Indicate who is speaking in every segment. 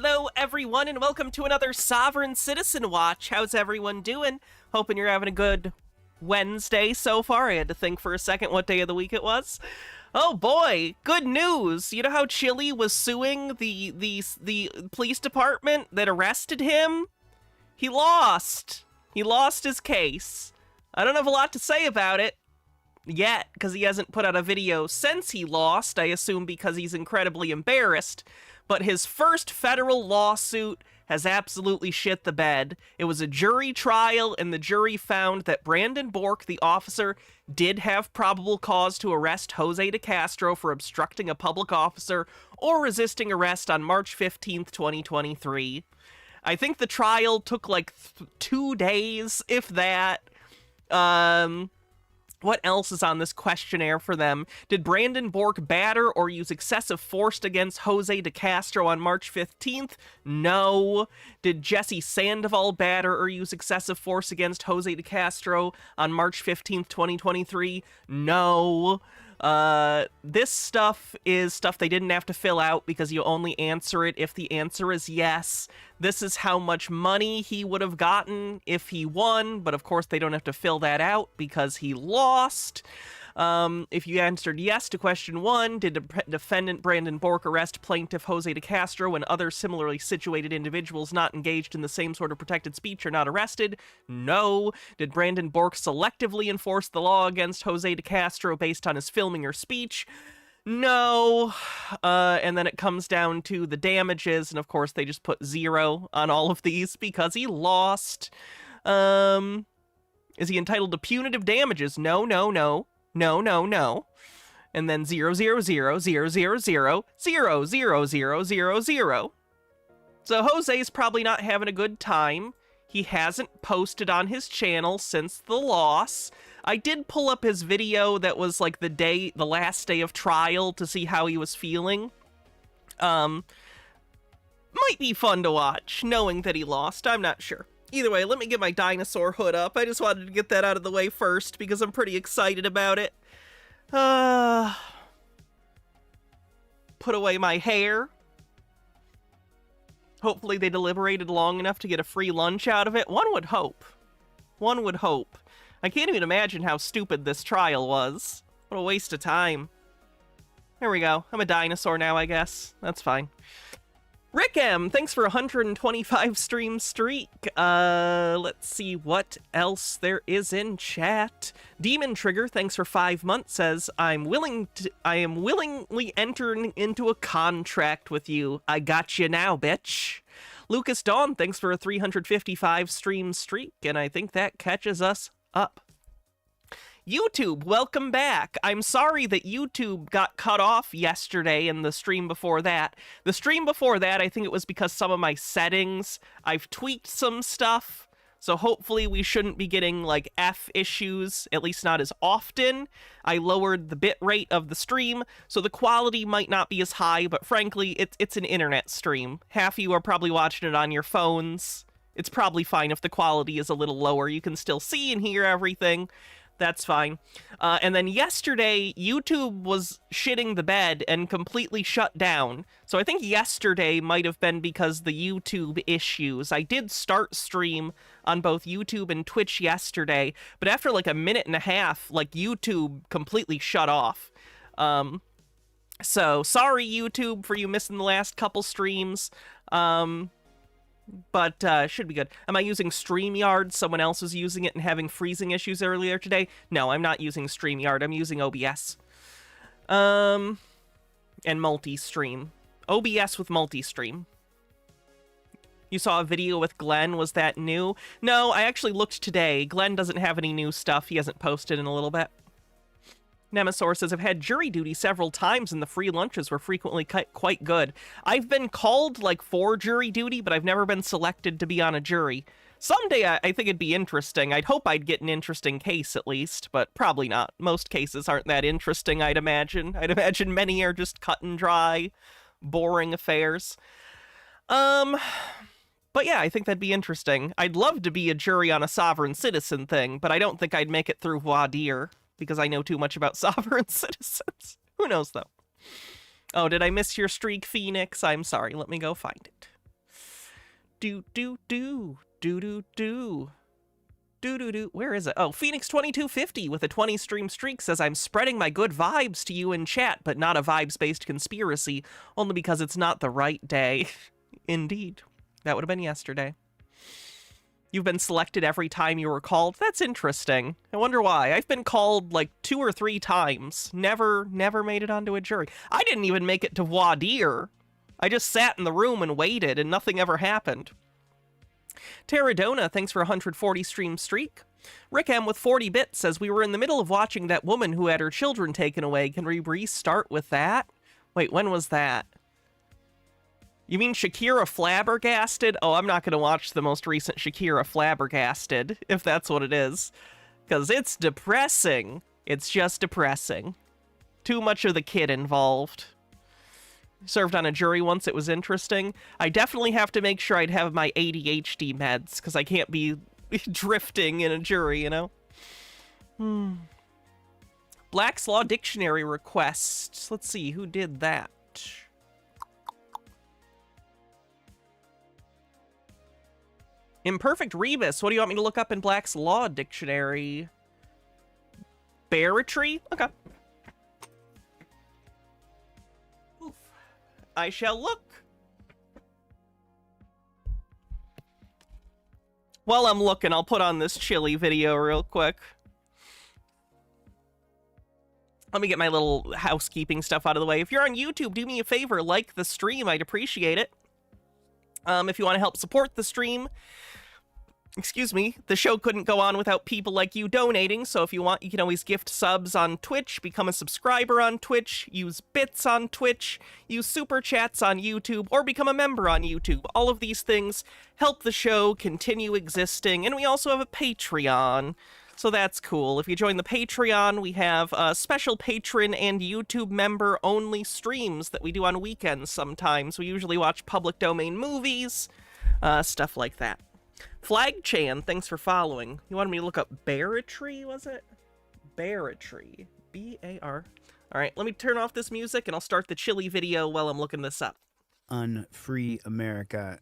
Speaker 1: Hello, everyone, and welcome to another Sovereign Citizen Watch. How's everyone doing? Hoping you're having a good Wednesday so far. I had to think for a second what day of the week it was. Oh boy, good news! You know how Chile was suing the police department that arrested him? He lost. He lost his case. I don't have a lot to say about it yet, because he hasn't put out a video since he lost, I assume because he's incredibly embarrassed. But his first federal lawsuit has absolutely shit the bed. It was a jury trial, and the jury found that Brandon Bork, the officer, did have probable cause to arrest Jose de Castro for obstructing a public officer or resisting arrest on March 15th, 2023. I think the trial took like 2 days, if that. What else is on this questionnaire for them? Did Brandon Bork batter or use excessive force against Jose de Castro on March 15th? No. Did Jesse Sandoval batter or use excessive force against Jose de Castro on March 15th, 2023? No. This stuff is stuff they didn't have to fill out because you only answer it if the answer is yes. This is how much money he would have gotten if he won, but of course they don't have to fill that out because he lost. If you answered yes to question 1, did defendant Brandon Bork arrest plaintiff Jose de Castro and other similarly situated individuals not engaged in the same sort of protected speech are not arrested? No. Did Brandon Bork selectively enforce the law against Jose de Castro based on his filming or speech? No. And then it comes down to the damages, and of course they just put 0 on all of these because he lost. Is he entitled to punitive damages? No, no, no. No, no, no. And then 0, 0, 0, 0, 0, 0, 0, 0, 0, 0, 0. So Jose's probably not having a good time. He hasn't posted on his channel since the loss. I did pull up his video that was like the last day of trial to see how he was feeling. Might be fun to watch, knowing that he lost. I'm not sure. Either way, let me get my dinosaur hood up. I just wanted to get that out of the way first because I'm pretty excited about it. Put away my hair. Hopefully they deliberated long enough to get a free lunch out of it. One would hope. One would hope. I can't even imagine how stupid this trial was. What a waste of time. There we go. I'm a dinosaur now, I guess. That's fine. Rick M, thanks for 125 stream streak. Let's see what else there is in chat. Demon Trigger, thanks for 5 months, says, I am willingly entering into a contract with you. I got you now, bitch. Lucas Dawn, thanks for a 355 stream streak, and I think that catches us up. YouTube, welcome back. I'm sorry that YouTube got cut off yesterday and the stream before that. The stream before that, I think it was because some of my settings, I've tweaked some stuff, so hopefully we shouldn't be getting, like, F issues, at least not as often. I lowered the bit rate of the stream, so the quality might not be as high, but frankly, it's an internet stream. Half of you are probably watching it on your phones. It's probably fine if the quality is a little lower. You can still see and hear everything. That's fine. And then yesterday, YouTube was shitting the bed and completely shut down. So I think yesterday might have been because the YouTube issues. I did start stream on both YouTube and Twitch yesterday, but after like a minute and a half, like YouTube completely shut off. So sorry YouTube for you missing the last couple streams. But should be good. Am I using StreamYard? Someone else was using it and having freezing issues earlier today. No, I'm not using StreamYard. I'm using OBS. And multi-stream. OBS with multi-stream. You saw a video with Glenn. Was that new? No, I actually looked today. Glenn doesn't have any new stuff. He hasn't posted in a little bit. Nemesaur says, I've had jury duty several times and the free lunches were frequently quite good. I've been called, like, for jury duty, but I've never been selected to be on a jury. Someday I think it'd be interesting. I'd hope I'd get an interesting case, at least, but probably not. Most cases aren't that interesting, I'd imagine. I'd imagine many are just cut and dry, boring affairs. But yeah, I think that'd be interesting. I'd love to be a jury on a sovereign citizen thing, but I don't think I'd make it through voir dire, because I know too much about sovereign citizens. Who knows, though? Oh, did I miss your streak, Phoenix? I'm sorry. Let me go find it. Do, do, do, do, do, do. Do. Where is it? Oh, Phoenix2250 with a 20 stream streak says, I'm spreading my good vibes to you in chat, but not a vibes-based conspiracy, only because it's not the right day. Indeed. That would have been yesterday. You've been selected every time you were called? That's interesting. I wonder why. I've been called like 2 or 3 times. Never made it onto a jury. I didn't even make it to voir dire. I just sat in the room and waited, and nothing ever happened. Terradona, thanks for 140 stream streak. Rick M with 40 bits says, we were in the middle of watching that woman who had her children taken away. Can we restart with that? Wait, when was that? You mean Shakira flabbergasted? Oh, I'm not going to watch the most recent Shakira flabbergasted, if that's what it is. Because it's depressing. It's just depressing. Too much of the kid involved. Served on a jury once, it was interesting. I definitely have to make sure I'd have my ADHD meds, because I can't be drifting in a jury, you know? Black's Law Dictionary request. Let's see, who did that? Imperfect Rebus. What do you want me to look up in Black's Law Dictionary? Barratry? Okay. Oof. I shall look. While I'm looking, I'll put on this chili video real quick. Let me get my little housekeeping stuff out of the way. If you're on YouTube, do me a favor, like the stream. I'd appreciate it. If you want to help support the stream, excuse me, the show couldn't go on without people like you donating, so if you want, you can always gift subs on Twitch, become a subscriber on Twitch, use bits on Twitch, use super chats on YouTube, or become a member on YouTube. All of these things help the show continue existing, and we also have a Patreon, so that's cool. If you join the Patreon, we have special patron and YouTube member-only streams that we do on weekends sometimes. We usually watch public domain movies, stuff like that. Flagchan, thanks for following. You wanted me to look up Barratry, was it? Barratry. B-A-R. All right, let me turn off this music, and I'll start the chili video while I'm looking this up.
Speaker 2: Unfree America.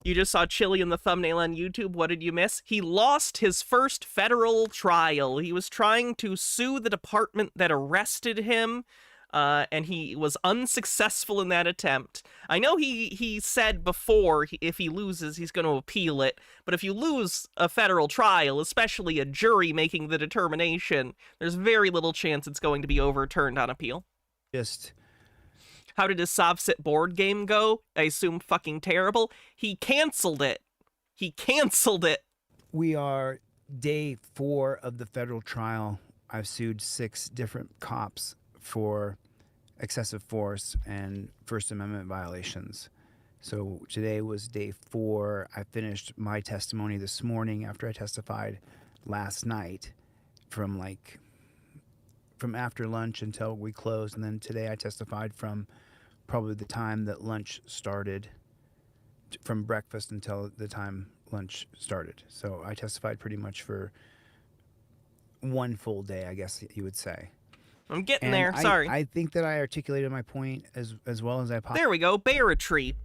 Speaker 1: You just saw Chili in the thumbnail on YouTube. What did you miss? He lost his first federal trial. He was trying to sue the department that arrested him, and he was unsuccessful in that attempt. I know he said before if he loses, he's going to appeal it, but if you lose a federal trial, especially a jury making the determination, there's very little chance it's going to be overturned on appeal. How did his SovCit board game go? I assume fucking terrible. He canceled it. He canceled it.
Speaker 2: We are day 4 of the federal trial. I've sued 6 different cops for excessive force and First Amendment violations. So today was day 4. I finished my testimony this morning after I testified last night from after lunch until we closed. And then today I testified from probably the time that lunch started, from breakfast until the time lunch started. So I testified pretty much for one full day, I guess you would say.
Speaker 1: I'm getting there. Sorry.
Speaker 2: I think that I articulated my point as well as I possibly.
Speaker 1: There we go. Barratry.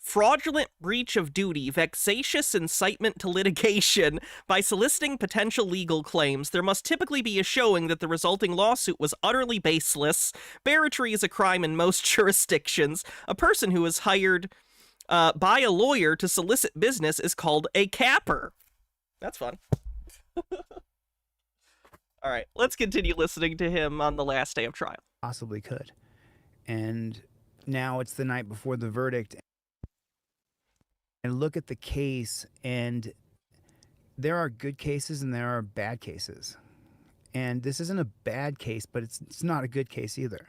Speaker 1: Fraudulent breach of duty, vexatious incitement to litigation. By soliciting potential legal claims, there must typically be a showing that the resulting lawsuit was utterly baseless. Barratry is a crime in most jurisdictions. A person who is hired by a lawyer to solicit business is called a capper. That's fun. All right, let's continue listening to him on the last day of trial.
Speaker 2: Possibly could. And now it's the night before the verdict. And look at the case, and there are good cases and there are bad cases. And this isn't a bad case, but it's not a good case either.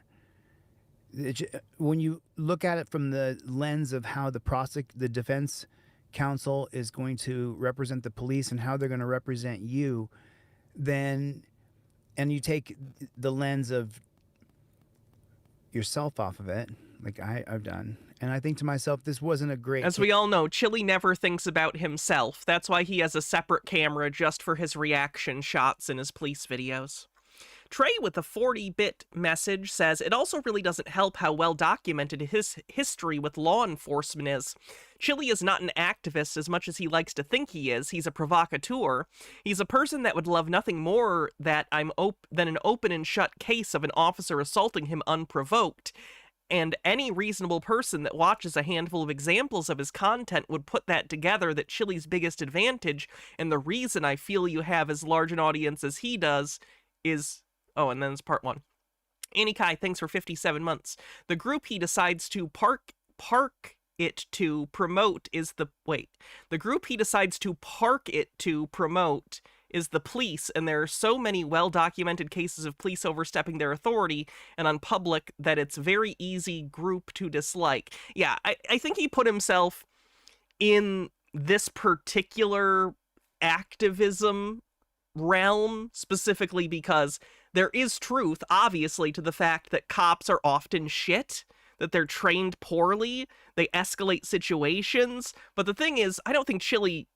Speaker 2: When you look at it from the lens of how the defense counsel is going to represent the police and how they're going to represent you, then, and you take the lens of yourself off of it, like I've done, and I think to myself, this wasn't a great...
Speaker 1: As we all know, Chili never thinks about himself. That's why he has a separate camera just for his reaction shots in his police videos. Trey with a 40-bit message says, it also really doesn't help how well documented his history with law enforcement is. Chili is not an activist as much as he likes to think he is. He's a provocateur. He's a person that would love nothing more than an open and shut case of an officer assaulting him unprovoked. And any reasonable person that watches a handful of examples of his content would put that together, that Chili's biggest advantage, and the reason I feel you have as large an audience as he does, is... Oh, and then it's part 1. Annie Kai, thanks for 57 months. The group he decides to park it to promote is the... Wait. The group he decides to park it to promote is the police, and there are so many well-documented cases of police overstepping their authority and on public that it's very easy group to dislike. Yeah, I think he put himself in this particular activism realm specifically because there is truth, obviously, to the fact that cops are often shit, that they're trained poorly, they escalate situations, but the thing is, I don't think Chili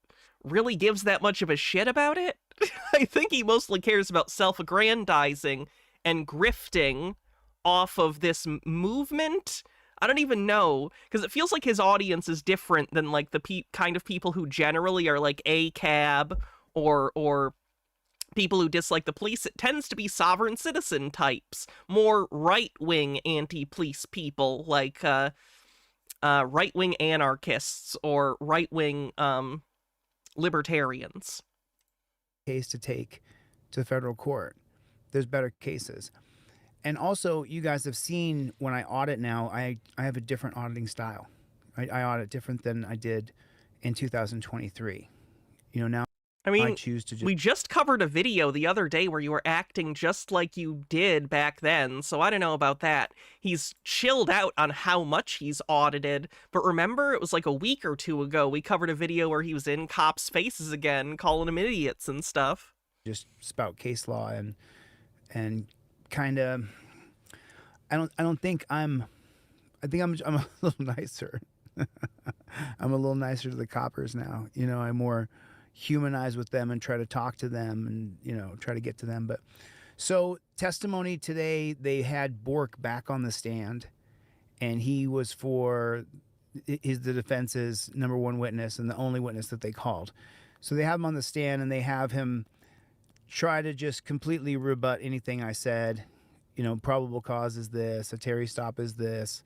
Speaker 1: really gives that much of a shit about it. I think he mostly cares about self-aggrandizing and grifting off of this movement. I don't even know, because it feels like his audience is different than like the kind of people who generally are like ACAB or people who dislike the police. It tends to be sovereign citizen types, more right-wing anti-police people, like right-wing anarchists or right-wing libertarians.
Speaker 2: Case to take to the federal court. There's better cases. And also, you guys have seen when I audit now, I have a different auditing style. I audit different than I did in 2023. You know, now
Speaker 1: I mean,
Speaker 2: I choose to
Speaker 1: we just covered a video the other day where you were acting just like you did back then, so I don't know about that. He's chilled out on how much he's audited, but remember, it was like a week or 2 ago, we covered a video where he was in cops' faces again, calling them idiots and stuff.
Speaker 2: Just spout case law and kind of, I think I'm a little nicer. I'm a little nicer to the coppers now. You know, I'm more humanize with them and try to talk to them and, you know, try to get to them. But so testimony today, they had Bork back on the stand, and he was the defense's #1 witness and the only witness that they called. So they have him on the stand, and they have him try to just completely rebut anything I said. You know, probable cause is this, a Terry stop is this.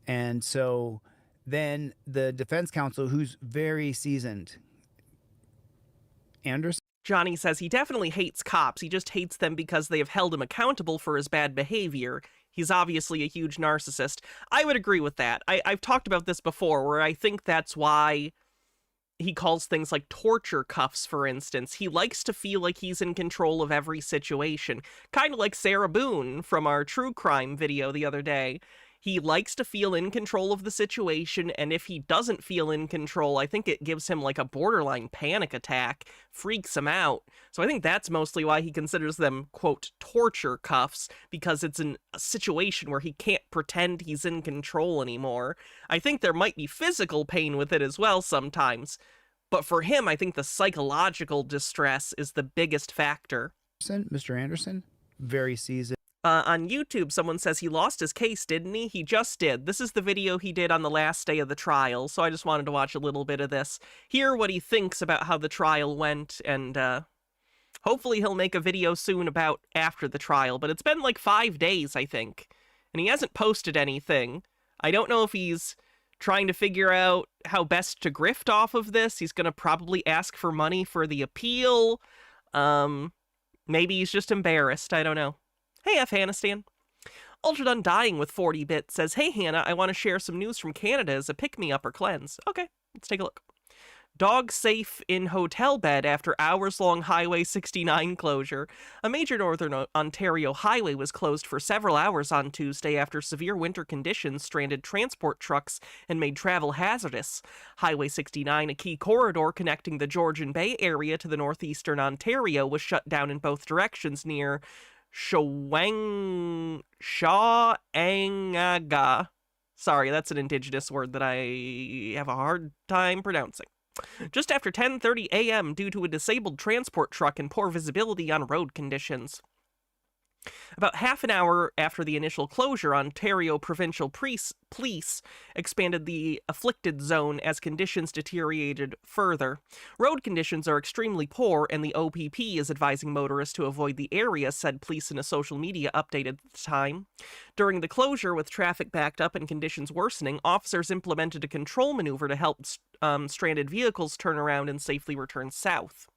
Speaker 2: And so then the defense counsel, who's very seasoned, Anderson?
Speaker 1: Johnny says he definitely hates cops. He just hates them because they have held him accountable for his bad behavior. He's obviously a huge narcissist. I would agree with that. I've talked about this before, where I think that's why he calls things like torture cuffs, for instance. He likes to feel like he's in control of every situation. Kind of like Sarah Boone from our true crime video the other day. He likes to feel in control of the situation, and if he doesn't feel in control, I think it gives him like a borderline panic attack, freaks him out. So I think that's mostly why he considers them, quote, torture cuffs, because it's a situation where he can't pretend he's in control anymore. I think there might be physical pain with it as well sometimes, but for him, I think the psychological distress is the biggest factor.
Speaker 2: Mr. Anderson, very seasoned.
Speaker 1: On YouTube, someone says he lost his case, didn't he? He just did. This is the video he did on the last day of the trial, so I just wanted to watch a little bit of this, hear what he thinks about how the trial went, and hopefully he'll make a video soon about after the trial, but it's been like 5 days, I think, and he hasn't posted anything. I don't know if he's trying to figure out how best to grift off of this. He's going to probably ask for money for the appeal. Maybe he's just embarrassed. I don't know. Hey, Afghanistan. Ultra Done Dying with 40-bit says, hey, Hannah, I want to share some news from Canada as a pick-me-up or cleanse. Okay, let's take a look. Dog safe in hotel bed after hours-long Highway 69 closure. A major northern Ontario highway was closed for several hours on Tuesday after severe winter conditions stranded transport trucks and made travel hazardous. Highway 69, a key corridor connecting the Georgian Bay area to the northeastern Ontario, was shut down in both directions near Shawangaga. Sorry, that's an indigenous word that I have a hard time pronouncing. Just after 10:30 a.m. due to a disabled transport truck and poor visibility on road conditions. About half an hour after the initial closure, Ontario Provincial Police expanded the afflicted zone as conditions deteriorated further. Road conditions are extremely poor, and the OPP is advising motorists to avoid the area, said police in a social media update at the time. During the closure, with traffic backed up and conditions worsening, officers implemented a control maneuver to help stranded vehicles turn around and safely return south.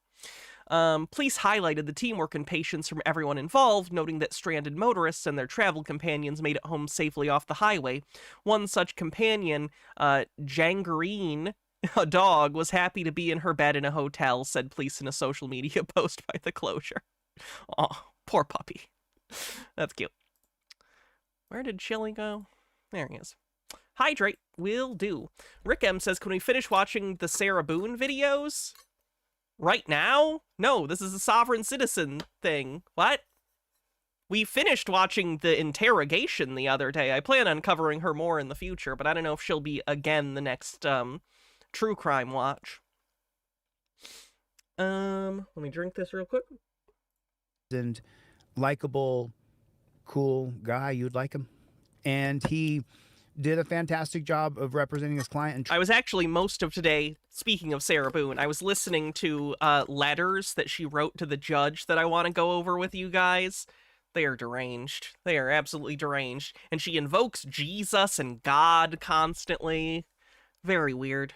Speaker 1: Police highlighted the teamwork and patience from everyone involved, noting that stranded motorists and their travel companions made it home safely off the highway. One such companion, Jangarine, a dog, was happy to be in her bed in a hotel, said police in a social media post by the closure. Oh, poor puppy. That's cute. Where did Chili go? There he is. Hydrate will do. Rick M says, can we finish watching the Sarah Boone videos? Right now? No, this is a sovereign citizen thing. What? We finished watching the interrogation the other day. I plan on covering her more in the future, but I don't know if she'll be again the next true crime watch. Let me drink this real quick.
Speaker 2: And likable, cool guy, you'd like him. And he did a fantastic job of representing his client. And
Speaker 1: I was actually most of today, speaking of Sarah Boone, I was listening to letters that she wrote to the judge that I want to go over with you guys. They are deranged. They are absolutely deranged. And she invokes Jesus and God constantly. Very weird.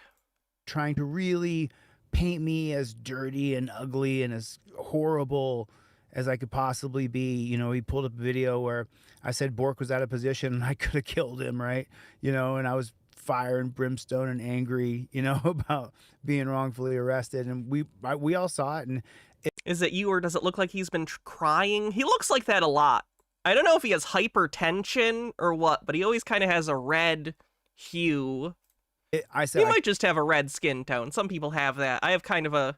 Speaker 2: Trying to really paint me as dirty and ugly and as horrible as I could possibly be. You know, he pulled up a video where I said Bork was out of position and I could have killed him, right? You know, and I was fire and brimstone and angry, you know, about being wrongfully arrested. And we all saw it. And
Speaker 1: is it you, or does it look like he's been crying? He looks like that a lot. I don't know if he has hypertension or what, but he always kind of has a red hue. He might just have a red skin tone. Some people have that. I have kind of a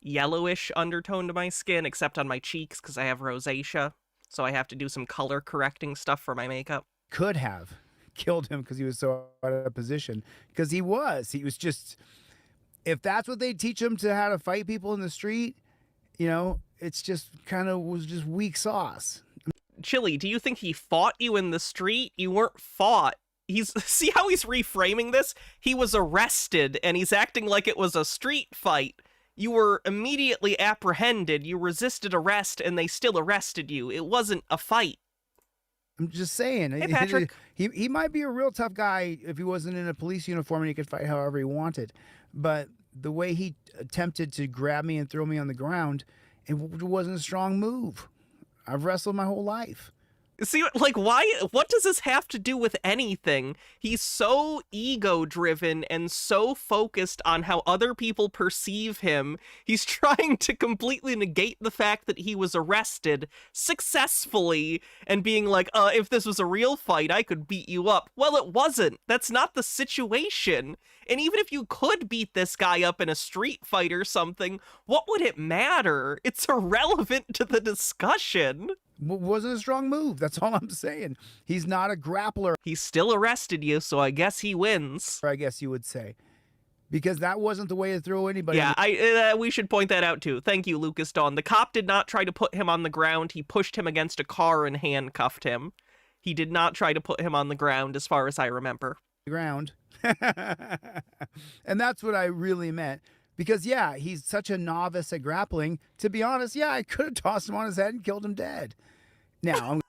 Speaker 1: yellowish undertone to my skin, except on my cheeks because I have rosacea. So I have to do some color correcting stuff for my makeup.
Speaker 2: Could have killed him because he was so out of position. Because he was just, if that's what they teach him to how to fight people in the street, you know, it's just kind of was just weak sauce.
Speaker 1: Chili, do you think he fought you in the street? You weren't fought. See how he's reframing this? He was arrested and he's acting like it was a street fight. You were immediately apprehended, you resisted arrest, and they still arrested you. It wasn't a fight.
Speaker 2: I'm just saying.
Speaker 1: Hey, Patrick.
Speaker 2: He might be a real tough guy if he wasn't in a police uniform and he could fight however he wanted. But the way he attempted to grab me and throw me on the ground, it wasn't a strong move. I've wrestled my whole life.
Speaker 1: See, like, why? What does this have to do with anything? He's so ego-driven and so focused on how other people perceive him. He's trying to completely negate the fact that he was arrested successfully and being like, if this was a real fight, I could beat you up. Well, it wasn't. That's not the situation. And even if you could beat this guy up in a street fight or something, what would it matter? It's irrelevant to the discussion.
Speaker 2: Wasn't a strong move. That's all I'm saying. He's not a grappler.
Speaker 1: He still arrested you, so I guess he wins.
Speaker 2: I guess you would say. Because that wasn't the way to throw anybody.
Speaker 1: Yeah, we should point that out too. Thank you, Lucas Dawn. The cop did not try to put him on the ground. He pushed him against a car and handcuffed him. He did not try to put him on the ground, as far as I remember.
Speaker 2: Ground. And that's what I really meant. Because, yeah, he's such a novice at grappling. To be honest, yeah, I could have tossed him on his head and killed him dead. Now,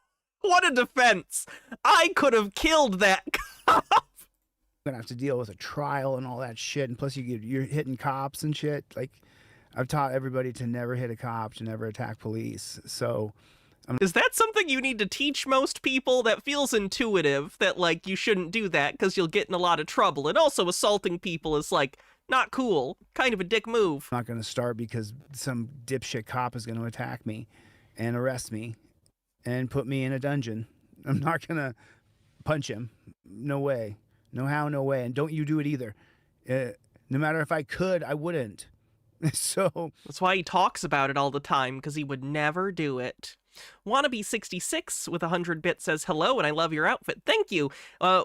Speaker 1: what a defense! I could have killed that cop.
Speaker 2: I'm going to have to deal with a trial and all that shit. And plus, you're hitting cops and shit. Like, I've taught everybody to never hit a cop, to never attack police. So...
Speaker 1: Is that something you need to teach most people? That feels intuitive, that, like, you shouldn't do that because you'll get in a lot of trouble. And also assaulting people is, like, not cool. Kind of a dick move.
Speaker 2: I'm not going to start because some dipshit cop is going to attack me and arrest me and put me in a dungeon. I'm not going to punch him. No way. No how, no way. And don't you do it either. No matter if I could, I wouldn't. So
Speaker 1: that's why he talks about it all the time, because he would never do it. Wannabe66 with 100 bits says, hello, and I love your outfit. Thank you.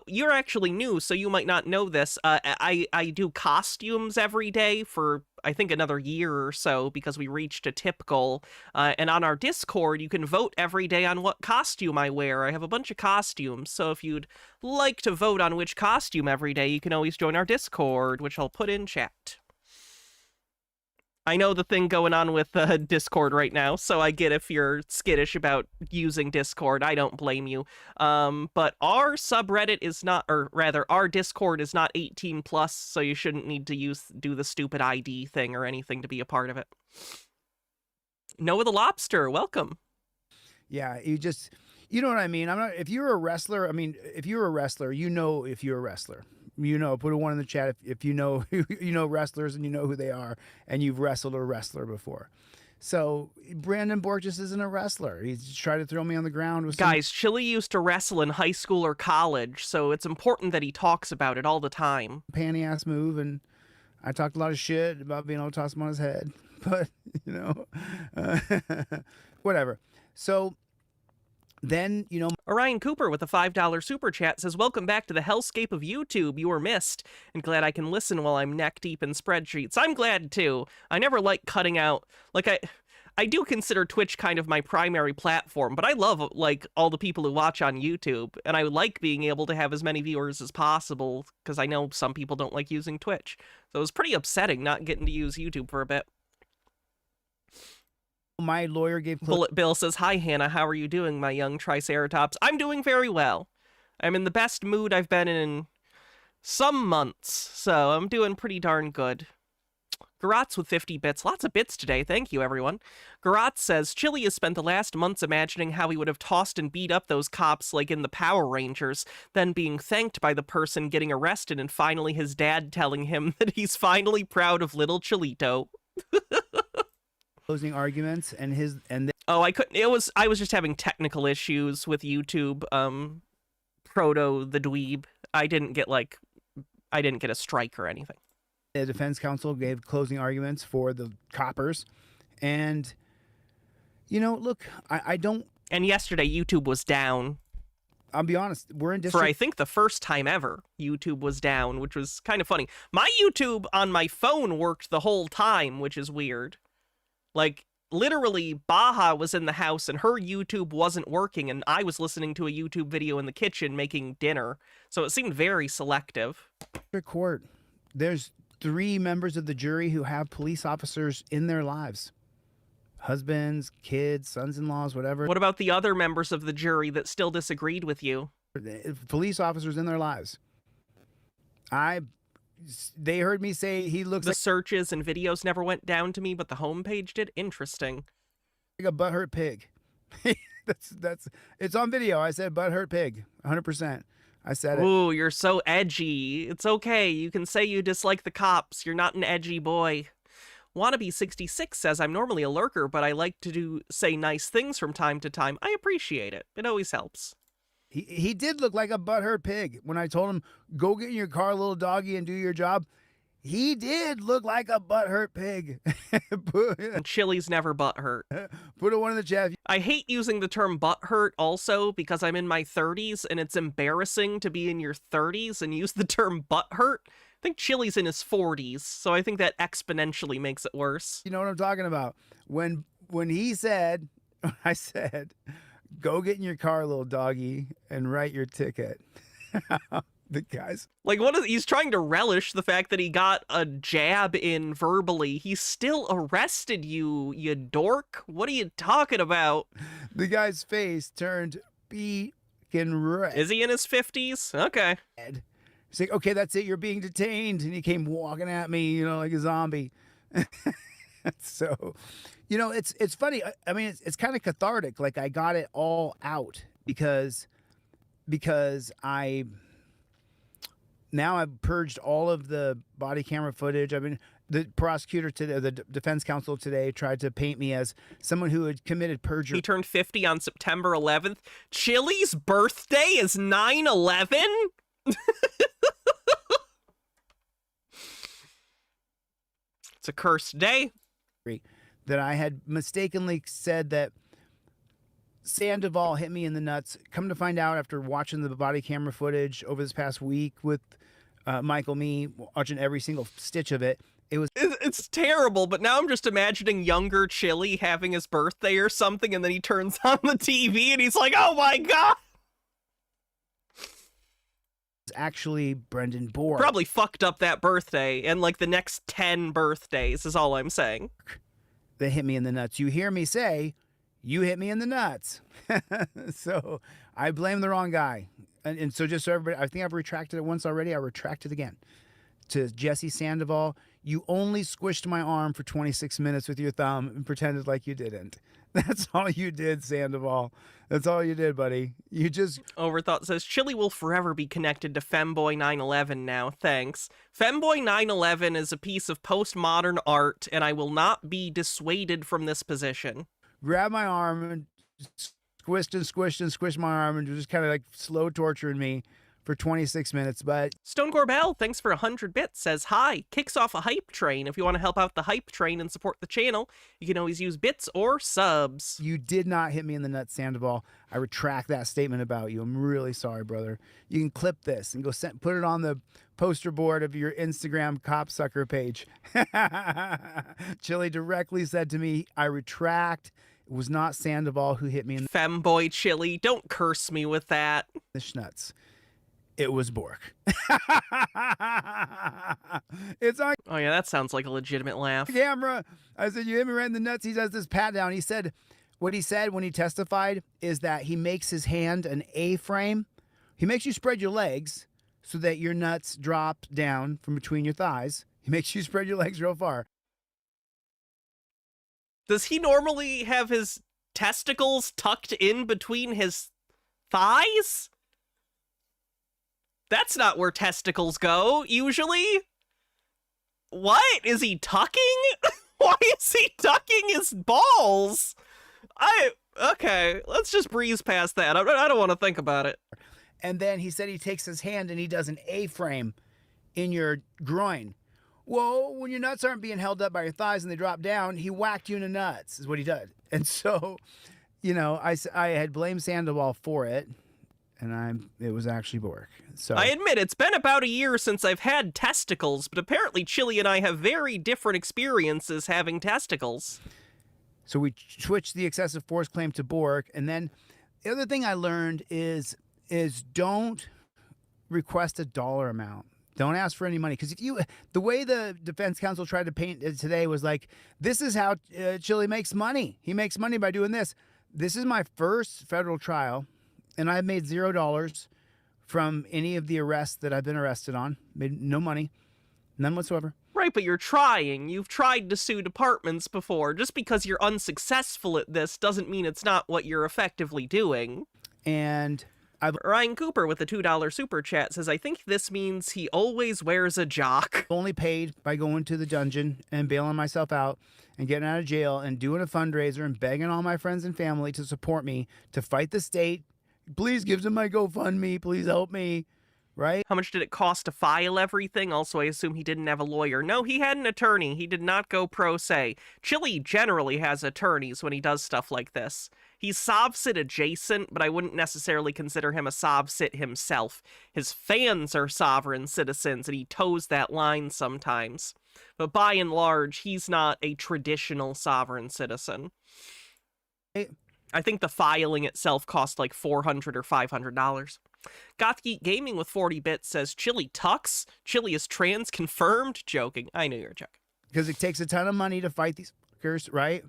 Speaker 1: You're actually new, so you might not know this. I do costumes every day for I think, another year or so because we reached a tip goal. And on our Discord, you can vote every day on what costume I wear. I have a bunch of costumes, so if you'd like to vote on which costume every day, you can always join our Discord, which I'll put in chat. I know the thing going on with Discord right now, so I get if you're skittish about using Discord. I don't blame you. But our subreddit is not, or rather, our Discord is not 18 plus, so you shouldn't need to do the stupid ID thing or anything to be a part of it. Noah the Lobster, welcome.
Speaker 2: Yeah, you know what I mean? if you're a wrestler, if you're a wrestler, you know if you're a wrestler. Put a 1 in the chat if you know wrestlers and you know who they are and you've wrestled a wrestler before. So Brandon Bork just isn't a wrestler. He's tried to throw me on the ground with
Speaker 1: Guys, Chili used to wrestle in high school or college, so it's important that he talks about it all the time.
Speaker 2: Panty ass move, and I talked a lot of shit about being able to toss him on his head, but whatever. So then,
Speaker 1: Orion Cooper with a $5 super chat says, welcome back to the hellscape of YouTube. You were missed, and glad I can listen while I'm neck deep in spreadsheets. I'm glad too. I never like cutting out, I do consider Twitch kind of my primary platform, but I love all the people who watch on YouTube, and I like being able to have as many viewers as possible because I know some people don't like using Twitch. So it was pretty upsetting not getting to use YouTube for a bit.
Speaker 2: My lawyer gave
Speaker 1: Bullet Bill says, hi, Hannah. How are you doing, my young Triceratops? I'm doing very well. I'm in the best mood I've been in some months, so I'm doing pretty darn good. Garatz with 50 bits. Lots of bits today. Thank you, everyone. Garatz says, Chili has spent the last months imagining how he would have tossed and beat up those cops like in the Power Rangers, then being thanked by the person getting arrested and finally his dad telling him that he's finally proud of little Chilito.
Speaker 2: Closing arguments
Speaker 1: oh, I couldn't. I was just having technical issues with YouTube. Proto the dweeb. I didn't get a strike or anything.
Speaker 2: The defense counsel gave closing arguments for the coppers, and look, I don't.
Speaker 1: And yesterday YouTube was down.
Speaker 2: I'll be honest, we're in district.
Speaker 1: For I think the first time ever, YouTube was down, which was kind of funny. My YouTube on my phone worked the whole time, which is weird. Literally, Baja was in the house and her YouTube wasn't working, and I was listening to a YouTube video in the kitchen making dinner, so it seemed very selective.
Speaker 2: Court, there's 3 members of the jury who have police officers in their lives. Husbands, kids, sons-in-laws, whatever.
Speaker 1: What about the other members of the jury that still disagreed with you?
Speaker 2: Police officers in their lives. They heard me say he looks
Speaker 1: the
Speaker 2: like
Speaker 1: searches and videos never went down to me, but the homepage did. Interesting.
Speaker 2: Like a butthurt pig. that's it's on video. I said butthurt pig, 100%. I said it.
Speaker 1: Ooh, you're so edgy. It's okay. You can say you dislike the cops. You're not an edgy boy. Wannabe66 says, I'm normally a lurker, but I like to say nice things from time to time. I appreciate it. It always helps.
Speaker 2: He did look like a butthurt pig when I told him, go get in your car, little doggy, and do your job. He did look like a butthurt pig.
Speaker 1: And Chili's never butthurt.
Speaker 2: Put a 1 in the chat.
Speaker 1: I hate using the term butthurt also because I'm in my 30s and it's embarrassing to be in your 30s and use the term butthurt. I think Chili's in his 40s, so I think that exponentially makes it worse.
Speaker 2: You know what I'm talking about? When he said, I said, go get in your car, little doggy, and write your ticket. The guys.
Speaker 1: He's trying to relish the fact that he got a jab in verbally. He still arrested you, you dork. What are you talking about?
Speaker 2: The guy's face turned beaking red.
Speaker 1: Is he in his 50s? Okay.
Speaker 2: He's like, okay, that's it. You're being detained. And he came walking at me, like a zombie. So, it's funny. I mean, it's kind of cathartic. Like I got it all out because now I've purged all of the body camera footage. I mean, the prosecutor today, the defense counsel today tried to paint me as someone who had committed perjury.
Speaker 1: He turned 50 on September 11th. Chili's birthday is 9/11? It's a cursed day.
Speaker 2: That I had mistakenly said that Sandoval hit me in the nuts. Come to find out after watching the body camera footage over this past week with Michael, me, watching every single stitch of it,
Speaker 1: It's terrible, but now I'm just imagining younger Chili having his birthday or something, and then he turns on the TV and he's like, oh my god!
Speaker 2: Actually Brendan Borg.
Speaker 1: Probably fucked up that birthday and like the next 10 birthdays is all I'm saying.
Speaker 2: That hit me in the nuts. You hear me say, you hit me in the nuts. So I blame the wrong guy. And so just so everybody, I think I've retracted it once already. I retract it again. To Jesse Sandoval, you only squished my arm for 26 minutes with your thumb and pretended like you didn't. That's all you did, Sandoval. That's all you did, buddy. You just...
Speaker 1: Overthought says, Chili will forever be connected to Femboy 911 now, thanks. Femboy 911 is a piece of postmodern art, and I will not be dissuaded from this position.
Speaker 2: Grab my arm and squished my arm and just kind of like slow torturing me for 26 minutes, but...
Speaker 1: Stone Corbell, thanks for 100 bits, says, hi, kicks off a hype train. If you want to help out the hype train and support the channel, you can always use bits or subs.
Speaker 2: You did not hit me in the nuts, Sandoval. I retract that statement about you. I'm really sorry, brother. You can clip this and go put it on the poster board of your Instagram copsucker page. Chili directly said to me, I retract. It was not Sandoval who hit me in the...
Speaker 1: Femboy Chili, don't curse me with that.
Speaker 2: The schnutz. It was Bork. It's on
Speaker 1: Oh yeah, that sounds like a legitimate laugh.
Speaker 2: camera. I said, you hit me right in the nuts. He does this pat down. He said, what he said when he testified is that he makes his hand an A-frame. He makes you spread your legs so that your nuts drop down from between your thighs. He makes you spread your legs real far.
Speaker 1: Does he normally have his testicles tucked in between his thighs? That's not where testicles go, usually. What? Is he tucking? Why is he tucking his balls? Okay, let's just breeze past that. I don't want to think about it.
Speaker 2: And then he said he takes his hand and he does an A-frame in your groin. Well, when your nuts aren't being held up by your thighs and they drop down, he whacked you in the nuts, is what he did. And so, you know, I had blamed Sandoval for it. And it was actually Bork. So
Speaker 1: I admit it's been about a year since I've had testicles, but apparently Chili and I have very different experiences having testicles.
Speaker 2: So we switched the excessive force claim to Bork, and then the other thing I learned is don't request a dollar amount. Don't ask for any money, because the way the defense counsel tried to paint it today was like, this is how Chili makes money. He makes money by doing this. This is my first federal trial. And I've made $0 from any of the arrests that I've been arrested on. Made no money. None whatsoever.
Speaker 1: Right, but you're trying. You've tried to sue departments before. Just because you're unsuccessful at this doesn't mean it's not what you're effectively doing.
Speaker 2: And
Speaker 1: Ryan Cooper with the $2 super chat says, I think this means he always wears a jock.
Speaker 2: only paid by going to the dungeon and bailing myself out and getting out of jail and doing a fundraiser and begging all my friends and family to support me to fight the state. Please give them my GoFundMe. Please help me. Right?
Speaker 1: How much did it cost to file everything? Also, I assume he didn't have a lawyer. No, he had an attorney. He did not go pro se. Chili generally has attorneys when he does stuff like this. He's SovCit adjacent, but I wouldn't necessarily consider him a SovCit himself. His fans are sovereign citizens, and he toes that line sometimes. But by and large, he's not a traditional sovereign citizen. I think the filing itself cost like $400 or $500. Gothgeek Gaming with 40 bits says, Chili tucks? Chili is trans confirmed? Joking. I knew you were joking.
Speaker 2: Because it takes a ton of money to fight these fuckers, right?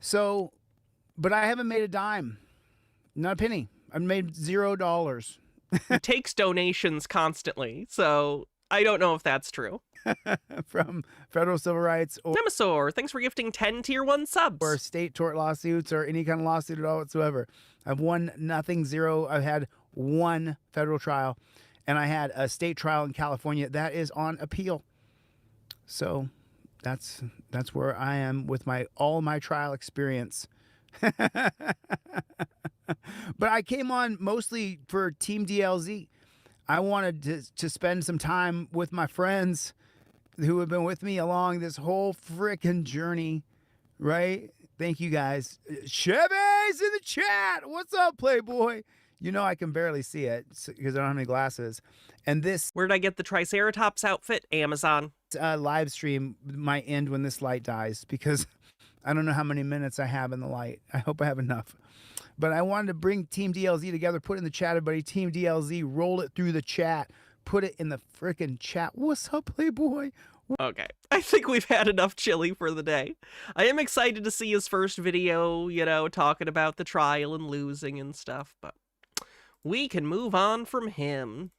Speaker 2: So, but I haven't made a dime. Not a penny. I've made $0.
Speaker 1: He takes donations constantly, so I don't know if that's true.
Speaker 2: From federal civil rights or
Speaker 1: Nemesaur, thanks for gifting 10 tier 1 subs.
Speaker 2: Or state tort lawsuits or any kind of lawsuit at all whatsoever. I've won nothing, zero. I've had one federal trial, and I had a state trial in California that is on appeal. So that's where I am with all my trial experience. But I came on mostly for Team DLZ. I wanted to spend some time with my friends who have been with me along this whole frickin' journey, right? Thank you guys. Chevy's in the chat. What's up, Playboy? You know I can barely see it because I don't have any glasses. And this...
Speaker 1: Where did I get the Triceratops outfit? Amazon.
Speaker 2: live stream might end when this light dies because I don't know how many minutes I have in the light. I hope I have enough. But I wanted to bring Team DLZ together, put it in the chat, everybody. Team DLZ, roll it through the chat. Put it in the frickin' chat. What's up, Playboy?
Speaker 1: Okay, I think we've had enough chili for the day. I am excited to see his first video, you know, talking about the trial and losing and stuff, but we can move on from him.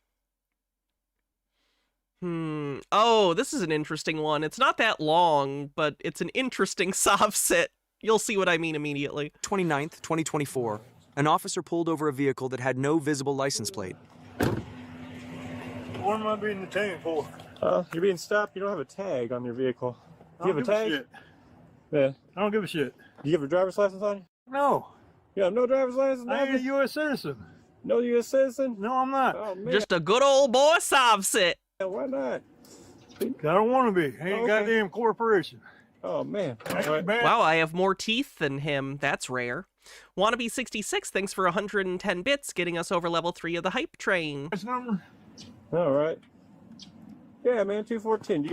Speaker 1: Oh, this is an interesting one. It's not that long, but it's an interesting SovCit. You'll see what I mean immediately.
Speaker 3: 29th, 2024. An officer pulled over a vehicle that had no visible license plate.
Speaker 4: What am I being detained for?
Speaker 5: You're being stopped. You don't have a tag on your vehicle. Do you have a tag?
Speaker 4: Shit.
Speaker 5: Yeah.
Speaker 4: I don't give a shit.
Speaker 5: Do you have a driver's license on you?
Speaker 4: No.
Speaker 5: You have no driver's license?
Speaker 4: I ain't a
Speaker 5: Nothing?
Speaker 4: U.S. citizen.
Speaker 5: No U.S. citizen?
Speaker 4: No, I'm not.
Speaker 5: Oh, man.
Speaker 1: Just a good old boy SovCit.
Speaker 5: Why not?
Speaker 4: I don't want to be. I ain't
Speaker 5: Okay.
Speaker 4: goddamn corporation.
Speaker 5: Oh, man.
Speaker 4: That's
Speaker 5: All right.
Speaker 4: bad.
Speaker 1: Wow, I have more teeth than him. That's rare. Wannabe 66, thanks for 110 bits, getting us over level 3 of the hype train.
Speaker 4: This number?
Speaker 5: All right. Yeah, man, 214.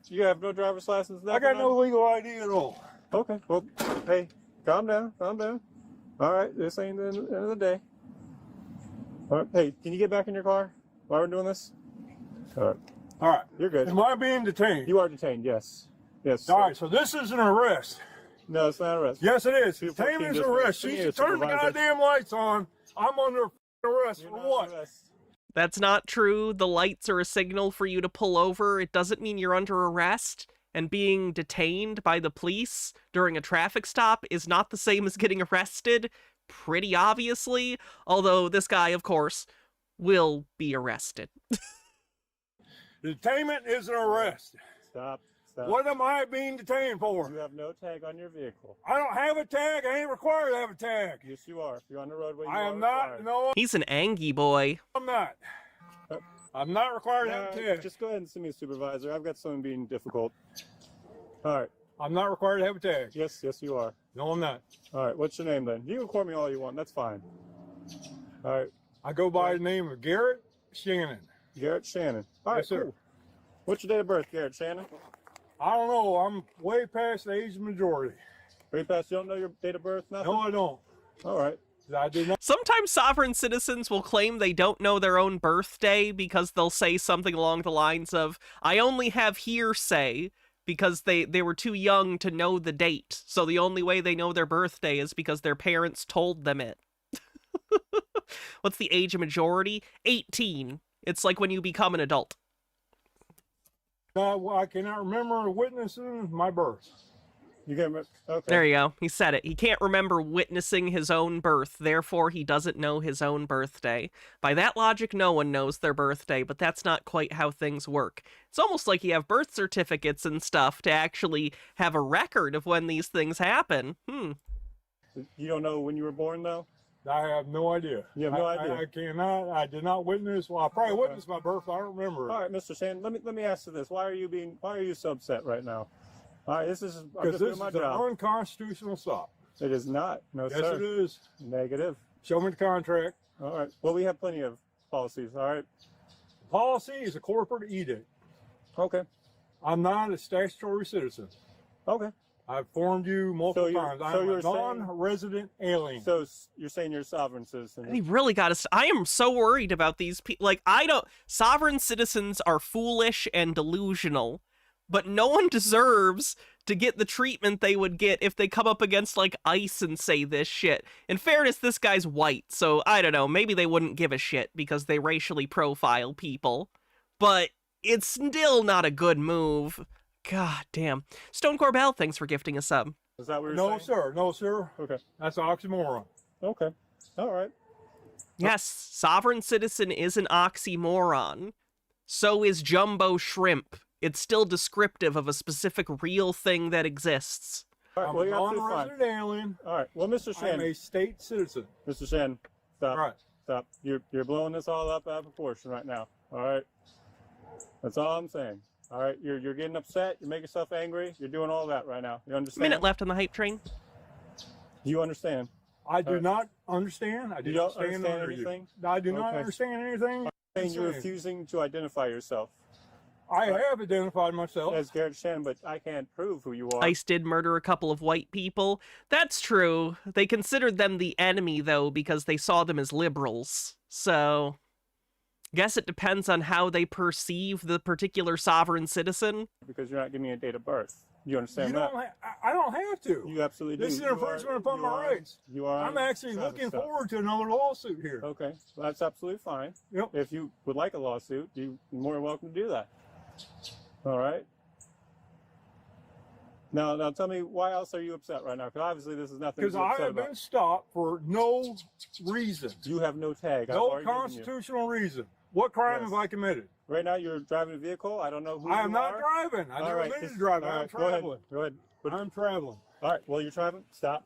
Speaker 5: You have no driver's license?
Speaker 4: I got no legal ID at all.
Speaker 5: Okay. Well, hey, calm down. Calm down. All right. This ain't the end of the day. All right. Hey, can you get back in your car while we're doing this? All right.
Speaker 4: All right.
Speaker 5: You're good.
Speaker 4: Am I being detained?
Speaker 5: You are detained, yes. Yes.
Speaker 4: All right, so this is an arrest.
Speaker 5: No, it's not arrest.
Speaker 4: Yes, it is.
Speaker 5: 214
Speaker 4: Detainment is
Speaker 5: just-
Speaker 4: arrest.
Speaker 5: give me
Speaker 4: She
Speaker 5: a
Speaker 4: turned the
Speaker 5: supervisor.
Speaker 4: goddamn lights on. I'm under arrest
Speaker 5: You're
Speaker 4: for
Speaker 5: not
Speaker 4: what?
Speaker 5: arrest.
Speaker 1: That's not true. The lights are a signal for you to pull over. It doesn't mean you're under arrest. And being detained by the police during a traffic stop is not the same as getting arrested, pretty obviously. Although this guy, of course, will be arrested.
Speaker 4: Detainment is an arrest.
Speaker 5: Stop. Stop.
Speaker 4: What am I being detained for?
Speaker 5: You have no tag on your vehicle.
Speaker 4: I don't have a tag. I ain't required to have a tag.
Speaker 5: Yes, you are. If you're on the roadway, you
Speaker 4: I
Speaker 5: are
Speaker 4: am not.
Speaker 5: required.
Speaker 4: No,
Speaker 1: He's an Angie boy.
Speaker 4: I'm not. I'm not required to have a tag.
Speaker 5: Just go ahead and send me a supervisor. I've got someone being difficult. All right.
Speaker 4: I'm not required to have a tag.
Speaker 5: Yes, you are.
Speaker 4: No, I'm not.
Speaker 5: All right. What's your name then? You can call me all you want. That's fine. All right.
Speaker 4: I go by the name of Garrett Shannon.
Speaker 5: Garrett Shannon. All right,
Speaker 4: Yes, sir.
Speaker 5: cool. What's your date of birth, Garrett Shannon?
Speaker 4: I don't know. I'm way past the age of majority.
Speaker 5: Way past. You don't know your date of birth? Nothing?
Speaker 4: No, I don't.
Speaker 5: All right.
Speaker 4: I did not.
Speaker 1: Sometimes sovereign citizens will claim they don't know their own birthday because they'll say something along the lines of, I only have hearsay because they were too young to know the date. So the only way they know their birthday is because their parents told them it. What's the age of majority? 18. It's like when you become an adult.
Speaker 4: I cannot remember witnessing my birth.
Speaker 5: You get okay.
Speaker 1: There you go. He said it. He can't remember witnessing his own birth, therefore he doesn't know his own birthday. By that logic, no one knows their birthday, but that's not quite how things work. It's almost like you have birth certificates and stuff to actually have a record of when these things happen.
Speaker 5: You don't know when you were born, though?
Speaker 4: I have no idea.
Speaker 5: You have no idea?
Speaker 4: I cannot. I did not witness. Well, I probably witnessed my birth. I don't remember.
Speaker 5: All right, Mr. Shannon, let me ask you this. Why are you so upset right now? All right, I'm
Speaker 4: Because
Speaker 5: just
Speaker 4: this
Speaker 5: doing
Speaker 4: is
Speaker 5: my
Speaker 4: an
Speaker 5: job.
Speaker 4: unconstitutional stop.
Speaker 5: It is not. No,
Speaker 4: Yes,
Speaker 5: sir.
Speaker 4: it is.
Speaker 5: Negative.
Speaker 4: Show me the contract.
Speaker 5: All right. Well, we have plenty of policies. All right.
Speaker 4: Policy is a corporate edict.
Speaker 5: Okay.
Speaker 4: I'm not a statutory citizen.
Speaker 5: Okay.
Speaker 4: I've informed you multiple times.
Speaker 5: so
Speaker 4: I'm
Speaker 5: you're
Speaker 4: a
Speaker 5: saying-
Speaker 4: non-resident alien.
Speaker 5: So you're saying you're a sovereign citizen?
Speaker 1: He really got to. I am so worried about these people. Like, sovereign citizens are foolish and delusional, but no one deserves to get the treatment they would get if they come up against, like, ICE and say this shit. In fairness, this guy's white, so I don't know. Maybe they wouldn't give a shit because they racially profile people. But it's still not a good move. God damn. Stone Corbell, thanks for gifting a sub.
Speaker 5: Is that what you're
Speaker 4: No,
Speaker 5: saying?
Speaker 4: sir. No, sir.
Speaker 5: Okay.
Speaker 4: That's an oxymoron.
Speaker 5: Okay. All right.
Speaker 1: Yes, sovereign citizen is an oxymoron. So is jumbo shrimp. It's still descriptive of a specific real thing that exists.
Speaker 5: All right.
Speaker 4: I'm
Speaker 5: Well,
Speaker 4: a
Speaker 5: you're absolutely fine.
Speaker 4: non-resident alien.
Speaker 5: All right. Well, Mr.
Speaker 4: I'm
Speaker 5: Shannon,
Speaker 4: a state citizen.
Speaker 5: Mr. Shannon, stop.
Speaker 4: All right.
Speaker 5: Stop. You're blowing this all up out of proportion right now. All right. That's all I'm saying. All right. You're getting upset. You make yourself angry. You're doing all that right now. You understand?
Speaker 1: Minute left on the hype train.
Speaker 5: You understand?
Speaker 4: I do not understand. I do
Speaker 5: You
Speaker 4: not
Speaker 5: don't
Speaker 4: stand
Speaker 5: understand
Speaker 4: under
Speaker 5: anything?
Speaker 4: you. I do not
Speaker 5: Okay.
Speaker 4: understand anything.
Speaker 5: Saying you're refusing to identify yourself.
Speaker 4: I have identified myself.
Speaker 5: as Garrett Shannon, but I can't prove who you are.
Speaker 1: ICE did murder a couple of white people. That's true. They considered them the enemy, though, because they saw them as liberals. So, guess it depends on how they perceive the particular sovereign citizen.
Speaker 5: Because you're not giving me a date of birth. You understand
Speaker 4: You
Speaker 5: that?
Speaker 4: don't I don't have to.
Speaker 5: You absolutely do.
Speaker 4: This is an infringement upon my rights.
Speaker 5: You are.
Speaker 4: I'm actually looking forward to another lawsuit here.
Speaker 5: Okay, well, that's absolutely fine.
Speaker 4: Yep.
Speaker 5: If you would like a lawsuit, you're more than welcome to do that. All right. Now tell me, why else are you upset right now? Because obviously this is nothing to
Speaker 4: Because
Speaker 5: be
Speaker 4: I
Speaker 5: upset
Speaker 4: have
Speaker 5: about.
Speaker 4: been stopped for no reason.
Speaker 5: You have no tag. I've
Speaker 4: No
Speaker 5: already given you.
Speaker 4: constitutional reason. What crime
Speaker 5: Yes.
Speaker 4: have I committed?
Speaker 5: Right now you're driving a vehicle. I don't know who
Speaker 4: I
Speaker 5: you
Speaker 4: am not
Speaker 5: are.
Speaker 4: driving. I
Speaker 5: All
Speaker 4: never
Speaker 5: right,
Speaker 4: been
Speaker 5: just-
Speaker 4: to driving.
Speaker 5: all
Speaker 4: I'm
Speaker 5: right, go ahead.
Speaker 4: traveling.
Speaker 5: Go ahead.
Speaker 4: I'm traveling.
Speaker 5: All right. Well, you're traveling. Stop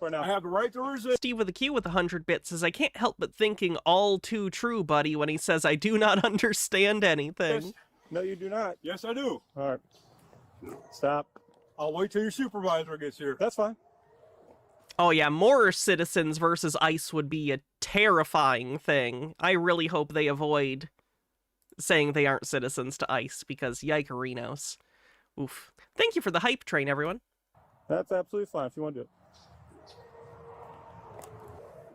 Speaker 5: right now.
Speaker 4: I have the right to resist.
Speaker 1: Steve with a Q with 100 bits says, I can't help but thinking all too true, buddy, when he says, I do not understand anything.
Speaker 4: Yes.
Speaker 5: No, you do not.
Speaker 4: Yes, I do.
Speaker 5: All right. Stop.
Speaker 4: I'll wait till your supervisor gets here.
Speaker 5: That's fine.
Speaker 1: Oh yeah, more citizens versus ICE would be a terrifying thing. I really hope they avoid saying they aren't citizens to ICE, because yikerinos. Oof. Thank you for the hype train, everyone.
Speaker 5: That's absolutely fine if you want to do it.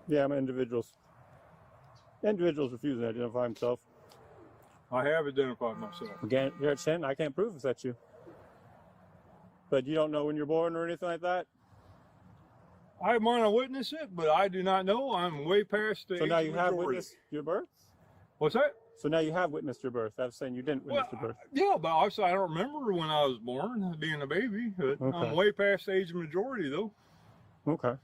Speaker 5: Yeah, I'm individuals. Individuals refusing to identify himself.
Speaker 4: I have identified myself.
Speaker 5: Again, Garrett Shannon, I can't prove it's you. But you don't know when you're born or anything like that?
Speaker 4: I want to witness it, but I do not know. I'm way past the
Speaker 5: So
Speaker 4: age
Speaker 5: now
Speaker 4: of
Speaker 5: you have
Speaker 4: majority.
Speaker 5: witnessed your birth?
Speaker 4: What's that?
Speaker 5: So now you have witnessed your birth. I was saying you didn't witness
Speaker 4: Well,
Speaker 5: your birth.
Speaker 4: yeah, but obviously I don't remember when I was born, being a baby. But
Speaker 5: Okay.
Speaker 4: I'm way past the age of majority, though.
Speaker 5: Okay.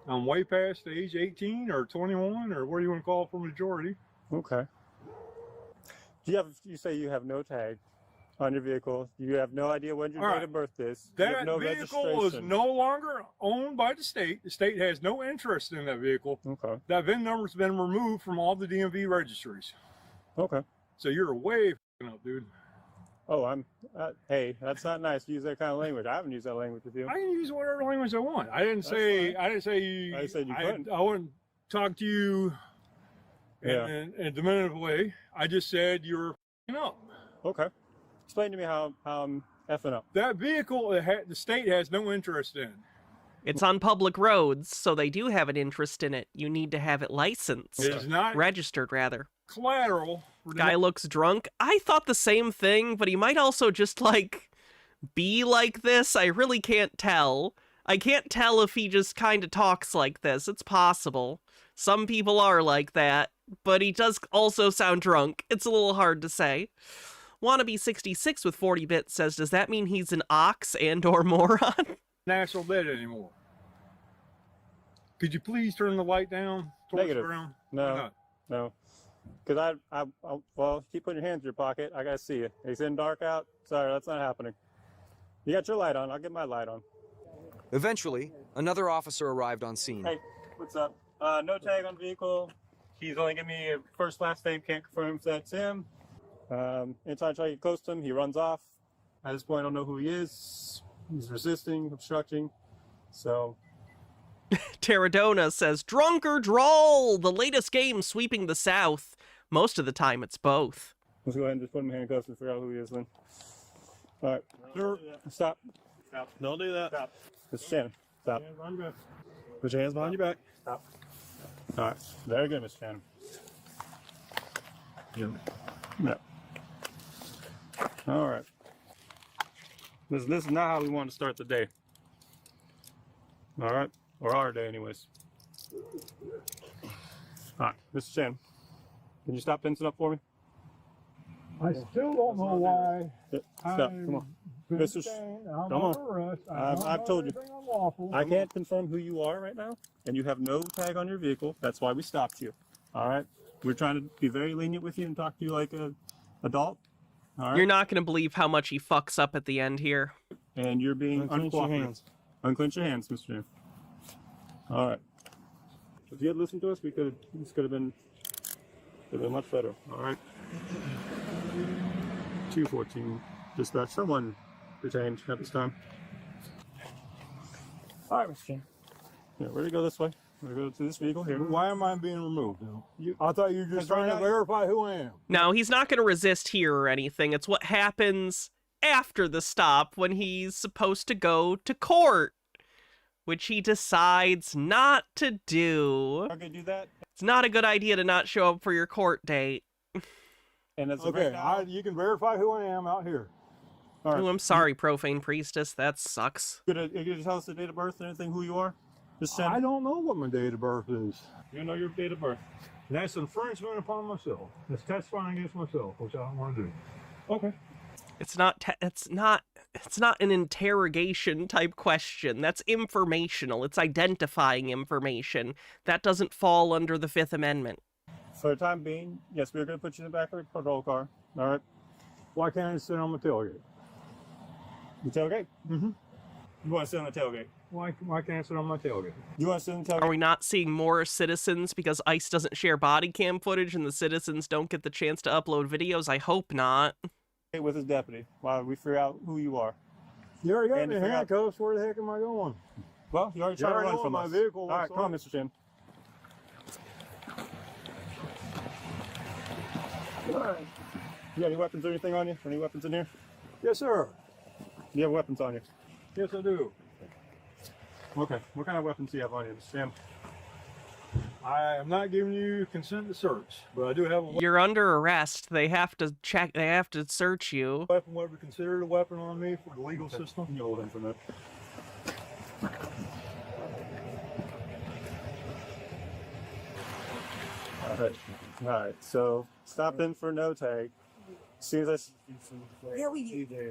Speaker 4: I'm way past the age 18 or 21 or what do you want to call it for majority.
Speaker 5: Okay. You say you have no tag on your vehicle. You have no idea when your
Speaker 4: All
Speaker 5: date
Speaker 4: right.
Speaker 5: of birth is. You
Speaker 4: That
Speaker 5: have no
Speaker 4: vehicle is
Speaker 5: registration.
Speaker 4: no longer owned by the state. The state has no interest in that vehicle.
Speaker 5: Okay.
Speaker 4: That VIN number's been removed from all the DMV registries.
Speaker 5: Okay.
Speaker 4: So you're way f***ing up, dude.
Speaker 5: Oh, hey, that's not nice to use that kind of language. I haven't used that language with you.
Speaker 4: I can use whatever language I want. I didn't
Speaker 5: That's
Speaker 4: say.
Speaker 5: fine.
Speaker 4: I didn't say you.
Speaker 5: I said you couldn't.
Speaker 4: I wouldn't talk to you
Speaker 5: Yeah.
Speaker 4: in a diminutive way. I just said you were f***ing up.
Speaker 5: Okay. Explain to me how I'm effing up.
Speaker 4: That vehicle, the state has no interest in.
Speaker 1: It's on public roads, so they do have an interest in it. You need to have it licensed.
Speaker 4: It is not
Speaker 1: Registered, rather.
Speaker 4: collateral. for the-
Speaker 1: Guy looks drunk. I thought the same thing, but he might also just, like, be like this. I really can't tell. I can't tell if he just kind of talks like this. It's possible. Some people are like that, but he does also sound drunk. It's a little hard to say. Wannabe66 with 40 bits says, does that mean he's an ox and or moron?
Speaker 4: National debt anymore. Could you please turn the light down? Towards
Speaker 5: Negative.
Speaker 4: the ground?
Speaker 5: No.
Speaker 4: Why not?
Speaker 5: No. Because well, keep putting your hands in your pocket. I gotta see you. It's in dark out. Sorry, that's not happening. You got your light on. I'll get my light on.
Speaker 3: Eventually, another officer arrived on scene.
Speaker 5: Hey, what's up? No tag on vehicle. He's only giving me a first, last name. Can't confirm if that's him. Anytime I try to get close to him, he runs off. At this point, I don't know who he is. He's resisting, obstructing. So,
Speaker 1: Terradona says, drunk or drawl, the latest game sweeping the South. Most of the time, it's both.
Speaker 5: let's go ahead and just put him in handcuffs and figure out who he is then. All right.
Speaker 4: Sir,
Speaker 5: Stop.
Speaker 4: stop.
Speaker 6: Don't do that.
Speaker 4: Stop.
Speaker 5: Mr. Shannon, stop.
Speaker 4: I'm good.
Speaker 6: Put your hands behind your back.
Speaker 5: Stop. All right. Very good, Mr. Shannon. Yeah. All right. This is not how we want to start the day. All right, or our day, anyways. All right, Mr. Shannon, can you stop tensing up for me?
Speaker 4: I still don't know why.
Speaker 5: Yeah, stop. Come on. Mr.
Speaker 4: I'm
Speaker 5: come on.
Speaker 4: under arrest.
Speaker 5: I've told you.
Speaker 4: Unlawful.
Speaker 5: I can't confirm who you are right now, and you have no tag on your vehicle. That's why we stopped you. All right. We're trying to be very lenient with you and talk to you like a adult. All right.
Speaker 1: You're not going to believe how much he fucks up at the end here.
Speaker 5: And you're being
Speaker 6: Unclench your
Speaker 5: uncooperative.
Speaker 6: hands.
Speaker 5: Unclench your hands, Mr. James. All right. If you had listened to us, this could have been much better. All right. 214. Dispatch. Someone detained at this time. All right, Mr. James. Yeah, ready to go this way? We're going to this vehicle here.
Speaker 4: Why am I being removed? I thought you were just trying to verify who I am.
Speaker 1: No, he's not going to resist here or anything. It's what happens after the stop when he's supposed to go to court, which he decides not to do.
Speaker 5: Okay, do that.
Speaker 1: It's not a good idea to not show up for your court date.
Speaker 5: And it's
Speaker 4: Okay, you can verify who I am out here.
Speaker 5: All right.
Speaker 1: Oh, I'm sorry, Profane Priestess. That sucks.
Speaker 5: You gonna tell us the date of birth and anything, who you are? Just
Speaker 4: I don't know what my date of birth is.
Speaker 5: You know your date of birth.
Speaker 4: That's infringement upon myself. That's testifying against myself, which I don't want to do. Okay.
Speaker 1: It's not an interrogation type question. That's informational. It's identifying information. That doesn't fall under the Fifth Amendment.
Speaker 5: For the time being, yes, we're going to put you in the back of the patrol car. All right.
Speaker 4: Why can't I sit on the tailgate?
Speaker 5: The tailgate?
Speaker 4: Mm-hmm.
Speaker 5: You want to sit on the tailgate?
Speaker 4: Why can't I sit on my tailgate?
Speaker 5: You want to sit on the tailgate?
Speaker 1: Are we not seeing more citizens because ICE doesn't share body cam footage and the citizens don't get the chance to upload videos? I hope not.
Speaker 5: With his deputy while we figure out who you are.
Speaker 4: You already got
Speaker 5: And
Speaker 4: me in
Speaker 5: figure out-
Speaker 4: handcuffs. Where the heck am I going?
Speaker 5: Well, you already tried to
Speaker 4: already
Speaker 5: run
Speaker 4: know
Speaker 5: from
Speaker 4: my
Speaker 5: us.
Speaker 4: vehicle,
Speaker 5: All right,
Speaker 4: what's
Speaker 5: come on,
Speaker 4: on?
Speaker 5: Mr. Jim. All right. You got any weapons or anything on you? Any weapons in here?
Speaker 4: Yes, sir.
Speaker 5: You have weapons on you.
Speaker 4: Yes, I do.
Speaker 5: Okay. What kind of weapons do you have on you, Mr. Jim?
Speaker 4: I am not giving you consent to search, but I do have a
Speaker 1: You're under arrest. They have to check. They have to search you.
Speaker 4: weapon, what we consider a weapon on me for the legal system.
Speaker 5: You hold him for that. All right. So stop in for no tag. See this?
Speaker 7: Here we
Speaker 5: Yeah.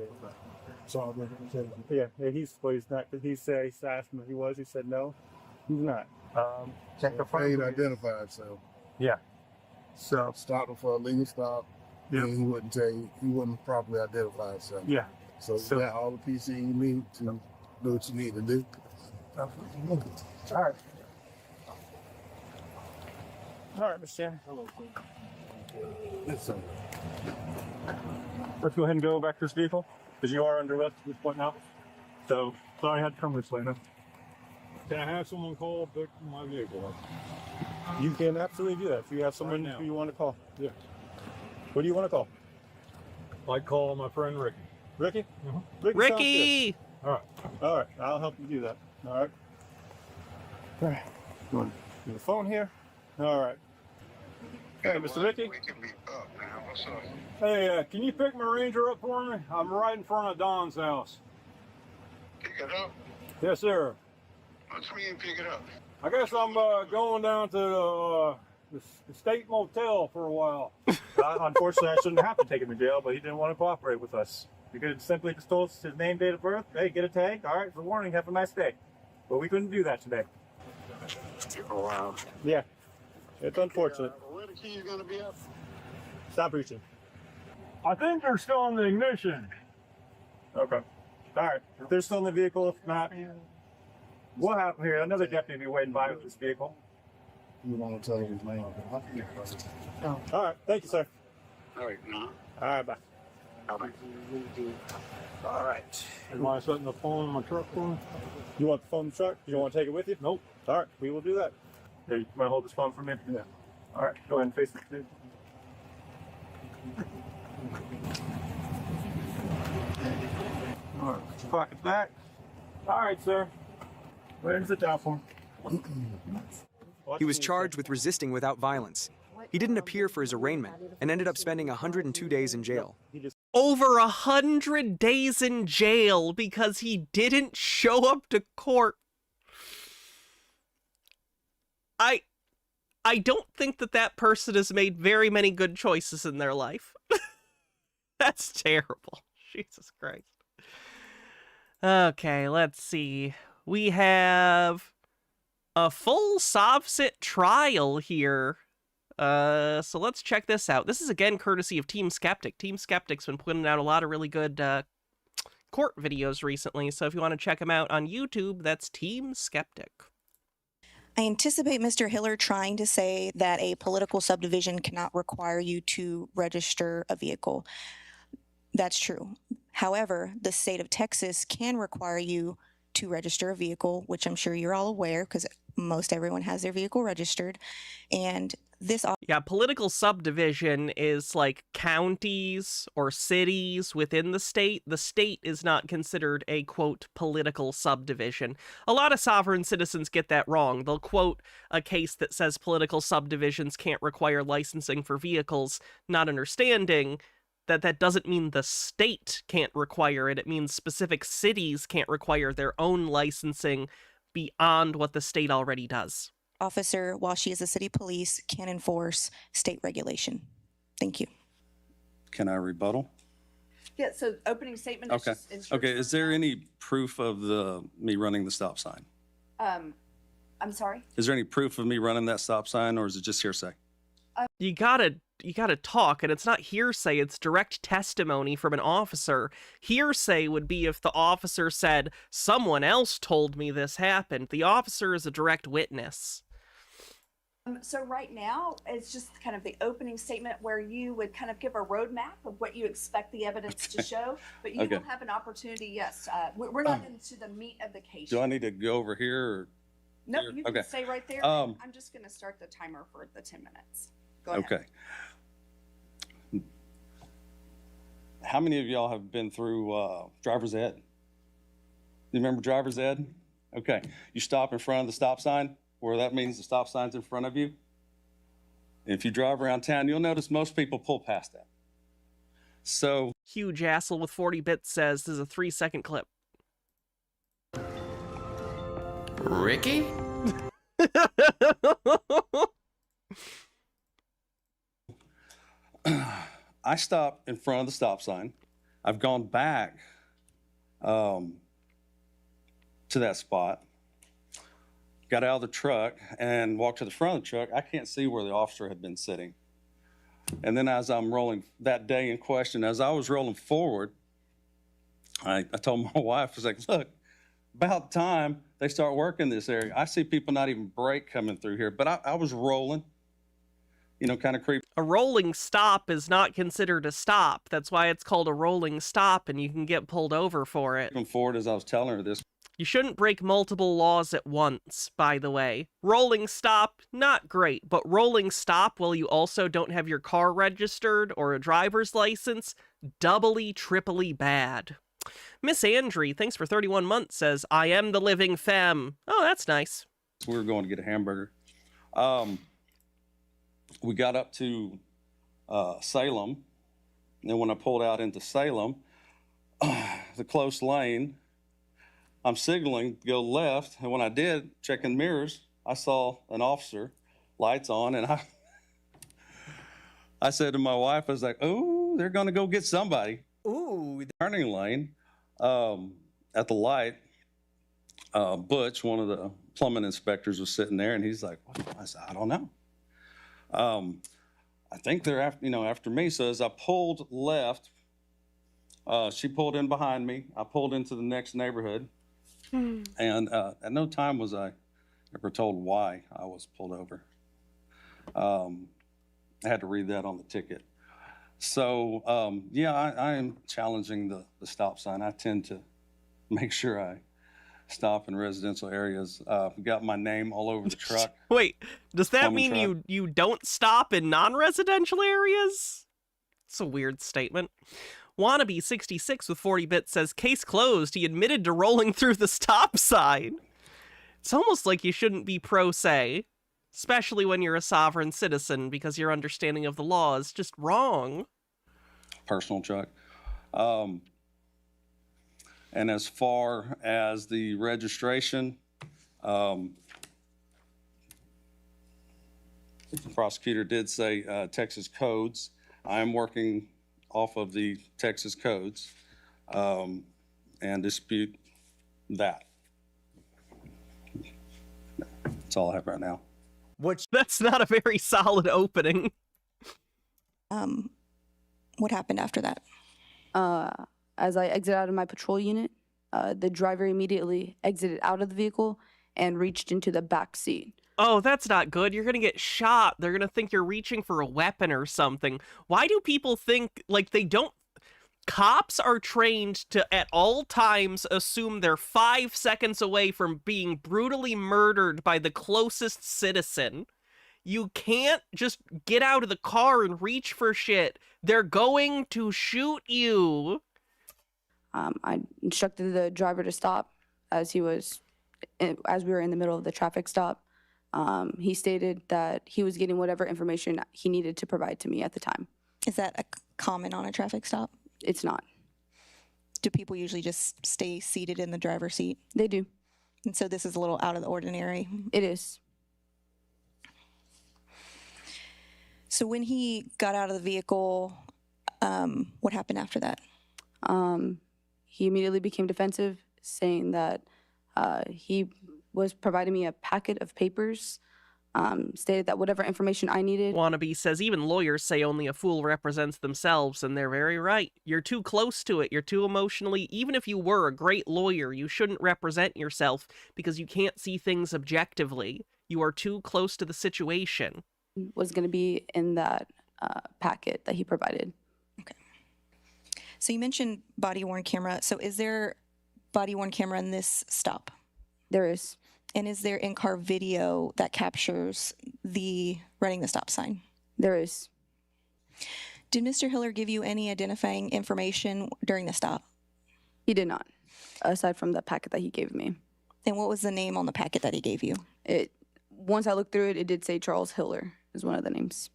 Speaker 5: He's not. He asked him if he was. He said no. He's not. Check the front.
Speaker 8: Paid identified, so
Speaker 5: Yeah. So
Speaker 8: stopped him for a legal stop.
Speaker 5: Yeah.
Speaker 8: And he wouldn't tell you, he wasn't properly identified, so
Speaker 5: yeah.
Speaker 8: so
Speaker 5: So-
Speaker 8: you got all the PC you need to do what you need to do.
Speaker 5: All right. All right, Mr. Jim.
Speaker 8: Yes, sir.
Speaker 5: Let's go ahead and go back to this vehicle because you are under arrest at this point now. So sorry I had to come this way now.
Speaker 4: Can I have someone call pick my vehicle up?
Speaker 5: You can absolutely do that if you have someone
Speaker 4: Right now.
Speaker 5: who you want to call.
Speaker 4: Yeah.
Speaker 5: What do you want to call?
Speaker 4: Like call my friend Ricky.
Speaker 5: Ricky?
Speaker 4: Mhm.
Speaker 5: Ricky!
Speaker 1: Ricky!
Speaker 4: All right.
Speaker 5: sounds good. All right, I'll help you do that. All right. All right. You want to do the phone here? All right. Hey, Mr. Ricky?
Speaker 8: Waking me up, man. What's up?
Speaker 4: Hey, can you pick my Ranger up for me? I'm right in front of Don's house.
Speaker 8: Pick it up?
Speaker 4: Yes, sir.
Speaker 8: What do you mean pick it up?
Speaker 4: I guess I'm going down to the state motel for a while.
Speaker 5: Unfortunately, I shouldn't have to take him to jail, but he didn't want to cooperate with us. We could have simply just told us his name, date of birth. Hey, get a tag. All right, for warning, have a nice day. But we couldn't do that today.
Speaker 8: Oh, wow.
Speaker 5: Yeah, it's unfortunate.
Speaker 8: Where the keys gonna be at?
Speaker 5: Stop reaching.
Speaker 4: I think they're still in the ignition.
Speaker 5: Okay. All right. If they're still in the vehicle, if not, what happened here? Another deputy will be waiting by with this vehicle.
Speaker 8: You want to tell his name?
Speaker 5: All right. Thank you, sir.
Speaker 8: All right, no.
Speaker 5: All right. Bye.
Speaker 8: All right.
Speaker 5: All right.
Speaker 4: Am I setting the phone in my truck for me?
Speaker 5: You want the phone in the truck? You don't want to take it with you?
Speaker 4: Nope.
Speaker 5: All right. We will do that. Here, you want to hold this phone for me?
Speaker 8: Yeah.
Speaker 5: All right. Go ahead and face it, dude. All right. Put your pocket back. All right, sir. Go ahead and sit down for him.
Speaker 3: He was charged with resisting without violence. He didn't appear for his arraignment and ended up spending 102 days in jail.
Speaker 1: Over 100 days in jail because he didn't show up to court. I don't think that person has made very many good choices in their life. That's terrible. Jesus Christ. Okay, let's see. We have a full SovCit trial here. So let's check this out. This is again courtesy of Team Skeptic. Team Skeptic's been putting out a lot of really good court videos recently, so if you want to check them out on YouTube, that's Team Skeptic.
Speaker 7: I anticipate Mr. Hiller trying to say that a political subdivision cannot require you to register a vehicle. That's true. However, the state of Texas can require you to register a vehicle, which I'm sure you're all aware because most everyone has their vehicle registered. And this
Speaker 1: Yeah, political subdivision is like counties or cities within the state. The state is not considered a, quote, political subdivision. A lot of sovereign citizens get that wrong. They'll quote a case that says political subdivisions can't require licensing for vehicles, not understanding that that doesn't mean the state can't require it. It means specific cities can't require their own licensing beyond what the state already does.
Speaker 7: officer, while she is a city police, can enforce state regulation. Thank you.
Speaker 9: Can I rebuttal?
Speaker 10: Yeah, so opening statement is
Speaker 9: Okay.
Speaker 10: just instruction.
Speaker 9: Okay, is there any proof of me running the stop sign?
Speaker 10: I'm sorry?
Speaker 9: Is there any proof of me running that stop sign, or is it just hearsay?
Speaker 1: You gotta talk, and it's not hearsay, it's direct testimony from an officer. Hearsay would be if the officer said, someone else told me this happened. The officer is a direct witness.
Speaker 10: So right now, it's just kind of the opening statement where you would kind of give a roadmap of what you expect the evidence to show, but you
Speaker 9: Okay.
Speaker 10: will have an opportunity, yes. We're not into the meat of the case.
Speaker 9: Do I need to go over here, or?
Speaker 10: No,
Speaker 9: here?
Speaker 10: you can
Speaker 9: Okay.
Speaker 10: stay right there.
Speaker 9: Um,
Speaker 10: I'm just going to start the timer for the 10 minutes. Go ahead.
Speaker 9: Okay. How many of y'all have been through driver's ed? You remember driver's ed? Okay. You stop in front of the stop sign, where that means the stop sign's in front of you. If you drive around town, you'll notice most people pull past that. So
Speaker 1: Huge Assel with 40 bits says this is a 3-second clip.
Speaker 11: Ricky?
Speaker 9: I stopped in front of the stop sign. I've gone back to that spot, got out of the truck and walked to the front of the truck. I can't see where the officer had been sitting. And then as I'm rolling that day in question, as I was rolling forward, I told my wife, I was like, look, about time they start working this area. I see people not even brake coming through here, but I was rolling, you know, kind of creepy.
Speaker 1: A rolling stop is not considered a stop. That's why it's called a rolling stop, and you can get pulled over for it.
Speaker 9: Moving forward as I was telling her this.
Speaker 1: You shouldn't break multiple laws at once, by the way. Rolling stop, not great, but rolling stop while you also don't have your car registered or a driver's license, doubly, triply bad. Miss Andry, thanks for 31 months, says, I am the living femme. Oh, that's nice.
Speaker 9: We were going to get a hamburger. We got up to Salem, and then when I pulled out into Salem, the close lane, I'm signaling to go left, and when I did, checking mirrors, I saw an officer, lights on, and I said to my wife, I was like, oh, they're going to go get somebody.
Speaker 2: Ooh.
Speaker 9: Turning lane, at the light, Butch, one of the plumbing inspectors, was sitting there, and he's like, what? I said, I don't know. I think they're after me. So as I pulled left, she pulled in behind me. I pulled into the next neighborhood. And at no time was I ever told why I was pulled over. I had to read that on the ticket. So, yeah, I am challenging the stop sign. I tend to make sure I stop in residential areas. Got my name all over the truck.
Speaker 1: Wait, does that
Speaker 9: Plumbing
Speaker 1: mean
Speaker 9: truck.
Speaker 1: you don't stop in non-residential areas? It's a weird statement. Wannabe 66 with 40 bits says, case closed. He admitted to rolling through the stop sign. It's almost like you shouldn't be pro se, especially when you're a sovereign citizen, because your understanding of the law is just wrong.
Speaker 9: Personal truck. And as far as the registration, the prosecutor did say Texas codes. I am working off of the Texas codes and dispute that. That's all I have right now.
Speaker 1: That's not a very solid opening.
Speaker 7: What happened after that?
Speaker 12: As I exit out of my patrol unit, the driver immediately exited out of the vehicle and reached into the back seat.
Speaker 1: Oh, that's not good. You're gonna get shot. They're gonna think you're reaching for a weapon or something. Why do people think, like, they don't... Cops are trained to, at all times, assume they're 5 seconds away from being brutally murdered by the closest citizen. You can't just get out of the car and reach for shit. They're going to shoot you.
Speaker 12: I instructed the driver to stop as we were in the middle of the traffic stop. He stated that he was getting whatever information he needed to provide to me at the time.
Speaker 7: Is that a common on a traffic stop?
Speaker 12: It's not.
Speaker 7: Do people usually just stay seated in the driver's seat?
Speaker 12: They do.
Speaker 7: And so this is a little out of the ordinary.
Speaker 12: It is.
Speaker 7: So when he got out of the vehicle, what happened after that?
Speaker 12: He immediately became defensive, saying that he was providing me a packet of papers, stated that whatever information I needed.
Speaker 1: Wannabe says even lawyers say only a fool represents themselves, and they're very right. You're too close to it. You're too emotionally... Even if you were a great lawyer, you shouldn't represent yourself because you can't see things objectively. You are too close to the situation.
Speaker 12: Was going to be in that packet that he provided.
Speaker 7: Okay. So you mentioned body-worn camera. So is there body-worn camera in this stop?
Speaker 12: There is.
Speaker 7: And is there in-car video that captures the running the stop sign?
Speaker 12: There is.
Speaker 7: Did Mr. Hiller give you any identifying information during the stop?
Speaker 12: He did not, aside from the packet that he gave me.
Speaker 7: And what was the name on the packet that he gave you?
Speaker 12: Once I looked through it, it did say Charles Hiller is one of the names.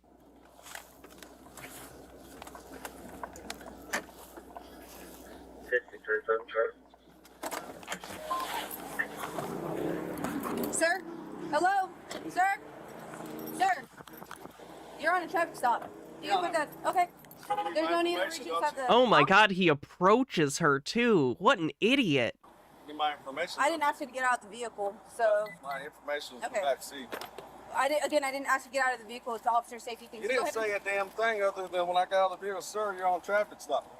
Speaker 10: Sir? Hello? Sir? Sir? You're on a traffic stop. You can put that. Okay. There's no need to reach inside the...
Speaker 1: Oh my god, he approaches her too. What an idiot.
Speaker 6: Give my information.
Speaker 10: I didn't ask you to get out of the vehicle, so...
Speaker 6: My information is in
Speaker 10: Okay.
Speaker 6: the back seat.
Speaker 10: I didn't ask you to get out of the vehicle. It's officer safety thing.
Speaker 6: You didn't say a damn thing other than when I got out of the vehicle, sir, you're on traffic stop.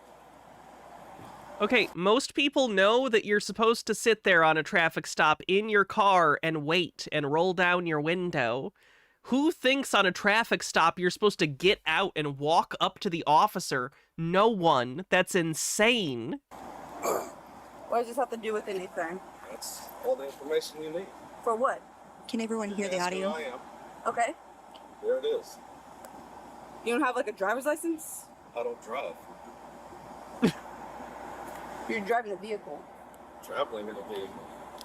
Speaker 1: Okay, most people know that you're supposed to sit there on a traffic stop in your car and wait and roll down your window. Who thinks on a traffic stop you're supposed to get out and walk up to the officer? No one. That's insane.
Speaker 10: What does this have to do with anything?
Speaker 6: That's all the information you need.
Speaker 10: For what?
Speaker 7: Can everyone hear the
Speaker 6: That's
Speaker 7: audio?
Speaker 6: who I am.
Speaker 10: Okay.
Speaker 6: There it is.
Speaker 10: You don't have like a driver's license?
Speaker 6: I don't drive.
Speaker 10: You're driving a vehicle.
Speaker 6: Traveling in a vehicle.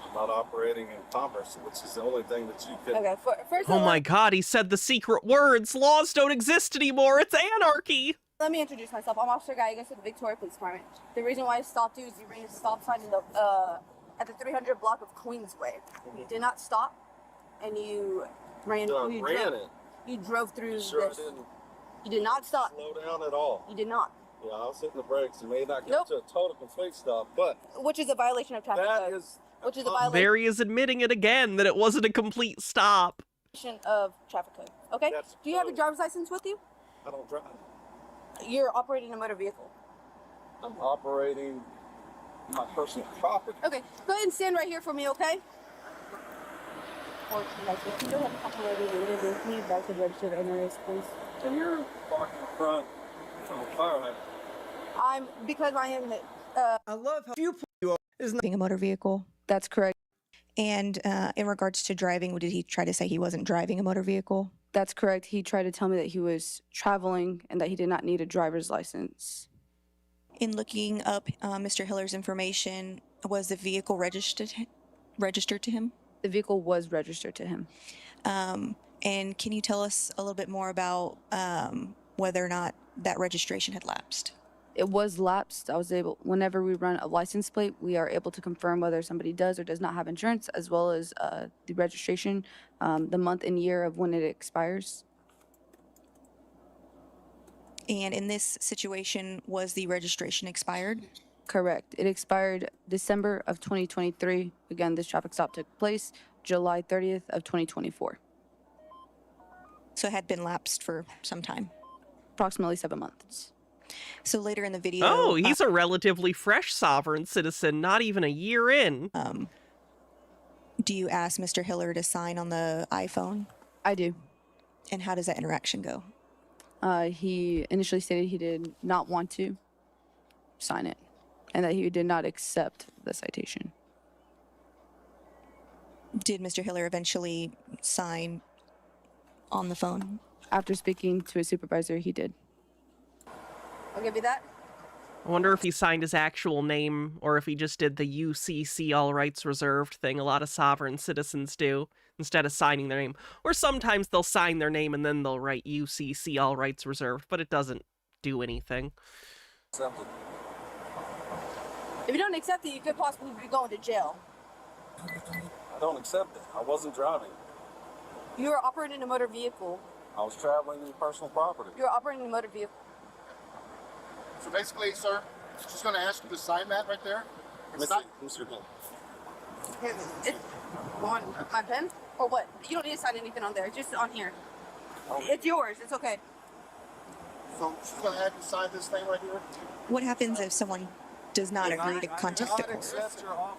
Speaker 6: I'm not operating in commerce, which is the only thing that you can...
Speaker 10: Okay, first
Speaker 1: Oh my god, he said the secret words. Laws don't exist anymore. It's anarchy.
Speaker 10: let me introduce myself. I'm Officer Gallegos with the Victoria Police Department. The reason why I stopped you is you ran a stop sign in the, at the 300 block of Queensway. You did not stop, and you ran... You drove through
Speaker 6: Sure,
Speaker 10: this.
Speaker 6: I didn't
Speaker 10: You did not stop.
Speaker 6: slow down at all.
Speaker 10: You did not.
Speaker 6: Yeah, I was hitting the brakes. It may not get
Speaker 10: Nope.
Speaker 6: to a total complete stop, but
Speaker 10: Which is a violation of traffic
Speaker 6: that
Speaker 10: code.
Speaker 6: is
Speaker 10: Which is a violation
Speaker 1: There he is admitting it again, that it wasn't a complete stop.
Speaker 10: of traffic code. Okay?
Speaker 6: That's
Speaker 10: Do you have a
Speaker 6: code.
Speaker 10: driver's license with you?
Speaker 6: I don't drive.
Speaker 10: You're operating a motor vehicle.
Speaker 6: I'm operating my personal property.
Speaker 10: Okay, go ahead and stand right here for me, okay? Or you don't have a couple of these. Can you back to the registered NRS, please?
Speaker 6: And you're parking in front of a fire hydrant.
Speaker 10: Because I am the,
Speaker 2: I love how you is
Speaker 7: Being a motor vehicle.
Speaker 12: That's correct.
Speaker 7: And in regards to driving, did he try to say he wasn't driving a motor vehicle?
Speaker 12: That's correct. He tried to tell me that he was traveling and that he did not need a driver's license.
Speaker 7: In looking up Mr. Hiller's information, was the vehicle registered to him?
Speaker 12: The vehicle was registered to him.
Speaker 7: And can you tell us a little bit more about whether or not that registration had lapsed?
Speaker 12: It was lapsed. I was able, whenever we run a license plate, we are able to confirm whether somebody does or does not have insurance, as well as the registration, the month and year of when it expires.
Speaker 7: And in this situation, was the registration expired?
Speaker 12: Correct. It expired December of 2023. Again, this traffic stop took place July 30th of 2024.
Speaker 7: So it had been lapsed for some time.
Speaker 12: Approximately 7 months.
Speaker 7: So later in the video...
Speaker 1: Oh, he's a relatively fresh sovereign citizen, not even a year in.
Speaker 7: Do you ask Mr. Hiller to sign on the iPhone?
Speaker 12: I do.
Speaker 7: And how does that interaction go?
Speaker 12: He initially stated he did not want to. sign it and that he did not accept the citation.
Speaker 7: Did Mr. Hiller eventually sign on the phone?
Speaker 12: After speaking to his supervisor, he did.
Speaker 10: I'll give you that.
Speaker 1: I wonder if he signed his actual name or if he just did the UCC all rights reserved thing a lot of sovereign citizens do instead of signing their name. Or sometimes they'll sign their name and then they'll write UCC all rights reserved, but it doesn't do anything.
Speaker 10: If you don't accept it, you could possibly be going to jail.
Speaker 6: I don't accept it. I wasn't driving.
Speaker 10: You were operating a motor vehicle.
Speaker 6: I was traveling in personal property.
Speaker 10: You were operating a motor vehicle.
Speaker 8: So basically, sir, just going to ask you to sign that right there.
Speaker 6: Mr. Hill.
Speaker 10: It's on my pen? Or what? You don't need to sign anything on there. It's just on here. It's yours. It's okay.
Speaker 8: So she's going to have you sign this thing right here.
Speaker 7: What happens if someone does not agree to contact the court?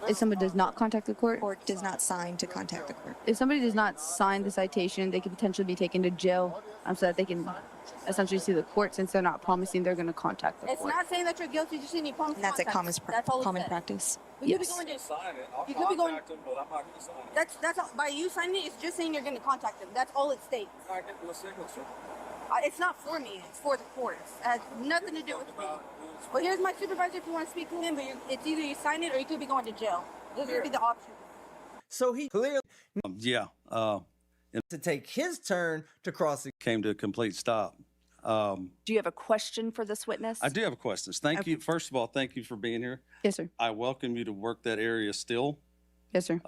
Speaker 12: If somebody does not contact the court,
Speaker 7: Or does not sign to contact the court?
Speaker 12: if somebody does not sign the citation, they could potentially be taken to jail so that they can essentially see the court, since they're not promising they're going to contact the
Speaker 10: It's
Speaker 12: court.
Speaker 10: not saying that you're guilty, just saying you promise
Speaker 7: And that's a
Speaker 10: contact.
Speaker 7: common,
Speaker 10: That's all it
Speaker 7: common
Speaker 10: says.
Speaker 7: practice.
Speaker 10: You could be
Speaker 12: Yes.
Speaker 10: going to
Speaker 6: Sign it. I'll
Speaker 10: You could be going-
Speaker 6: contact him, but I'm not going to sign it.
Speaker 10: that's all, by you signing it, it's just saying you're going to contact them. That's all it states.
Speaker 6: I get the signature.
Speaker 10: It's not for me. It's for the courts. It has nothing to do with me. Well, here's my supervisor if you want to speak to him, but it's either you sign it or you could be going to jail. Those would be the options.
Speaker 13: So he clearly
Speaker 9: To
Speaker 13: take his turn to cross.
Speaker 9: came to a complete stop.
Speaker 14: Do you have a question for this witness?
Speaker 9: I do have a question. Thank you. First of all, thank you for being here.
Speaker 12: Yes, sir.
Speaker 9: I welcome you to work that area still.
Speaker 12: Yes, sir.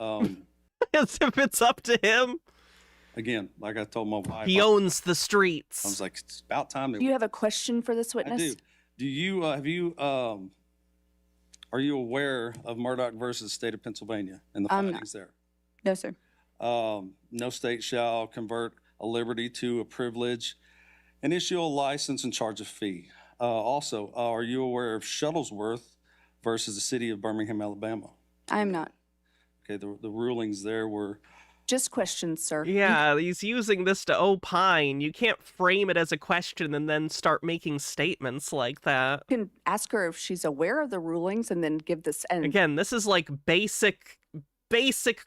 Speaker 1: As if it's up to him.
Speaker 9: Again, like I told my wife,
Speaker 1: He owns the
Speaker 9: I
Speaker 1: streets.
Speaker 9: was like, it's about time.
Speaker 14: Do you have a question for this
Speaker 9: I
Speaker 14: witness?
Speaker 9: do. Do you are you aware of Murdoch versus State of Pennsylvania and the findings there?
Speaker 12: No, sir.
Speaker 9: No state shall convert a liberty to a privilege and issue a license and charge a fee. Also, are you aware of Shuttlesworth versus the city of Birmingham, Alabama?
Speaker 12: I am not.
Speaker 9: Okay, the rulings there were
Speaker 14: Just questions, sir.
Speaker 1: Yeah, he's using this to opine. You can't frame it as a question and then start making statements like that.
Speaker 14: You can ask her if she's aware of the rulings and then give this. And
Speaker 1: Again, this is like basic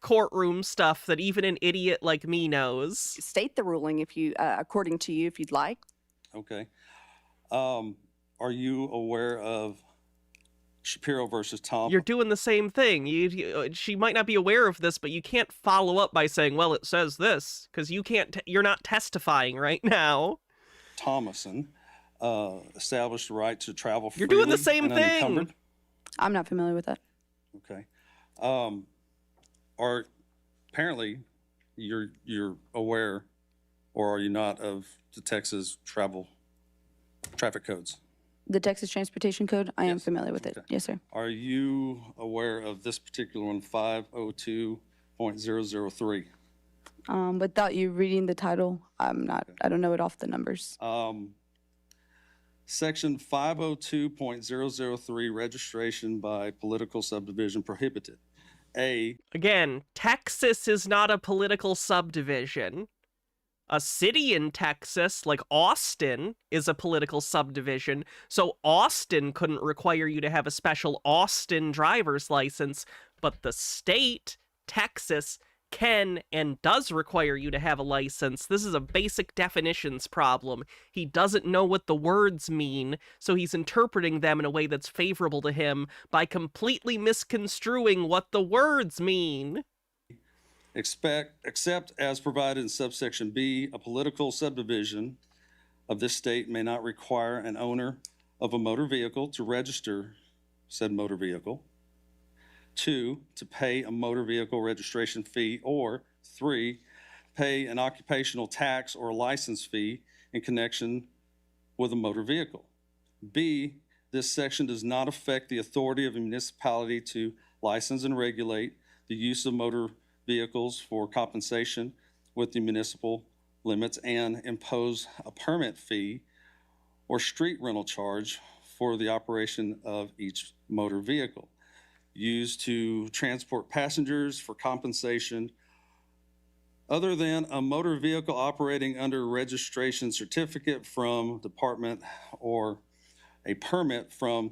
Speaker 1: courtroom stuff that even an idiot like me knows.
Speaker 14: state the ruling if you, according to you, if you'd like.
Speaker 9: okay. Are you aware of Shapiro versus Tom?
Speaker 1: You're doing the same thing. She might not be aware of this, but you can't follow up by saying, "Well, it says this," because you can't. You're not testifying right now.
Speaker 9: Thomason established the right to travel
Speaker 1: You're
Speaker 9: freely
Speaker 1: doing the same
Speaker 9: and
Speaker 1: thing.
Speaker 9: unencumbered.
Speaker 12: I'm not familiar with that.
Speaker 9: Okay. Are apparently you're aware, or are you not, of the Texas traffic codes?
Speaker 12: The Texas Transportation Code, I am
Speaker 9: Yes.
Speaker 12: familiar with it.
Speaker 9: Okay.
Speaker 12: Yes, sir.
Speaker 9: Are you aware of this particular one, 502.003?
Speaker 12: Without you reading the title, I'm not, I don't know it off the numbers.
Speaker 9: Section 502.003, registration by political subdivision prohibited.
Speaker 1: Again, Texas is not a political subdivision. A city in Texas, like Austin, is a political subdivision, so Austin couldn't require you to have a special Austin driver's license, but the state, Texas, can and does require you to have a license. This is a basic definitions problem. He doesn't know what the words mean, so he's interpreting them in a way that's favorable to him by completely misconstruing what the words mean.
Speaker 9: Except as provided in subsection B, a political subdivision of this state may not require an owner of a motor vehicle to register said motor vehicle. 2, to pay a motor vehicle registration fee, or 3, pay an occupational tax or license fee in connection with a motor vehicle. B, this section does not affect the authority of a municipality to license and regulate the use of motor vehicles for compensation with the municipal limits and impose a permit fee or street rental charge for the operation of each motor vehicle used to transport passengers for compensation other than a motor vehicle operating under a registration certificate from department or a permit from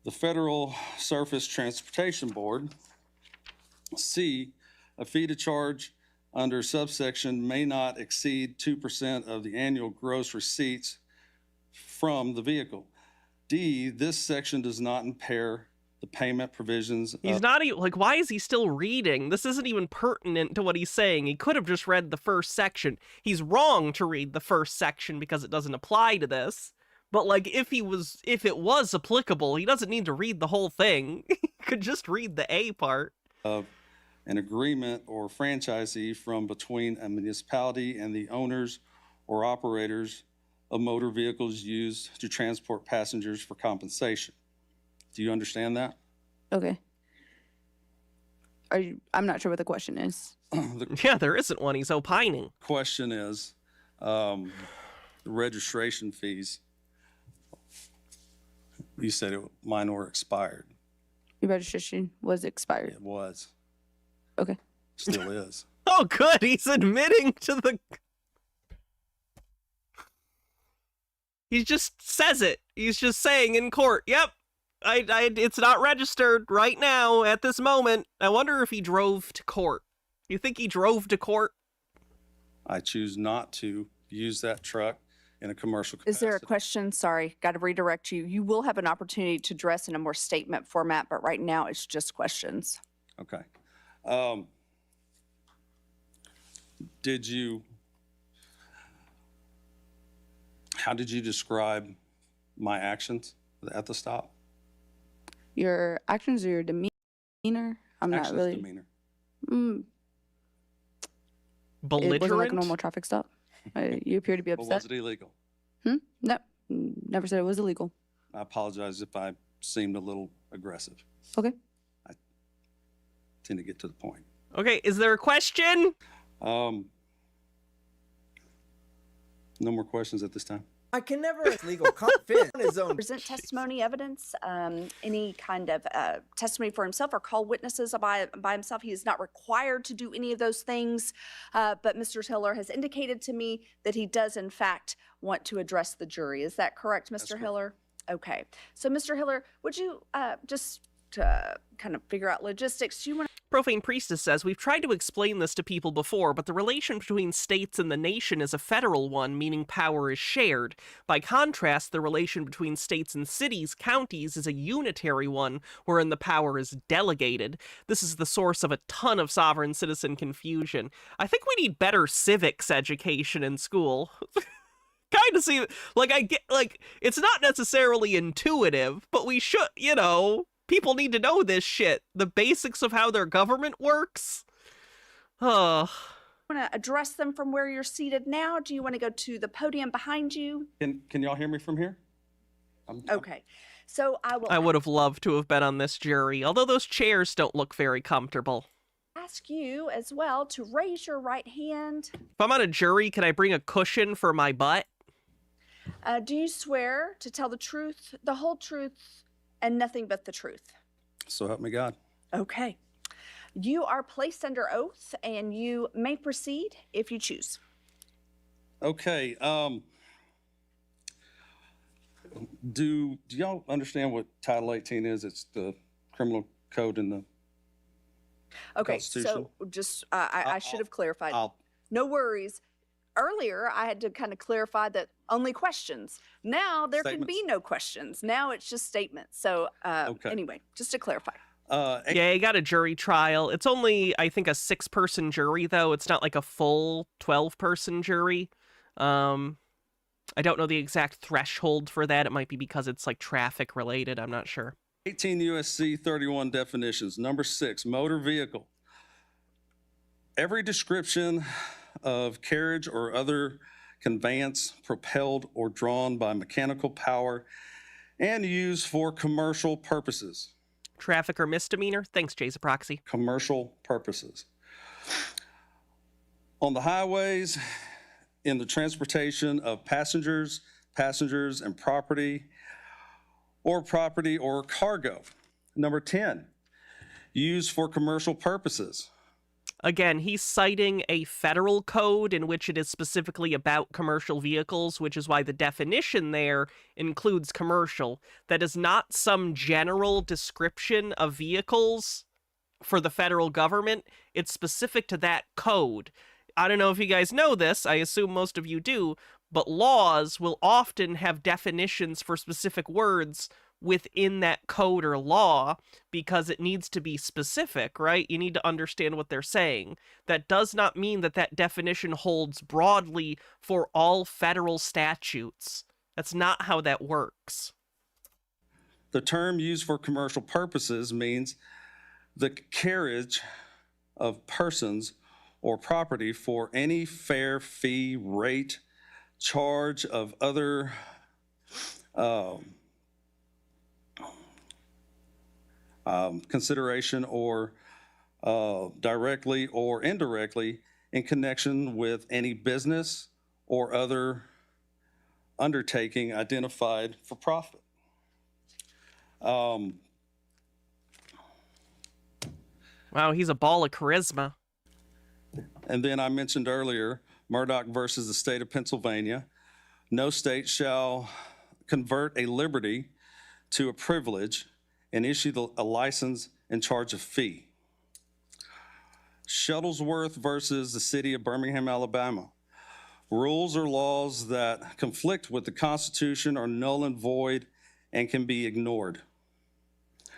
Speaker 9: The Federal Surface Transportation Board. C, a fee to charge under subsection may not exceed 2% of the annual gross receipts from the vehicle. D, this section does not impair the payment provisions.
Speaker 1: He's not even, like, why is he still reading? This isn't even pertinent to what he's saying. He could have just read the first section. He's wrong to read the first section because it doesn't apply to this. But, like, if it was applicable, he doesn't need to read the whole thing. He could just read the A part.
Speaker 9: Of an agreement or franchisee from between a municipality and the owners or operators of motor vehicles used to transport passengers for compensation. Do you understand that?
Speaker 12: Okay. I'm not sure what the question is.
Speaker 1: Yeah, there isn't one. He's opining.
Speaker 9: Question is, the registration fees. You said mine were expired.
Speaker 12: Your registration was expired.
Speaker 9: It was.
Speaker 12: Okay.
Speaker 9: Still is.
Speaker 1: Oh, good. He's admitting to the... He just says it. He's just saying in court, yep, it's not registered right now at this moment. I wonder if he drove to court. You think he drove to court?
Speaker 9: I choose not to use that truck in a commercial capacity.
Speaker 14: Is there a question? Sorry, got to redirect you. You will have an opportunity to address in a more statement format, but right now it's just questions.
Speaker 9: Okay. How did you describe my actions at the stop?
Speaker 12: Your actions or your demeanor? I'm
Speaker 9: Actions,
Speaker 12: not really.
Speaker 9: demeanor.
Speaker 1: Belligerent?
Speaker 12: It wasn't like a normal traffic stop. You appear to be
Speaker 9: But
Speaker 12: upset.
Speaker 9: was it illegal?
Speaker 12: No, never said it was illegal.
Speaker 9: I apologize if I seemed a little aggressive.
Speaker 12: Okay.
Speaker 9: I tend to get to the point.
Speaker 1: Okay, is there a question?
Speaker 9: No more questions at this time.
Speaker 13: I can never legal confidence on his own.
Speaker 14: Present testimony evidence, any kind of testimony for himself or call witnesses by himself. He is not required to do any of those things, but Mr. Hiller has indicated to me that he does in fact want to address the jury. Is that correct, Mr. Hiller? Okay. So Mr. Hiller, would you just to kind of figure out logistics, do you want to...
Speaker 1: Profane Priestess says, we've tried to explain this to people before, but the relation between states and the nation is a federal one, meaning power is shared. By contrast, the relation between states and cities, counties, is a unitary one, wherein the power is delegated. This is the source of a ton of sovereign citizen confusion. I think we need better civics education in school. Kind of see, like, I get, like, it's not necessarily intuitive, but we should, you know... People need to know this shit. The basics of how their government works.
Speaker 14: Want to address them from where you're seated now? Do you want to go to the podium behind you?
Speaker 9: Can y'all hear me from here?
Speaker 14: Okay. So
Speaker 1: I would have loved to have been on this jury, although those chairs don't look very comfortable.
Speaker 14: Ask you as well to raise your right hand.
Speaker 1: If I'm on a jury, can I bring a cushion for my butt?
Speaker 14: Do you swear to tell the truth, the whole truth, and nothing but the truth?
Speaker 9: So help me God.
Speaker 14: Okay. You are placed under oath, and you may proceed if you choose.
Speaker 9: Okay. Do y'all understand what Title 18 is? It's the criminal code in the Constitution.
Speaker 14: So just I should have clarified. No worries. Earlier, I had to kind of clarify that only questions. Now there can be no questions. Now it's just statements. So anyway, just to clarify.
Speaker 1: Yeah, you got a jury trial. It's only, I think, a 6-person jury, though. It's not like a full 12-person jury. I don't know the exact threshold for that. It might be because it's like traffic related. I'm not sure.
Speaker 9: 18 U.S.C. 31 definitions. Number 6, motor vehicle. Every description of carriage or other conveyance propelled or drawn by mechanical power and used for commercial purposes.
Speaker 1: Traffic or misdemeanor? Thanks, Jay's a proxy.
Speaker 9: Commercial purposes. On the highways, in the transportation of passengers and property or cargo. Number 10, used for commercial purposes.
Speaker 1: Again, he's citing a federal code in which it is specifically about commercial vehicles, which is why the definition there includes commercial. That is not some general description of vehicles for the federal government. It's specific to that code. I don't know if you guys know this, I assume most of you do, but laws will often have definitions for specific words within that code or law because it needs to be specific, right? You need to understand what they're saying. That does not mean that that definition holds broadly for all federal statutes. That's not how that works.
Speaker 9: The term used for commercial purposes means the carriage of persons or property for any fare, fee, rate, charge of other consideration or directly or indirectly in connection with any business or other undertaking identified for profit.
Speaker 1: Wow, he's a ball of charisma.
Speaker 9: And then I mentioned earlier, Murdoch versus the state of Pennsylvania. No state shall convert a liberty to a privilege and issue a license and charge a fee. Shuttlesworth versus the city of Birmingham, Alabama. Rules or laws that conflict with the Constitution are null and void and can be ignored.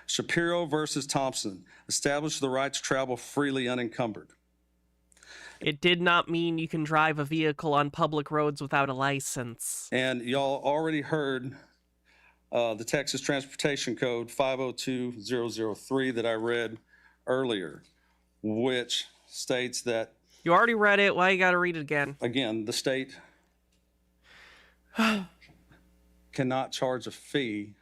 Speaker 9: Shapiro versus Thompson. Establish the right to travel freely unencumbered.
Speaker 1: It did not mean you can drive a vehicle on public roads without a license.
Speaker 9: And y'all already heard the Texas Transportation Code 502003 that I read earlier, which states that...
Speaker 1: You already read it. Why you got to read it again?
Speaker 9: Again, the state cannot charge a fee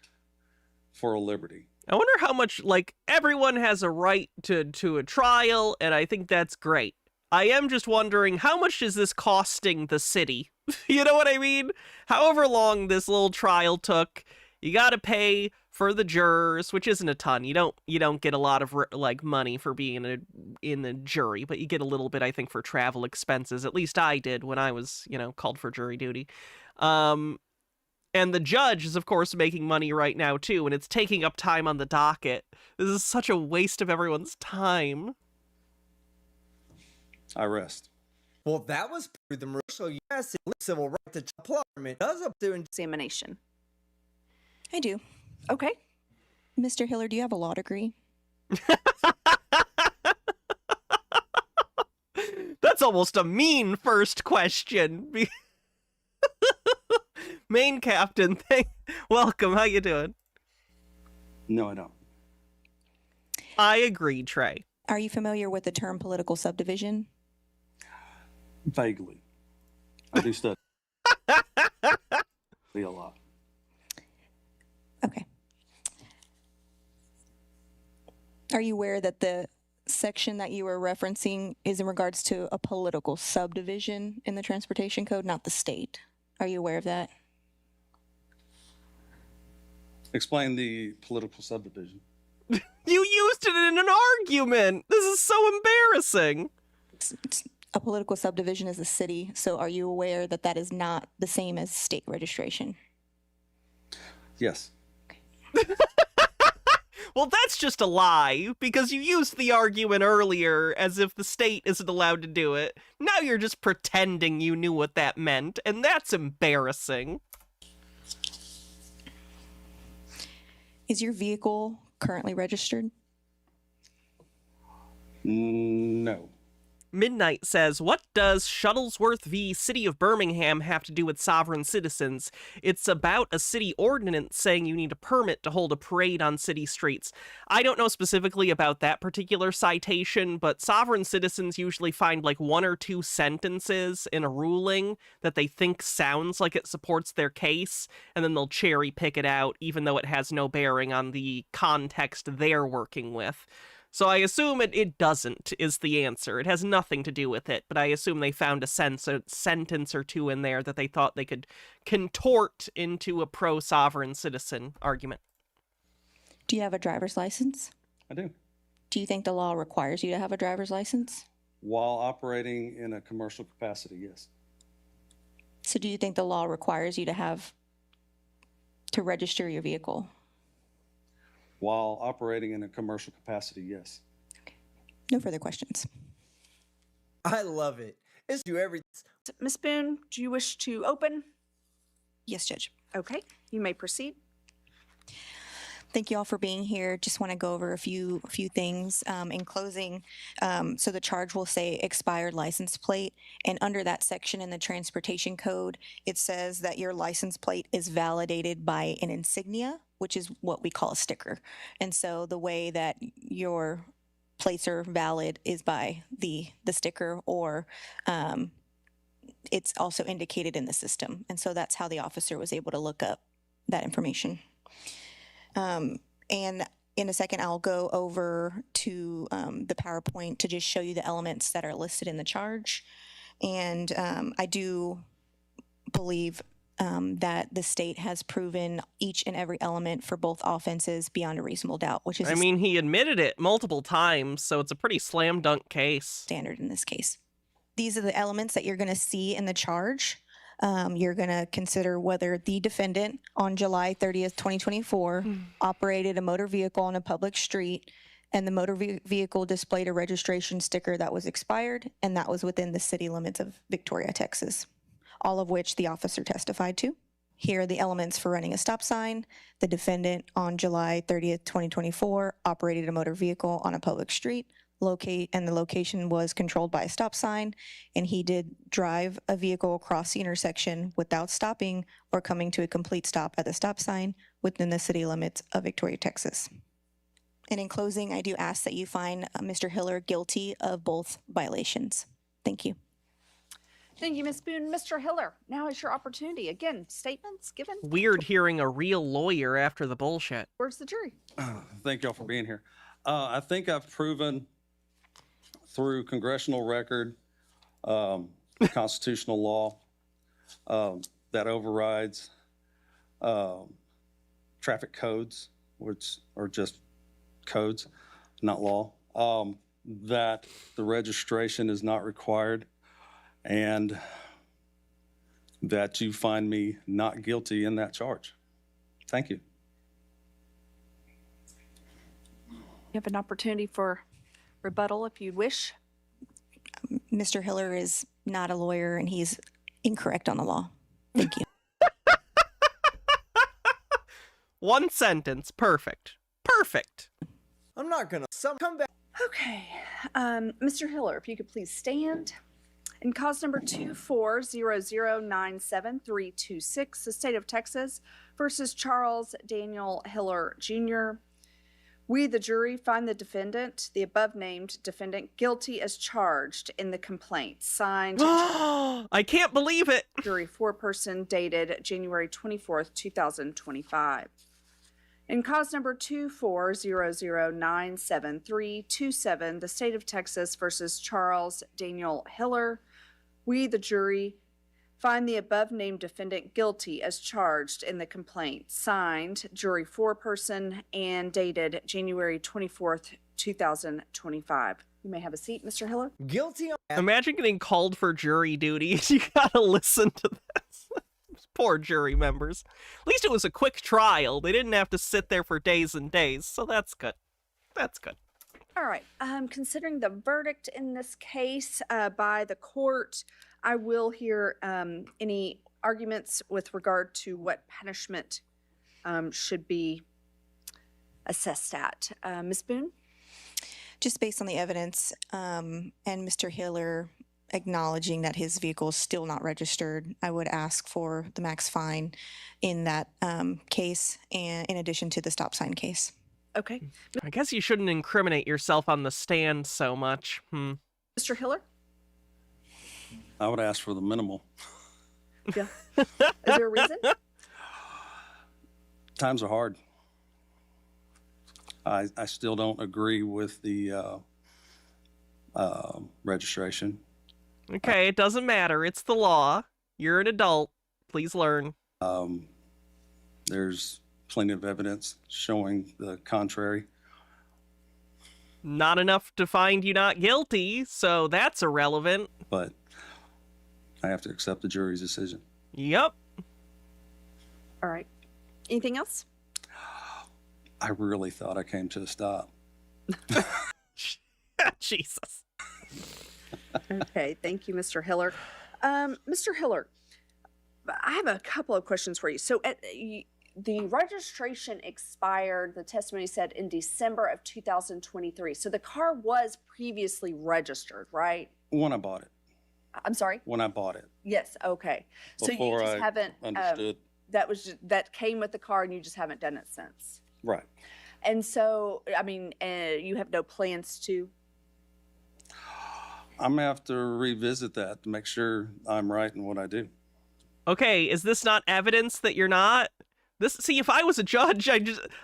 Speaker 9: for a liberty.
Speaker 1: I wonder how much, like, everyone has a right to a trial, and I think that's great. I am just wondering, how much is this costing the city? You know what I mean? However long this little trial took, you gotta pay for the jurors, which isn't a ton. You don't get a lot of like money for being in the jury, but you get a little bit, I think, for travel expenses. At least I did when I was, called for jury duty. And the judge is, of course, making money right now too, and it's taking up time on the docket. This is such a waste of everyone's time.
Speaker 9: I rest.
Speaker 13: Well, that was the Marshall U.S. civil right to parliament does up to
Speaker 14: examination.
Speaker 7: I do.
Speaker 14: Okay.
Speaker 7: Mr. Hiller, do you have a law degree?
Speaker 1: That's almost a mean first question. Main captain, welcome. How you doing?
Speaker 9: No, I don't.
Speaker 1: I agree, Trey.
Speaker 7: Are you familiar with the term political subdivision?
Speaker 9: Vaguely. I do study a lot.
Speaker 7: Okay. Are you aware that the section that you were referencing is in regards to a political subdivision in the transportation code, not the state? Are you aware of that?
Speaker 9: Explain the political subdivision.
Speaker 1: You used it in an argument. This is so embarrassing.
Speaker 7: A political subdivision is a city, so are you aware that that is not the same as state registration?
Speaker 9: Yes.
Speaker 1: Well, that's just a lie, because you used the argument earlier as if the state isn't allowed to do it. Now you're just pretending you knew what that meant, and that's embarrassing.
Speaker 7: Is your vehicle currently registered?
Speaker 9: No.
Speaker 1: Midnight says, what does Shuttlesworth v. City of Birmingham have to do with sovereign citizens? It's about a city ordinance saying you need a permit to hold a parade on city streets. I don't know specifically about that particular citation, but sovereign citizens usually find like one or two sentences in a ruling that they think sounds like it supports their case, and then they'll cherry pick it out, even though it has no bearing on the context they're working with. So I assume it doesn't, is the answer. It has nothing to do with it, but I assume they found a sentence or two in there that they thought they could contort into a pro-sovereign citizen argument.
Speaker 7: Do you have a driver's license?
Speaker 9: I do.
Speaker 7: Do you think the law requires you to have a driver's license?
Speaker 9: While operating in a commercial capacity, yes.
Speaker 7: So do you think the law requires you to register your vehicle?
Speaker 9: While operating in a commercial capacity, yes.
Speaker 7: No further questions.
Speaker 13: I love it. It's do everything.
Speaker 14: Ms. Boone, do you wish to open?
Speaker 7: Yes, Judge.
Speaker 14: Okay, you may proceed.
Speaker 7: Thank you all for being here. Just want to go over a few things in closing. So the charge will say expired license plate, and under that section in the transportation code, it says that your license plate is validated by an insignia, which is what we call a sticker. And so the way that your plates are valid is by the sticker, or it's also indicated in the system. And so that's how the officer was able to look up that information. And in a second, I'll go over to the PowerPoint to just show you the elements that are listed in the charge. And I do believe that the state has proven each and every element for both offenses beyond a reasonable doubt, which is
Speaker 1: I mean, he admitted it multiple times, so it's a pretty slam dunk case.
Speaker 7: Standard in this case. These are the elements that you're going to see in the charge. You're going to consider whether the defendant on July 30th, 2024 operated a motor vehicle on a public street, and the motor vehicle displayed a registration sticker that was expired, and that was within the city limits of Victoria, Texas, all of which the officer testified to. Here are the elements for running a stop sign. The defendant on July 30th, 2024 operated a motor vehicle on a public street, and the location was controlled by a stop sign, and he did drive a vehicle across the intersection without stopping or coming to a complete stop at the stop sign within the city limits of Victoria, Texas. And in closing, I do ask that you find Mr. Hiller guilty of both violations. Thank you.
Speaker 14: Thank you, Ms. Boone. Mr. Hiller, now is your opportunity. Again, statements given.
Speaker 1: Weird hearing a real lawyer after the bullshit.
Speaker 14: Where's the jury?
Speaker 9: Thank y'all for being here. I think I've proven through congressional record, constitutional law that overrides traffic codes, which are just codes, not law, that the registration is not required, and that you find me not guilty in that charge. Thank you.
Speaker 14: You have an opportunity for rebuttal if you wish.
Speaker 7: Mr. Hiller is not a lawyer, and he's incorrect on the law. Thank you.
Speaker 1: One sentence. Perfect. Perfect.
Speaker 13: I'm not gonna come back.
Speaker 14: Okay, Mr. Hiller, if you could please stand. In cause number 240097326, the state of Texas versus Charles Daniel Hiller Jr. We, the jury, find the defendant, the above-named defendant, guilty as charged in the complaint. Signed.
Speaker 1: I can't believe it.
Speaker 14: Jury foreperson, dated January 24th, 2025. In cause number 240097327, the state of Texas versus Charles Daniel Hiller, we, the jury, find the above-named defendant guilty as charged in the complaint. Signed, jury foreperson, and dated January 24th, 2025. You may have a seat, Mr. Hiller.
Speaker 13: Guilty.
Speaker 1: Imagine getting called for jury duty. You gotta listen to this. Poor jury members. At least it was a quick trial. They didn't have to sit there for days and days, so that's good. That's good.
Speaker 14: All right. Considering the verdict in this case by the court, I will hear any arguments with regard to what punishment should be assessed at. Ms. Boone?
Speaker 7: Just based on the evidence and Mr. Hiller acknowledging that his vehicle is still not registered, I would ask for the max fine in that case, and in addition to the stop sign case.
Speaker 14: Okay.
Speaker 1: I guess you shouldn't incriminate yourself on the stand so much.
Speaker 14: Mr. Hiller?
Speaker 9: I would ask for the minimal.
Speaker 14: Yeah. Is there a reason?
Speaker 9: Times are hard. I still don't agree with the registration.
Speaker 1: Okay, it doesn't matter. It's the law. You're an adult. Please learn.
Speaker 9: There's plenty of evidence showing the contrary.
Speaker 1: Not enough to find you not guilty, so that's irrelevant.
Speaker 9: But I have to accept the jury's decision.
Speaker 1: Yep.
Speaker 14: All right. Anything else?
Speaker 9: I really thought I came to a stop.
Speaker 1: Jesus.
Speaker 14: Okay, thank you, Mr. Hiller. Mr. Hiller, I have a couple of questions for you. So the registration expired, the testimony said, in December of 2023. So the car was previously registered, right?
Speaker 9: When I bought it.
Speaker 14: I'm sorry?
Speaker 9: When I bought it.
Speaker 14: Yes, okay. So you
Speaker 9: Before
Speaker 14: just
Speaker 9: I
Speaker 14: haven't
Speaker 9: understood.
Speaker 14: that came with the car and you just haven't done it since.
Speaker 9: Right.
Speaker 14: And so, I mean, you have no plans to?
Speaker 9: I'm gonna have to revisit that to make sure I'm right in what I do.
Speaker 1: Okay, is this not evidence that you're not? See, if I was a judge,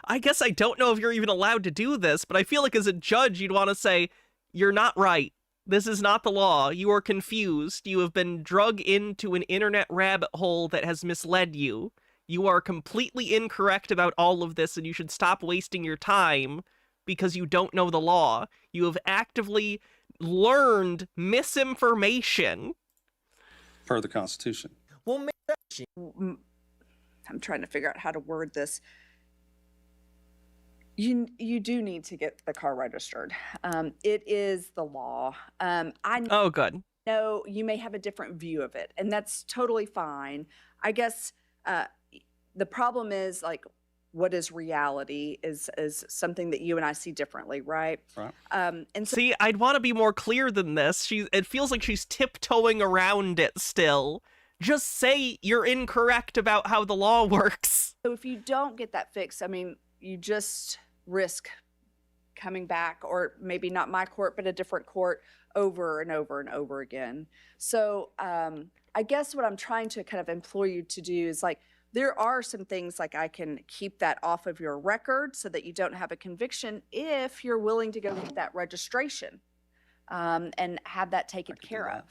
Speaker 1: I guess I don't know if you're even allowed to do this, but I feel like as a judge, you'd want to say, you're not right. This is not the law. You are confused. You have been drug into an internet rabbit hole that has misled you. You are completely incorrect about all of this, and you should stop wasting your time because you don't know the law. You have actively learned misinformation.
Speaker 9: Per the Constitution.
Speaker 13: Well,
Speaker 14: I'm trying to figure out how to word this. You do need to get the car registered. It is the law.
Speaker 1: Oh, good.
Speaker 14: know you may have a different view of it, and that's totally fine. I guess the problem is, like, what is reality is something that you and I see differently, right?
Speaker 9: Right.
Speaker 14: And so,
Speaker 1: See, I'd want to be more clear than this. It feels like she's tiptoeing around it still. Just say you're incorrect about how the law works.
Speaker 14: so if you don't get that fixed, I mean, you just risk coming back, or maybe not my court, but a different court, over and over and over again. So I guess what I'm trying to kind of implore you to do is, like, there are some things, like, I can keep that off of your record so that you don't have a conviction if you're willing to go get that registration and have that taken care of.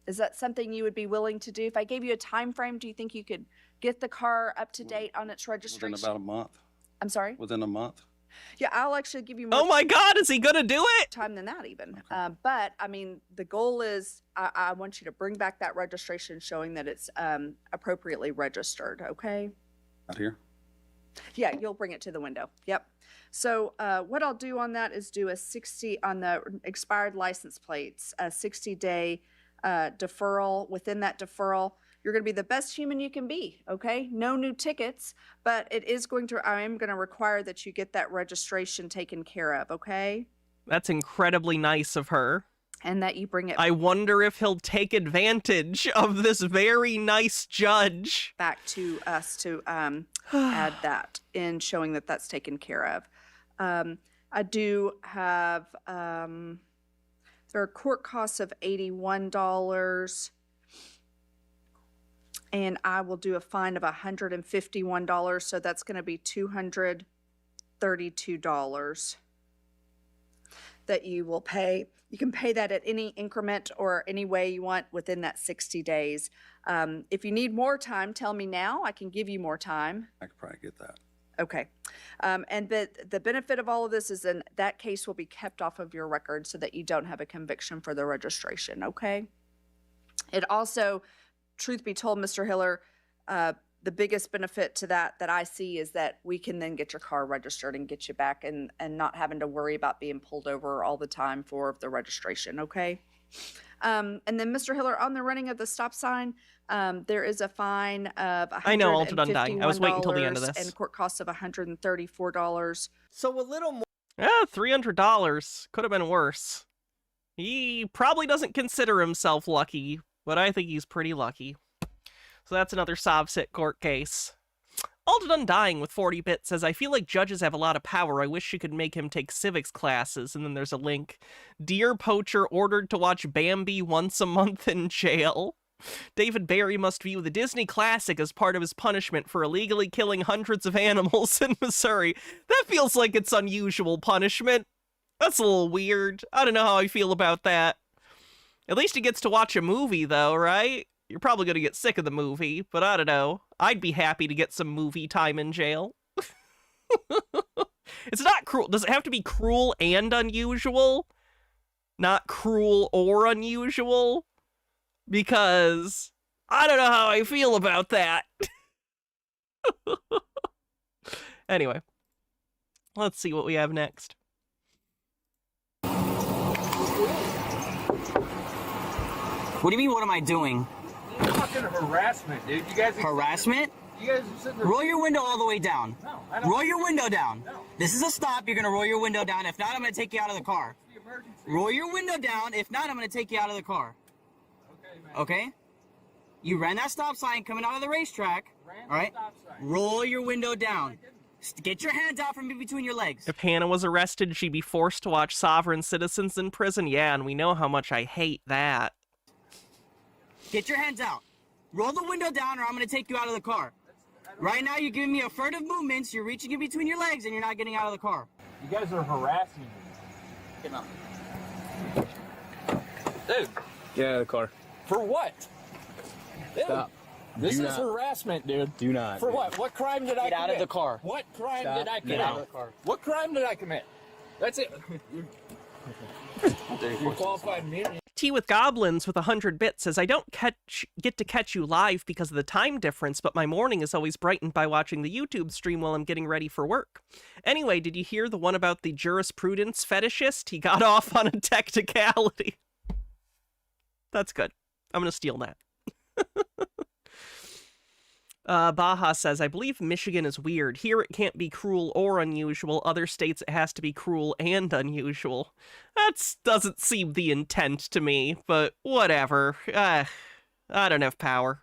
Speaker 14: Is that something you would be willing to do? If I gave you a time frame, do you think you could get the car up to date on its registration?
Speaker 9: Within about a month.
Speaker 14: I'm sorry?
Speaker 9: Within a month.
Speaker 14: Yeah, I'll actually give you more.
Speaker 1: Oh my God, is he gonna do it?
Speaker 14: Time than that even. But I mean, the goal is I want you to bring back that registration showing that it's appropriately registered. Okay.
Speaker 9: Out here.
Speaker 14: Yeah, you'll bring it to the window. Yep. So what I'll do on that is do a 60 on the expired license plates, a 60-day deferral. Within that deferral, you're going to be the best human you can be, okay? No new tickets, but I am going to require that you get that registration taken care of, okay?
Speaker 1: That's incredibly nice of her.
Speaker 14: And that you bring it
Speaker 1: I wonder if he'll take advantage of this very nice judge.
Speaker 14: back to us to add that in, showing that that's taken care of. I do have, there are court costs of $81. And I will do a fine of $151, so that's going to be $232 that you will pay. You can pay that at any increment or any way you want within that 60 days. If you need more time, tell me now. I can give you more time.
Speaker 9: I could probably get that.
Speaker 14: Okay. And the benefit of all of this is then that case will be kept off of your record so that you don't have a conviction for the registration, okay? It also, truth be told, Mr. Hiller, the biggest benefit to that I see is that we can then get your car registered and get you back and not having to worry about being pulled over all the time for the registration, okay? And then, Mr. Hiller, on the running of the stop sign, there is a fine of $151.
Speaker 1: I know, Altered Undying. I was waiting until the end of this.
Speaker 14: And court costs of $134.
Speaker 13: So a little more.
Speaker 1: $300. Could have been worse. He probably doesn't consider himself lucky, but I think he's pretty lucky. So that's another SovCit court case. Altered Undying with 40 bits says, I feel like judges have a lot of power. I wish you could make him take civics classes. And then there's a link. Deer poacher ordered to watch Bambi once a month in jail. David Barry must view the Disney classic as part of his punishment for illegally killing hundreds of animals in Missouri. That feels like it's unusual punishment. That's a little weird. I don't know how I feel about that. At least he gets to watch a movie, though, right? You're probably going to get sick of the movie, but I don't know. I'd be happy to get some movie time in jail. It's not cruel. Does it have to be cruel and unusual? Not cruel or unusual? Because I don't know how I feel about that. Anyway, let's see what we have next.
Speaker 15: What do you mean, what am I doing?
Speaker 16: Fucking harassment, dude. You guys
Speaker 15: Harassment?
Speaker 16: You guys are sitting there.
Speaker 15: Roll your window all the way down.
Speaker 16: No, I don't.
Speaker 15: Roll your window down.
Speaker 16: No.
Speaker 15: This is a stop. You're gonna roll your window down. If not, I'm gonna take you out of the car.
Speaker 16: It's the emergency.
Speaker 15: Roll your window down. If not, I'm gonna take you out of the car.
Speaker 16: Okay, man.
Speaker 15: Okay? You ran that stop sign coming out of the racetrack. All right?
Speaker 16: Stop sign.
Speaker 15: Roll your window down. Get your hands out from between your legs.
Speaker 1: If Hannah was arrested, she'd be forced to watch sovereign citizens in prison. Yeah, and we know how much I hate that.
Speaker 15: Get your hands out. Roll the window down or I'm going to take you out of the car. Right now, you're giving me furtive movements. You're reaching in between your legs and you're not getting out of the car.
Speaker 16: You guys are harassing me.
Speaker 15: Get out.
Speaker 16: Dude.
Speaker 17: Get out of the car.
Speaker 16: For what? Dude,
Speaker 17: Stop.
Speaker 16: This
Speaker 17: Do
Speaker 16: is
Speaker 17: not.
Speaker 16: harassment, dude.
Speaker 17: Do not.
Speaker 16: For what? What crime did I commit?
Speaker 15: Get out of the car.
Speaker 16: What crime
Speaker 17: Stop.
Speaker 16: did I commit?
Speaker 17: Get out of the car.
Speaker 16: What crime did I commit? That's it. You're qualified immunity.
Speaker 1: Tea with Goblins with 100 bits says, I don't get to catch you live because of the time difference, but my morning is always brightened by watching the YouTube stream while I'm getting ready for work. Anyway, did you hear the one about the jurisprudence fetishist? He got off on a technicality. That's good. I'm going to steal that. Baja says, I believe Michigan is weird. Here it can't be cruel or unusual. Other states it has to be cruel and unusual. That doesn't seem the intent to me, but whatever. I don't have power.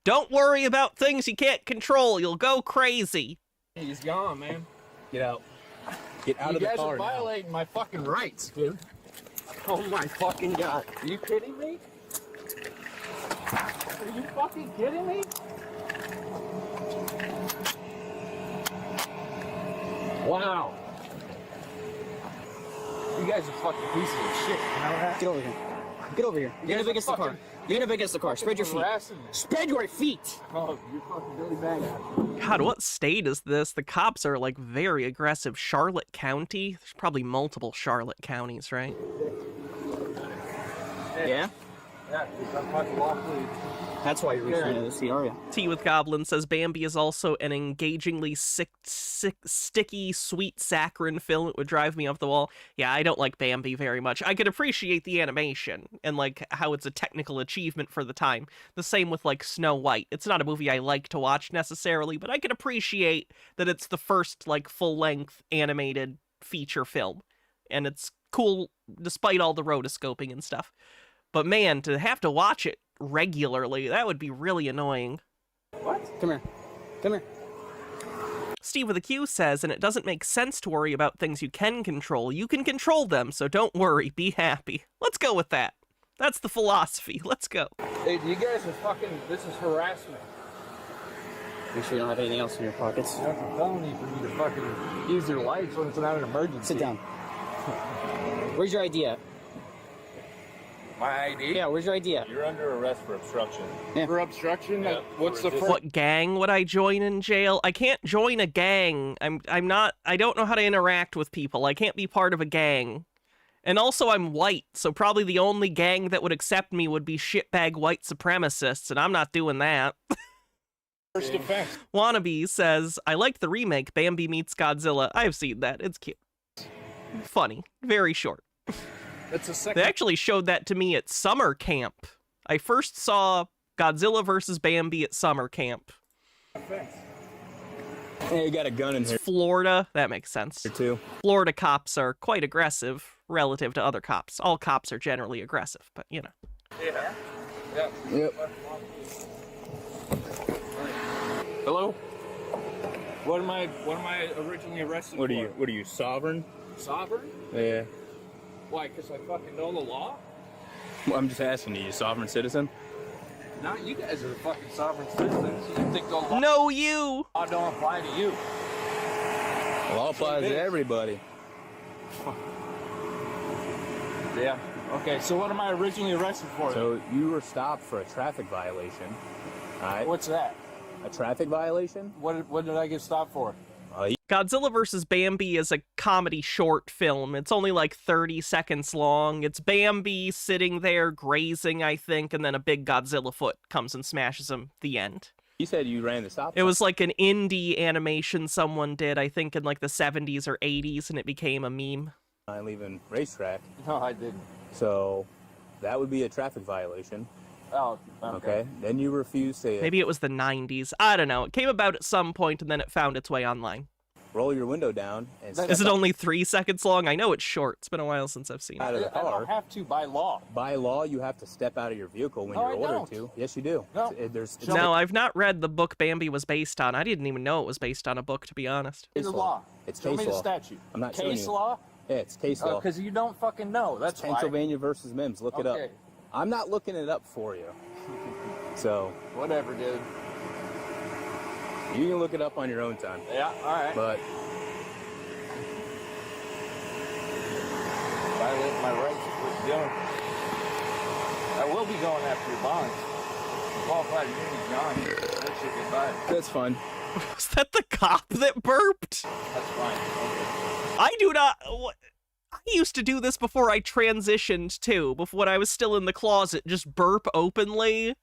Speaker 1: Don't worry about things you can't control. You'll go crazy.
Speaker 16: He's gone, man.
Speaker 17: Get out. Get out of the car.
Speaker 16: You guys are violating my fucking rights, dude. Oh my fucking God. Are you kidding me? Are you fucking kidding me? Wow. You guys are fucking pieces of shit. You know that?
Speaker 15: Get over here. Get over here. Get up against the car. Get up against the car. Spread your feet. Spread your feet.
Speaker 16: Oh, you're fucking really bad.
Speaker 1: God, what state is this? The cops are, like, very aggressive. Charlotte County? There's probably multiple Charlotte counties, right?
Speaker 15: Yeah?
Speaker 16: Yeah, because I'm fucking lawfully.
Speaker 15: That's why you're reaching into the area.
Speaker 1: Tea with Goblin says Bambi is also an engagingly sticky, sweet, saccharine film. It would drive me off the wall. Yeah, I don't like Bambi very much. I could appreciate the animation and, like, how it's a technical achievement for the time. The same with, like, Snow White. It's not a movie I like to watch necessarily, but I can appreciate that it's the first, like, full-length animated feature film. And it's cool despite all the rotoscoping and stuff. But man, to have to watch it regularly, that would be really annoying.
Speaker 15: What? Come here. Come here.
Speaker 1: Steve with a Q says, and it doesn't make sense to worry about things you can control. You can control them, so don't worry, be happy. Let's go with that. That's the philosophy. Let's go.
Speaker 16: Hey, you guys are fucking, this is harassment.
Speaker 15: Make sure you don't have anything else in your pockets.
Speaker 16: That's a felony for me to fucking use their lights when it's not an emergency.
Speaker 15: Sit down. Where's your ID at?
Speaker 16: My ID?
Speaker 15: Yeah, where's your ID at?
Speaker 6: You're under arrest for obstruction.
Speaker 15: Yeah.
Speaker 16: For obstruction?
Speaker 6: Yeah.
Speaker 16: What's the first?
Speaker 1: What gang would I join in jail? I can't join a gang. I don't know how to interact with people. I can't be part of a gang. And also I'm white, so probably the only gang that would accept me would be shitbag white supremacists, and I'm not doing that.
Speaker 16: First offense.
Speaker 1: Wannabe says, I liked the remake, Bambi Meets Godzilla. I've seen that. It's cute. Funny. Very short.
Speaker 16: That's a second.
Speaker 1: They actually showed that to me at summer camp. I first saw Godzilla vs. Bambi at summer camp.
Speaker 17: Hey, you got a gun in here.
Speaker 1: Florida. That makes sense.
Speaker 17: Here too.
Speaker 1: Florida cops are quite aggressive relative to other cops. All cops are generally aggressive, but you know.
Speaker 16: Yeah. Yeah.
Speaker 17: Yep.
Speaker 16: Hello? What am I originally arrested for?
Speaker 17: What are you, sovereign?
Speaker 16: Sovereign?
Speaker 17: Yeah.
Speaker 16: Why, because I fucking know the law?
Speaker 17: Well, I'm just asking you, sovereign citizen?
Speaker 16: No, you guys are fucking sovereign citizens. You think the law
Speaker 1: No, you!
Speaker 16: don't apply to you.
Speaker 17: Law applies to everybody.
Speaker 16: Yeah. Okay, so what am I originally arrested for?
Speaker 17: So you were stopped for a traffic violation. All right.
Speaker 16: What's that?
Speaker 17: A traffic violation?
Speaker 16: What did I get stopped for?
Speaker 1: Godzilla vs. Bambi is a comedy short film. It's only like 30 seconds long. It's Bambi sitting there grazing, I think, and then a big Godzilla foot comes and smashes him. The end.
Speaker 17: You said you ran the stop sign.
Speaker 1: It was like an indie animation someone did, I think, in like the 70s or 80s, and it became a meme.
Speaker 17: I'm leaving racetrack.
Speaker 16: No, I didn't.
Speaker 17: So that would be a traffic violation.
Speaker 16: Oh,
Speaker 17: Okay. Then you refuse to
Speaker 1: Maybe it was the 90s. I don't know. It came about at some point, and then it found its way online.
Speaker 17: roll your window down. And
Speaker 1: Is it only 3 seconds long? I know it's short. It's been a while since I've seen
Speaker 17: out of
Speaker 1: it.
Speaker 17: the car?
Speaker 16: I don't have to by law.
Speaker 17: By law, you have to step out of your vehicle when
Speaker 16: No,
Speaker 17: you're
Speaker 16: I
Speaker 17: ordered to. Yes, you do.
Speaker 16: No.
Speaker 1: No, I've not read the book Bambi was based on. I didn't even know it was based on a book, to be honest.
Speaker 16: It's law.
Speaker 17: It's
Speaker 16: Show
Speaker 17: case
Speaker 16: me the
Speaker 17: law.
Speaker 16: statute.
Speaker 17: I'm not showing
Speaker 16: Case
Speaker 17: you.
Speaker 16: law?
Speaker 17: Yeah, it's case law.
Speaker 16: Because you don't fucking know. That's
Speaker 17: It's Pennsylvania versus Mims. Look it up.
Speaker 16: Okay.
Speaker 17: I'm not looking it up for you. So
Speaker 16: Whatever, dude.
Speaker 17: you can look it up on your own time.
Speaker 16: Yeah, all right.
Speaker 17: But
Speaker 16: Violate my rights is what you're doing. I will be going after your bonds. Qualified immunity, John. That should be fine.
Speaker 17: that's fun.
Speaker 1: Was that the cop that burped?
Speaker 16: That's fine. Okay.
Speaker 1: I do not... I used to do this before I transitioned, too. Before when I was still in the closet, just burp openly.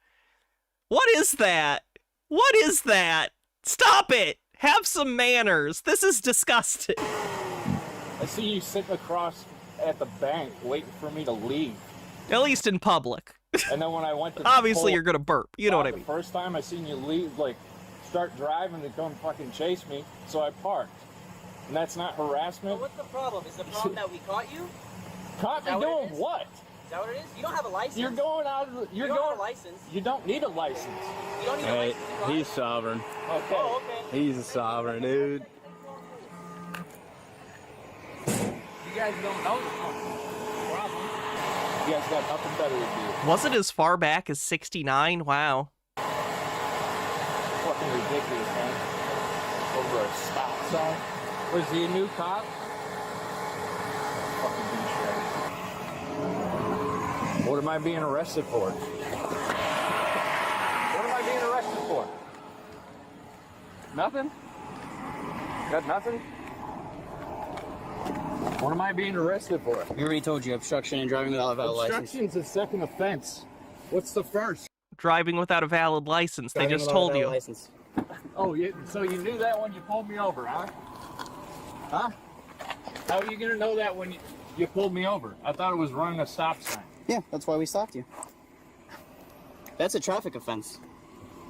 Speaker 1: What is that? What is that? Stop it! Have some manners. This is disgusting.
Speaker 16: I see you sitting across at the bank waiting for me to leave.
Speaker 1: At least in public.
Speaker 16: And then when I went to
Speaker 1: Obviously, you're gonna burp. You know what I mean.
Speaker 16: The first time I seen you leave, like, start driving to come fucking chase me, so I parked. And that's not harassment.
Speaker 15: What's the problem? Is the problem that we caught you?
Speaker 16: Caught me doing what?
Speaker 15: Is that what it is? You don't have a license.
Speaker 16: You're going out of the,
Speaker 15: You don't have a license.
Speaker 16: You don't need a license.
Speaker 15: You don't need a
Speaker 17: Hey,
Speaker 15: license to drive.
Speaker 17: he's sovereign.
Speaker 16: Okay.
Speaker 15: Oh, okay.
Speaker 17: He's a sovereign, dude.
Speaker 16: You guys don't know the problem. You guys got nothing better to do.
Speaker 1: Was it as far back as 69? Wow.
Speaker 16: Fucking ridiculous, man. Over a stop sign. Was he a new cop? Fucking douchebag. What am I being arrested for? What am I being arrested for? Nothing? Got nothing? What am I being arrested for?
Speaker 15: We already told you obstruction and driving without a valid license.
Speaker 16: Obstruction's a second offense. What's the first?
Speaker 1: Driving without a valid license. They just told you.
Speaker 16: Oh, so you knew that when you pulled me over, huh? Huh? How are you gonna know that when you pulled me over? I thought it was running a stop sign.
Speaker 15: Yeah, that's why we stopped you. That's a traffic offense.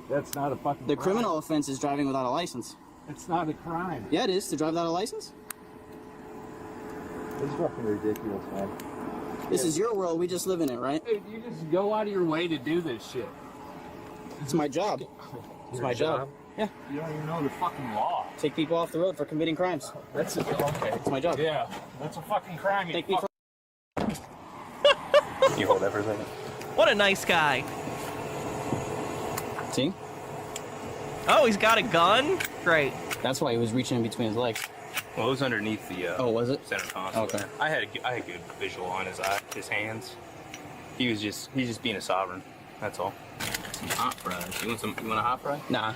Speaker 16: That's not a fucking
Speaker 15: The
Speaker 16: crime.
Speaker 15: criminal offense is driving without a license.
Speaker 16: It's not a crime.
Speaker 15: Yeah, it is, to drive without a license.
Speaker 16: It's fucking ridiculous, man.
Speaker 15: This is your world, we just live in it, right?
Speaker 16: Dude, you just go out of your way to do this shit.
Speaker 15: It's my job. It's my job. Yeah.
Speaker 16: You don't even know the fucking law.
Speaker 15: Take people off the road for committing crimes.
Speaker 16: That's okay.
Speaker 15: It's my job.
Speaker 16: Yeah, that's a fucking crime. You
Speaker 15: Take me for
Speaker 17: You hold that for a second.
Speaker 1: What a nice guy.
Speaker 15: See?
Speaker 1: Oh, he's got a gun? Great.
Speaker 15: That's why he was reaching in between his legs.
Speaker 17: Well, it was underneath the
Speaker 15: Oh, was it?
Speaker 17: center console.
Speaker 15: Okay.
Speaker 17: there. I had good visual on his hands. He's just being a sovereign. That's all. Some hot fries. You want a hot fry?
Speaker 15: Nah.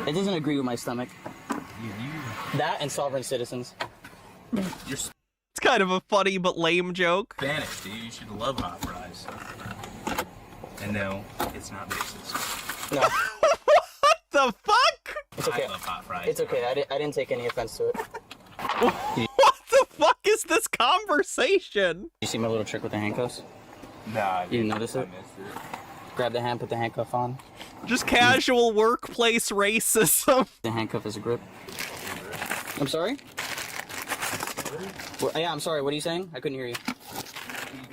Speaker 15: It doesn't agree with my stomach. That and sovereign citizens.
Speaker 17: You're
Speaker 1: It's kind of a funny but lame joke.
Speaker 17: Spanish, dude. You should love hot fries. And no, it's not racist.
Speaker 15: No.
Speaker 1: What the fuck?
Speaker 15: It's okay.
Speaker 17: I love hot fries.
Speaker 15: It's okay. I didn't take any offense to it.
Speaker 1: What the fuck is this conversation?
Speaker 15: You see my little trick with the handcuffs?
Speaker 17: Nah,
Speaker 15: You didn't notice
Speaker 17: I
Speaker 15: it?
Speaker 17: missed it.
Speaker 15: Grab the hand, put the handcuff on.
Speaker 1: Just casual workplace racism.
Speaker 15: The handcuff is a grip. I'm sorry? Well, yeah, I'm sorry. What are you saying? I couldn't hear you.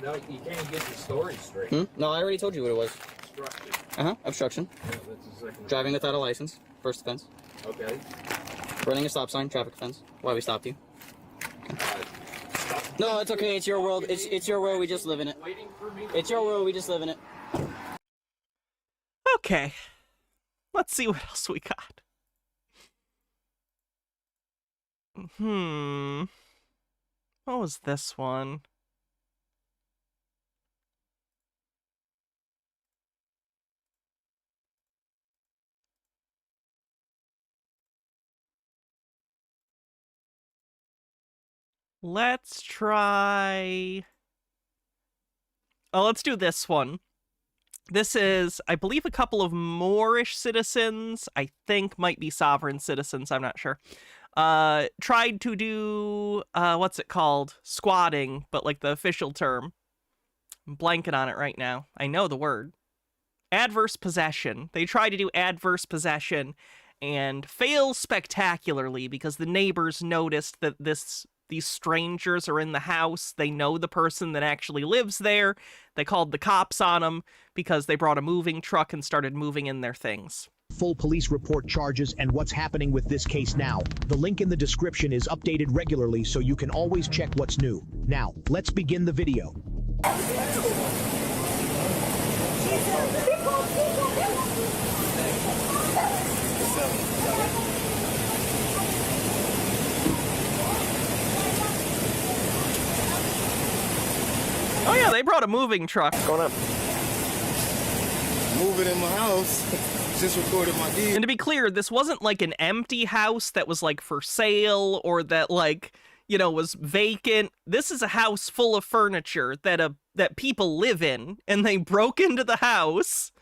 Speaker 16: No, you can't get your story straight.
Speaker 15: No, I already told you what it was.
Speaker 16: Obstruction.
Speaker 15: Obstruction.
Speaker 16: Yeah, that's a second.
Speaker 15: Driving without a license. First offense.
Speaker 16: Okay.
Speaker 15: Running a stop sign. Traffic offense. Why we stopped you. No, it's okay. It's your world. It's your world. We just live in it.
Speaker 16: Waiting for me.
Speaker 15: It's your world. We just live in it.
Speaker 1: Okay. Let's see what else we got. What was this one? Let's try... Oh, let's do this one. This is, I believe, a couple of Moorish citizens, I think might be sovereign citizens, I'm not sure, tried to do, what's it called? Squatting, but like the official term. I'm blanking on it right now. I know the word. Adverse possession. They tried to do adverse possession and fail spectacularly because the neighbors noticed that these strangers are in the house. They know the person that actually lives there. They called the cops on them because they brought a moving truck and started moving in their things.
Speaker 18: Full police report charges and what's happening with this case now. The link in the description is updated regularly so you can always check what's new. Now, let's begin the video.
Speaker 1: Oh yeah, they brought a moving truck.
Speaker 19: What's going on? Moving in my house. Just recorded my deed.
Speaker 1: And to be clear, this wasn't like an empty house that was like for sale or that like, you know, was vacant. This is a house full of furniture that people live in, and they broke into the house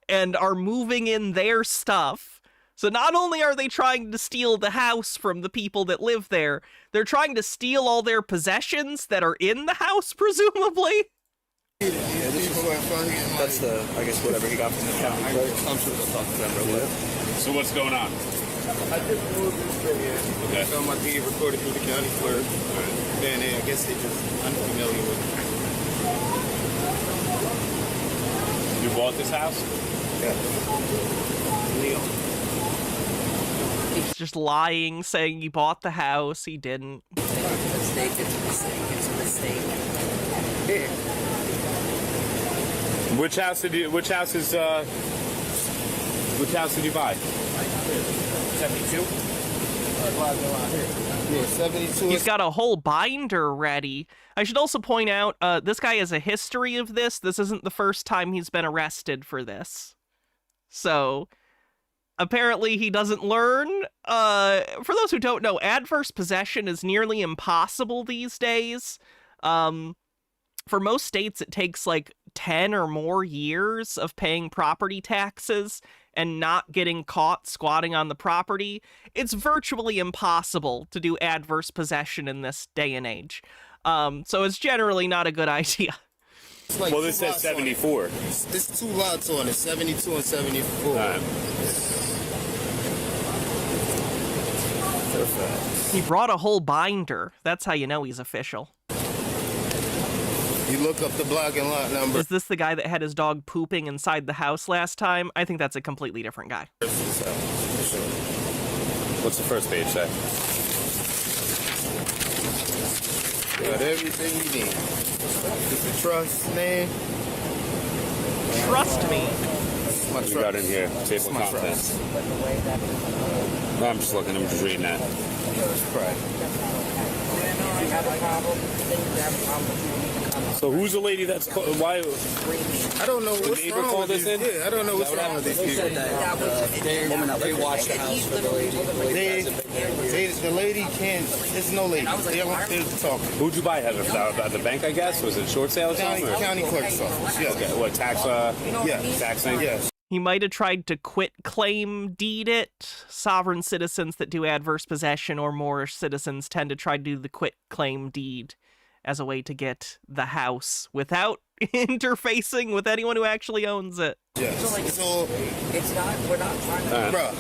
Speaker 1: and are moving in their stuff. So not only are they trying to steal the house from the people that live there, they're trying to steal all their possessions that are in the house, presumably.
Speaker 19: Yeah, this is that's the, I guess, whatever he got from the county clerk. I'm sure they'll talk to them real quick.
Speaker 6: So what's going on?
Speaker 19: I just moved this video. Okay. So my deed recorded through the county clerk. And I guess they just unfamiliar with it.
Speaker 6: You bought this house?
Speaker 19: Yeah. Leo.
Speaker 1: He's just lying, saying he bought the house. He didn't.
Speaker 20: It's a mistake.
Speaker 6: Which house did you buy?
Speaker 19: 72. Yeah, 72.
Speaker 1: He's got a whole binder ready. I should also point out, this guy has a history of this. This isn't the first time he's been arrested for this. So, apparently he doesn't learn. For those who don't know, adverse possession is nearly impossible these days. For most states, it takes like 10 or more years of paying property taxes and not getting caught squatting on the property. It's virtually impossible to do adverse possession in this day and age. So it's generally not a good idea.
Speaker 19: Like
Speaker 6: well, this says 74.
Speaker 19: There's two lots on it, 72 and 74. Perfect.
Speaker 1: He brought a whole binder. That's how you know he's official.
Speaker 19: You look up the block and lot number.
Speaker 1: Is this the guy that had his dog pooping inside the house last time? I think that's a completely different guy.
Speaker 6: What's the first page say?
Speaker 19: Got everything you need. It's the trust name.
Speaker 1: Trust me.
Speaker 6: What you got in here? Table of contents. No, I'm just looking. I'm just reading that. So who's the lady that's why?
Speaker 19: I don't know what's
Speaker 6: neighbor
Speaker 19: wrong
Speaker 6: called
Speaker 19: with
Speaker 6: this
Speaker 19: these.
Speaker 6: in?
Speaker 19: Yeah, I don't know what's wrong with these people.
Speaker 20: They watched the house for the lady.
Speaker 19: The lady can't. There's no lady. They're talking.
Speaker 6: Who'd you buy? At the bank, I guess. Was it short sale or something?
Speaker 19: County clerk's office. Yeah.
Speaker 6: Okay. What tax?
Speaker 19: Yeah.
Speaker 6: Taxing.
Speaker 19: Yes.
Speaker 1: He might have tried to quit claim deed it. Sovereign citizens that do adverse possession or Moorish citizens tend to try to do the quit claim deed as a way to get the house without interfacing with anyone who actually owns it.
Speaker 19: Yeah. So
Speaker 20: it's not. We're not trying to.
Speaker 19: Bro,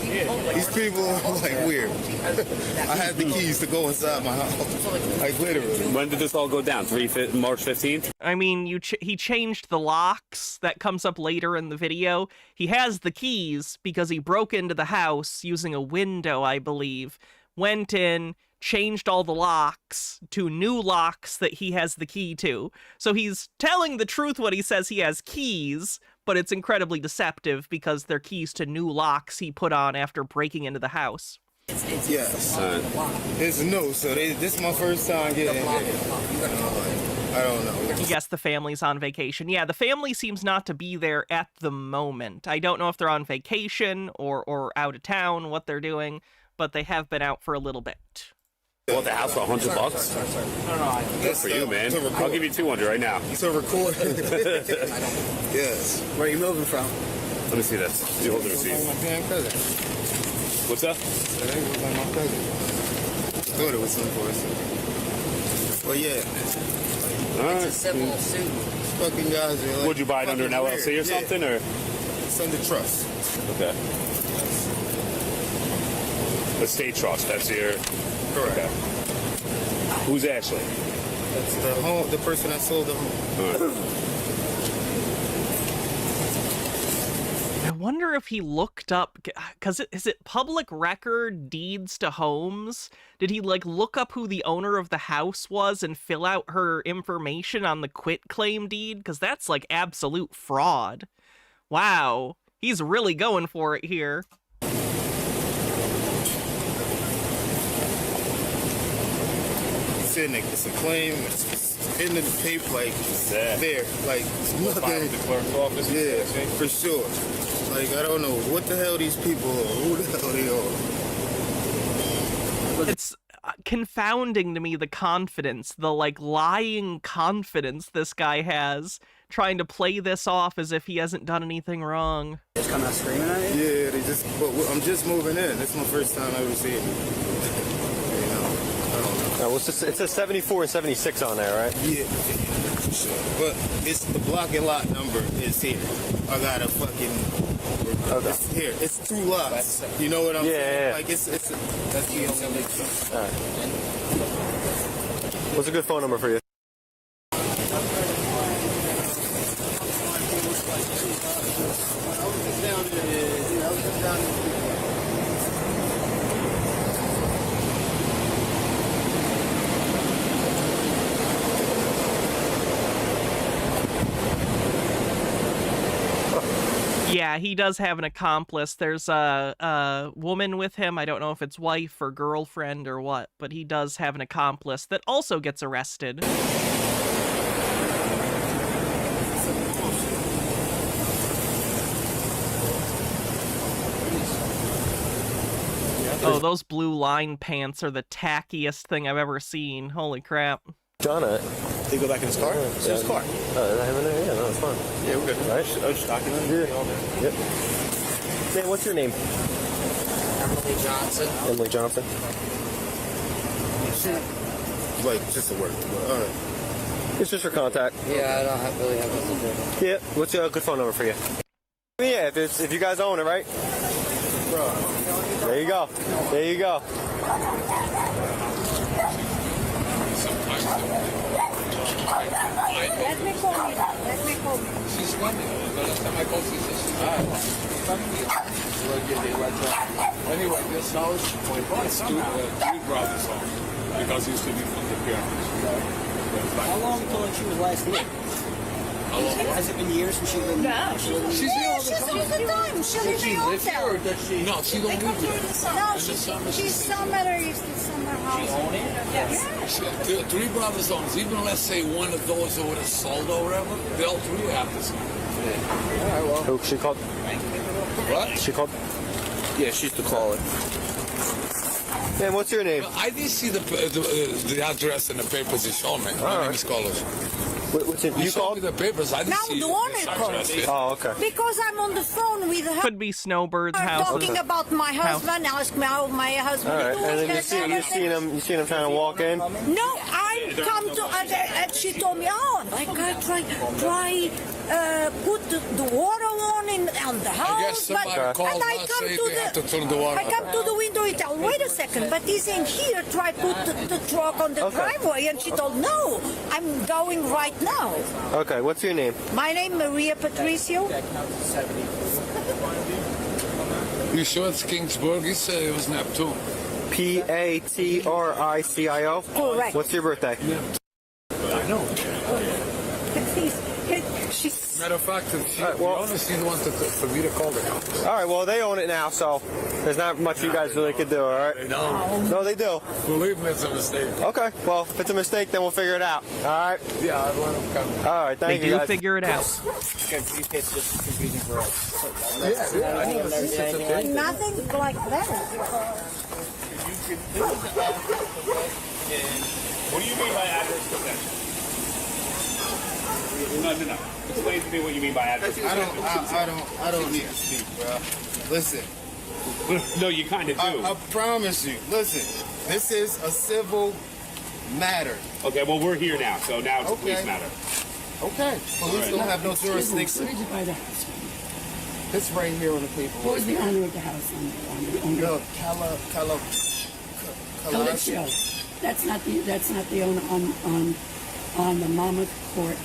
Speaker 19: these people are like weird. I had the keys to go inside my house. Like literally.
Speaker 6: When did this all go down? March 15th?
Speaker 1: I mean, he changed the locks. That comes up later in the video. He has the keys because he broke into the house using a window, I believe. Went in, changed all the locks to new locks that he has the key to. So he's telling the truth when he says he has keys, but it's incredibly deceptive because they're keys to new locks he put on after breaking into the house.
Speaker 19: Yes. It's new, so this is my first time getting it. I don't know.
Speaker 1: Yes, the family's on vacation. Yeah, the family seems not to be there at the moment. I don't know if they're on vacation or out of town, what they're doing, but they have been out for a little bit.
Speaker 21: Bought the house for $100. Good for you, man. I'll give you 200 right now.
Speaker 19: To record. Yes.
Speaker 13: Where are you moving from?
Speaker 21: Let me see this. You hold the receipt.
Speaker 19: My damn cousin.
Speaker 21: What's up?
Speaker 19: That ain't like my cousin. Thought it was some person. Well, yeah.
Speaker 21: All right.
Speaker 13: It's a civil suit.
Speaker 19: Fucking guys are like.
Speaker 21: Would you buy it under an LLC or something, or?
Speaker 19: It's under trust.
Speaker 21: Okay. Estate trust. That's your.
Speaker 19: Correct.
Speaker 21: Okay. Who's Ashley?
Speaker 19: That's the person that sold the home.
Speaker 1: I wonder if he looked up, because is it public record deeds to homes? Did he like look up who the owner of the house was and fill out her information on the quitclaim deed? Because that's like absolute fraud. Wow, he's really going for it here.
Speaker 19: It's a claim. It's in the paper, like there, like nothing.
Speaker 21: The clerk's office.
Speaker 19: Yeah, for sure. Like I don't know what the hell these people are. Who the hell they are?
Speaker 1: It's confounding to me, the confidence, the like lying confidence this guy has, trying to play this off as if he hasn't done anything wrong.
Speaker 13: Just come out screaming at you?
Speaker 19: Yeah, they just. But I'm just moving in. This is my first time ever seeing it.
Speaker 22: Well, it says 74 and 76 on there, right?
Speaker 19: Yeah, for sure. But it's the block and lot number is here. I got a fucking. Okay. It's here. It's 2 lots. You know what I'm saying?
Speaker 22: Yeah.
Speaker 19: Like that's the only thing.
Speaker 22: All right. What's a good phone number for you?
Speaker 1: Yeah, he does have an accomplice. There's a woman with him. I don't know if it's wife or girlfriend or what, but he does have an accomplice that also gets arrested. Oh, those blue line pants are the tackiest thing I've ever seen. Holy crap.
Speaker 22: John,
Speaker 21: Did he go back in his car? It's his car.
Speaker 22: Is that him in there? Yeah, no, it's fine.
Speaker 21: Yeah, we're good.
Speaker 22: Right?
Speaker 21: Just document.
Speaker 22: Yeah. Yep. Man, what's your name?
Speaker 13: Emily Johnson.
Speaker 22: Emily Johnson.
Speaker 19: Like just a word. All right.
Speaker 22: It's just your contact.
Speaker 13: Yeah, I don't really have nothing to do.
Speaker 22: Yeah. What's a good phone number for you? Yeah, if you guys own it, right?
Speaker 19: Bro.
Speaker 22: There you go. There you go.
Speaker 10: Let me call you. Let me call you.
Speaker 16: She's coming. The last time I called, she said she's not. Anyway, this house, it's two brothers' home because he used to be from the pyramids.
Speaker 13: How long until she was last here? Has it been years since she lived here?
Speaker 10: No,
Speaker 13: She's here all the time.
Speaker 10: She's the time. She lives in
Speaker 16: live here or does she? No, she don't live here.
Speaker 10: No, she's somewhere used to summer house.
Speaker 16: She own it?
Speaker 10: Yes.
Speaker 16: Yeah. 3 brothers homes. Even let's say one of those would have sold or whatever, they all 3 have this one.
Speaker 22: All right, well. Who she called?
Speaker 16: What?
Speaker 22: She called? Yeah, she's the caller. Man, what's your name?
Speaker 16: I didn't see the address in the papers you showed me. My name is Carlos.
Speaker 22: What's it? You
Speaker 16: showed me the papers. I didn't
Speaker 10: Now
Speaker 16: see
Speaker 10: the owner
Speaker 16: this
Speaker 10: called.
Speaker 16: address.
Speaker 22: Oh, okay.
Speaker 10: Because I'm on the phone with her.
Speaker 1: Could be Snowbird's house.
Speaker 10: Talking about my husband. Ask me how my husband
Speaker 22: All right,
Speaker 10: is doing.
Speaker 22: and then you seen him trying to walk in?
Speaker 10: No, I come to and she told me, oh, I can try put the water on in on the house.
Speaker 16: I guess somebody called
Speaker 10: and I
Speaker 16: us
Speaker 10: come
Speaker 16: saying
Speaker 10: to
Speaker 16: they have to turn the water
Speaker 10: I come to the window and tell, wait a second, but he's in here. Try put the truck on the driveway, and she told, no, I'm going right now.
Speaker 22: Okay, what's your name?
Speaker 10: My name Maria Patricio.
Speaker 16: You sure it's Kingsburg? He said it was Neptune.
Speaker 22: Patricio?
Speaker 10: Correct.
Speaker 22: What's your birthday?
Speaker 16: I know.
Speaker 10: She's...
Speaker 16: Matter of fact, if she, the owner, she wanted for me to call the cops.
Speaker 22: All right, well, they own it now, so there's not much you guys really could do, all right?
Speaker 16: They don't.
Speaker 22: No, they do.
Speaker 16: Believe me, it's a mistake.
Speaker 22: Okay, well, if it's a mistake, then we'll figure it out, all right?
Speaker 16: Yeah, I'd let them come.
Speaker 22: All right, thank you, guys.
Speaker 1: They do figure it out.
Speaker 13: It's just confusing for us.
Speaker 10: Nothing like that.
Speaker 21: What do you mean by adverse possession? No. Explain to me what you mean by adverse possession.
Speaker 19: I don't need to speak, bro. Listen.
Speaker 21: No, you kind of do.
Speaker 19: I promise you. Listen, this is a civil matter.
Speaker 21: Okay, well, we're here now, so now it's a police matter.
Speaker 19: Okay. Police don't have no jurisdiction.
Speaker 13: Where did you buy the house from?
Speaker 19: It's right here on the paperwork.
Speaker 13: What was the owner of the house on the owner?
Speaker 19: No,
Speaker 13: Colicchio. That's not the owner on the Monmouth Court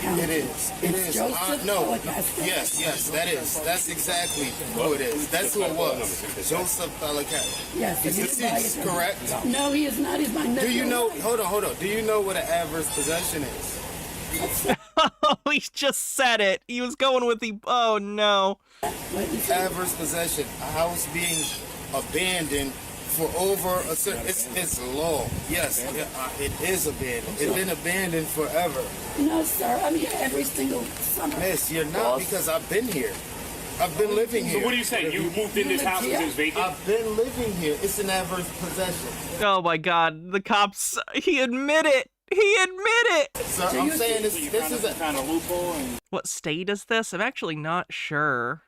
Speaker 13: County.
Speaker 19: It is.
Speaker 13: It's Joseph
Speaker 19: no.
Speaker 13: Colicchio.
Speaker 19: Yes, that is. That's exactly who it is. That's who it was. Joseph Colicchio.
Speaker 13: Yes.
Speaker 19: He's deceased, correct?
Speaker 13: No, he is not. He's my nephew.
Speaker 19: Do you know? Hold on. Do you know what an adverse possession is?
Speaker 1: Oh, he just said it. He was going with the. Oh no.
Speaker 19: Adverse possession. A house being abandoned for over a certain. It's law. Yes, it is abandoned. It's been abandoned forever.
Speaker 13: No, sir. I'm here every single summer.
Speaker 19: Miss, you're not, because I've been here. I've been living here.
Speaker 21: So what are you saying? You moved in this house and it was vacant?
Speaker 19: I've been living here. It's an adverse possession.
Speaker 1: Oh my God, the cops. He admitted. He admitted.
Speaker 19: So I'm saying this is a
Speaker 16: kind of loophole.
Speaker 1: What state is this? I'm actually not sure.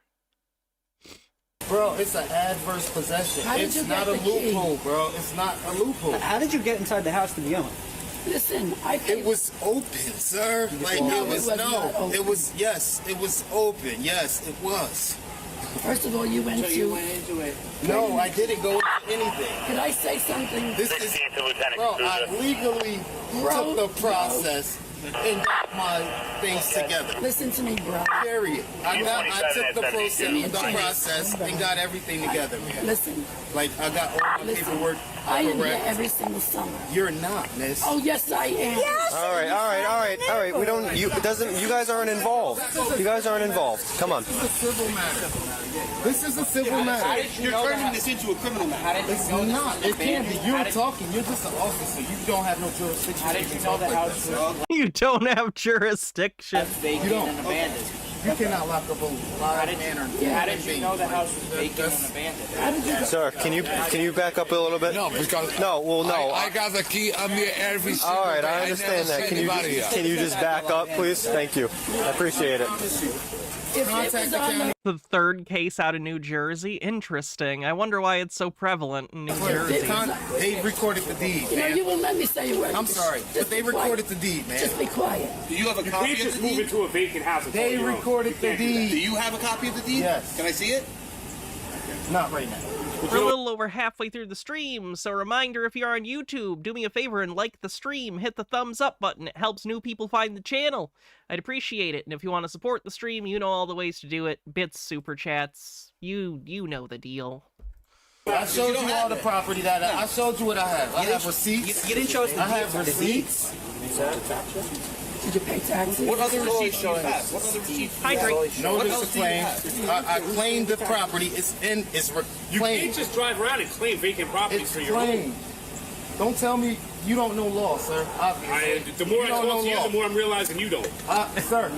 Speaker 19: Bro, it's an adverse possession. It's not a loophole, bro. It's not a loophole.
Speaker 15: How did you get inside the house to begin with?
Speaker 13: Listen,
Speaker 19: it was open, sir. Like
Speaker 13: No,
Speaker 19: it was
Speaker 13: it was
Speaker 19: yes, it was open. Yes, it was.
Speaker 13: First of all, you went
Speaker 15: into it.
Speaker 19: No, I didn't go into anything.
Speaker 13: Could I say something?
Speaker 19: This is, bro, I legally took the process and got my things together.
Speaker 13: Listen to me, bro.
Speaker 19: Period. I took the process and got everything together, man.
Speaker 13: Listen.
Speaker 19: Like, I got all my paperwork
Speaker 13: I am here
Speaker 19: correct.
Speaker 13: every single summer.
Speaker 19: You're not, miss.
Speaker 13: Oh, yes, I am.
Speaker 7: Yes.
Speaker 22: All right. We don't. You guys aren't involved. You guys aren't involved. Come on.
Speaker 19: This is a civil matter. This is a civil matter.
Speaker 15: You're turning this into a criminal matter.
Speaker 19: It's not. It can't be. You're talking. You're just an officer. You don't have no jurisdiction.
Speaker 15: How did you know the house was
Speaker 1: You don't have jurisdiction.
Speaker 15: vacant and abandoned?
Speaker 19: You cannot lock up a live man or
Speaker 15: How did you know the house was vacant and abandoned?
Speaker 22: Sir, can you back up a little bit?
Speaker 4: No, because
Speaker 22: no.
Speaker 4: I got the key. I'm here every single
Speaker 22: All right,
Speaker 4: day.
Speaker 22: I understand that. Can you just back up, please? Thank you. I appreciate it.
Speaker 1: The third case out of New Jersey. Interesting. I wonder why it's so prevalent in New Jersey.
Speaker 19: They recorded the deed,
Speaker 13: You know,
Speaker 19: man.
Speaker 13: you won't let me say a word.
Speaker 19: I'm sorry, but they recorded the deed, man.
Speaker 13: Just be quiet.
Speaker 4: Do you have a
Speaker 21: You
Speaker 4: copy
Speaker 21: can't
Speaker 4: of
Speaker 21: just
Speaker 4: the
Speaker 21: move
Speaker 4: deed?
Speaker 21: into a vacant house and
Speaker 19: They recorded the deed.
Speaker 4: Do you have a copy of the deed?
Speaker 19: Yes.
Speaker 4: Can I see it?
Speaker 19: Not right now.
Speaker 1: We're a little over halfway through the stream, so reminder, if you're on YouTube, do me a favor and like the stream. Hit the thumbs up button. It helps new people find the channel. I'd appreciate it. And if you want to support the stream, you know all the ways to do it. Bits, super chats. You know the deal.
Speaker 19: I showed you all the property that I showed you what I have. I have receipts.
Speaker 15: You didn't show us the
Speaker 19: I have receipts.
Speaker 13: Did you pay taxes?
Speaker 4: What other receipts do you have? What other receipts?
Speaker 1: Hydrate.
Speaker 19: Notice of claim. I claimed the property. It's
Speaker 21: You
Speaker 19: claimed.
Speaker 21: can't just drive around and claim vacant properties
Speaker 19: It's
Speaker 21: for your own.
Speaker 19: claimed. Don't tell me you don't know law, sir. Obviously.
Speaker 21: The more I
Speaker 19: don't
Speaker 21: talk
Speaker 19: know
Speaker 21: to you,
Speaker 19: law.
Speaker 21: the more I'm realizing you don't.
Speaker 19: Sir,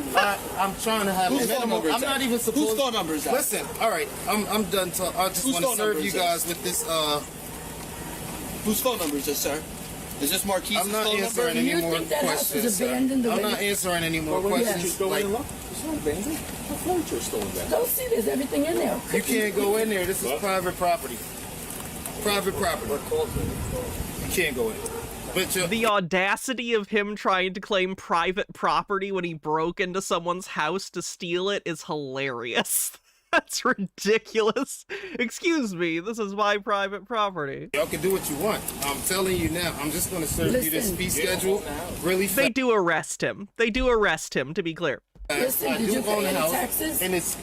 Speaker 19: I'm trying to have
Speaker 4: Whose
Speaker 19: a
Speaker 4: phone
Speaker 19: minimum.
Speaker 4: number is
Speaker 19: I'm
Speaker 4: that?
Speaker 19: not even supposed.
Speaker 4: Whose phone number is that?
Speaker 19: Listen, all right, I'm done. I just
Speaker 4: Whose
Speaker 19: want to
Speaker 4: phone
Speaker 19: serve
Speaker 4: number
Speaker 19: you
Speaker 4: is
Speaker 19: guys with this.
Speaker 4: Whose phone number is this, sir? Is this Marquise's
Speaker 19: I'm not
Speaker 4: phone
Speaker 19: answering
Speaker 4: number?
Speaker 19: any more
Speaker 13: think that house
Speaker 19: questions.
Speaker 13: was
Speaker 19: sir.
Speaker 13: abandoned the
Speaker 19: I'm
Speaker 13: way
Speaker 19: not
Speaker 13: you-
Speaker 19: answering any more questions. Like,
Speaker 4: It's not abandoned. The furniture is still abandoned.
Speaker 13: Don't see there's everything in there.
Speaker 19: you can't go in there. This is private property. Private property. You can't go in. But
Speaker 1: The audacity of him trying to claim private property when he broke into someone's house to steal it is hilarious. That's ridiculous. Excuse me, this is my private property.
Speaker 19: y'all can do what you want. I'm telling you now. I'm just going to serve you this fee schedule really fast.
Speaker 1: They do arrest him. They do arrest him, to be clear.
Speaker 13: Listen,
Speaker 19: I
Speaker 13: did
Speaker 19: do
Speaker 13: you
Speaker 19: own
Speaker 13: pay
Speaker 19: a
Speaker 13: any
Speaker 19: house,
Speaker 13: taxes?
Speaker 19: and it's.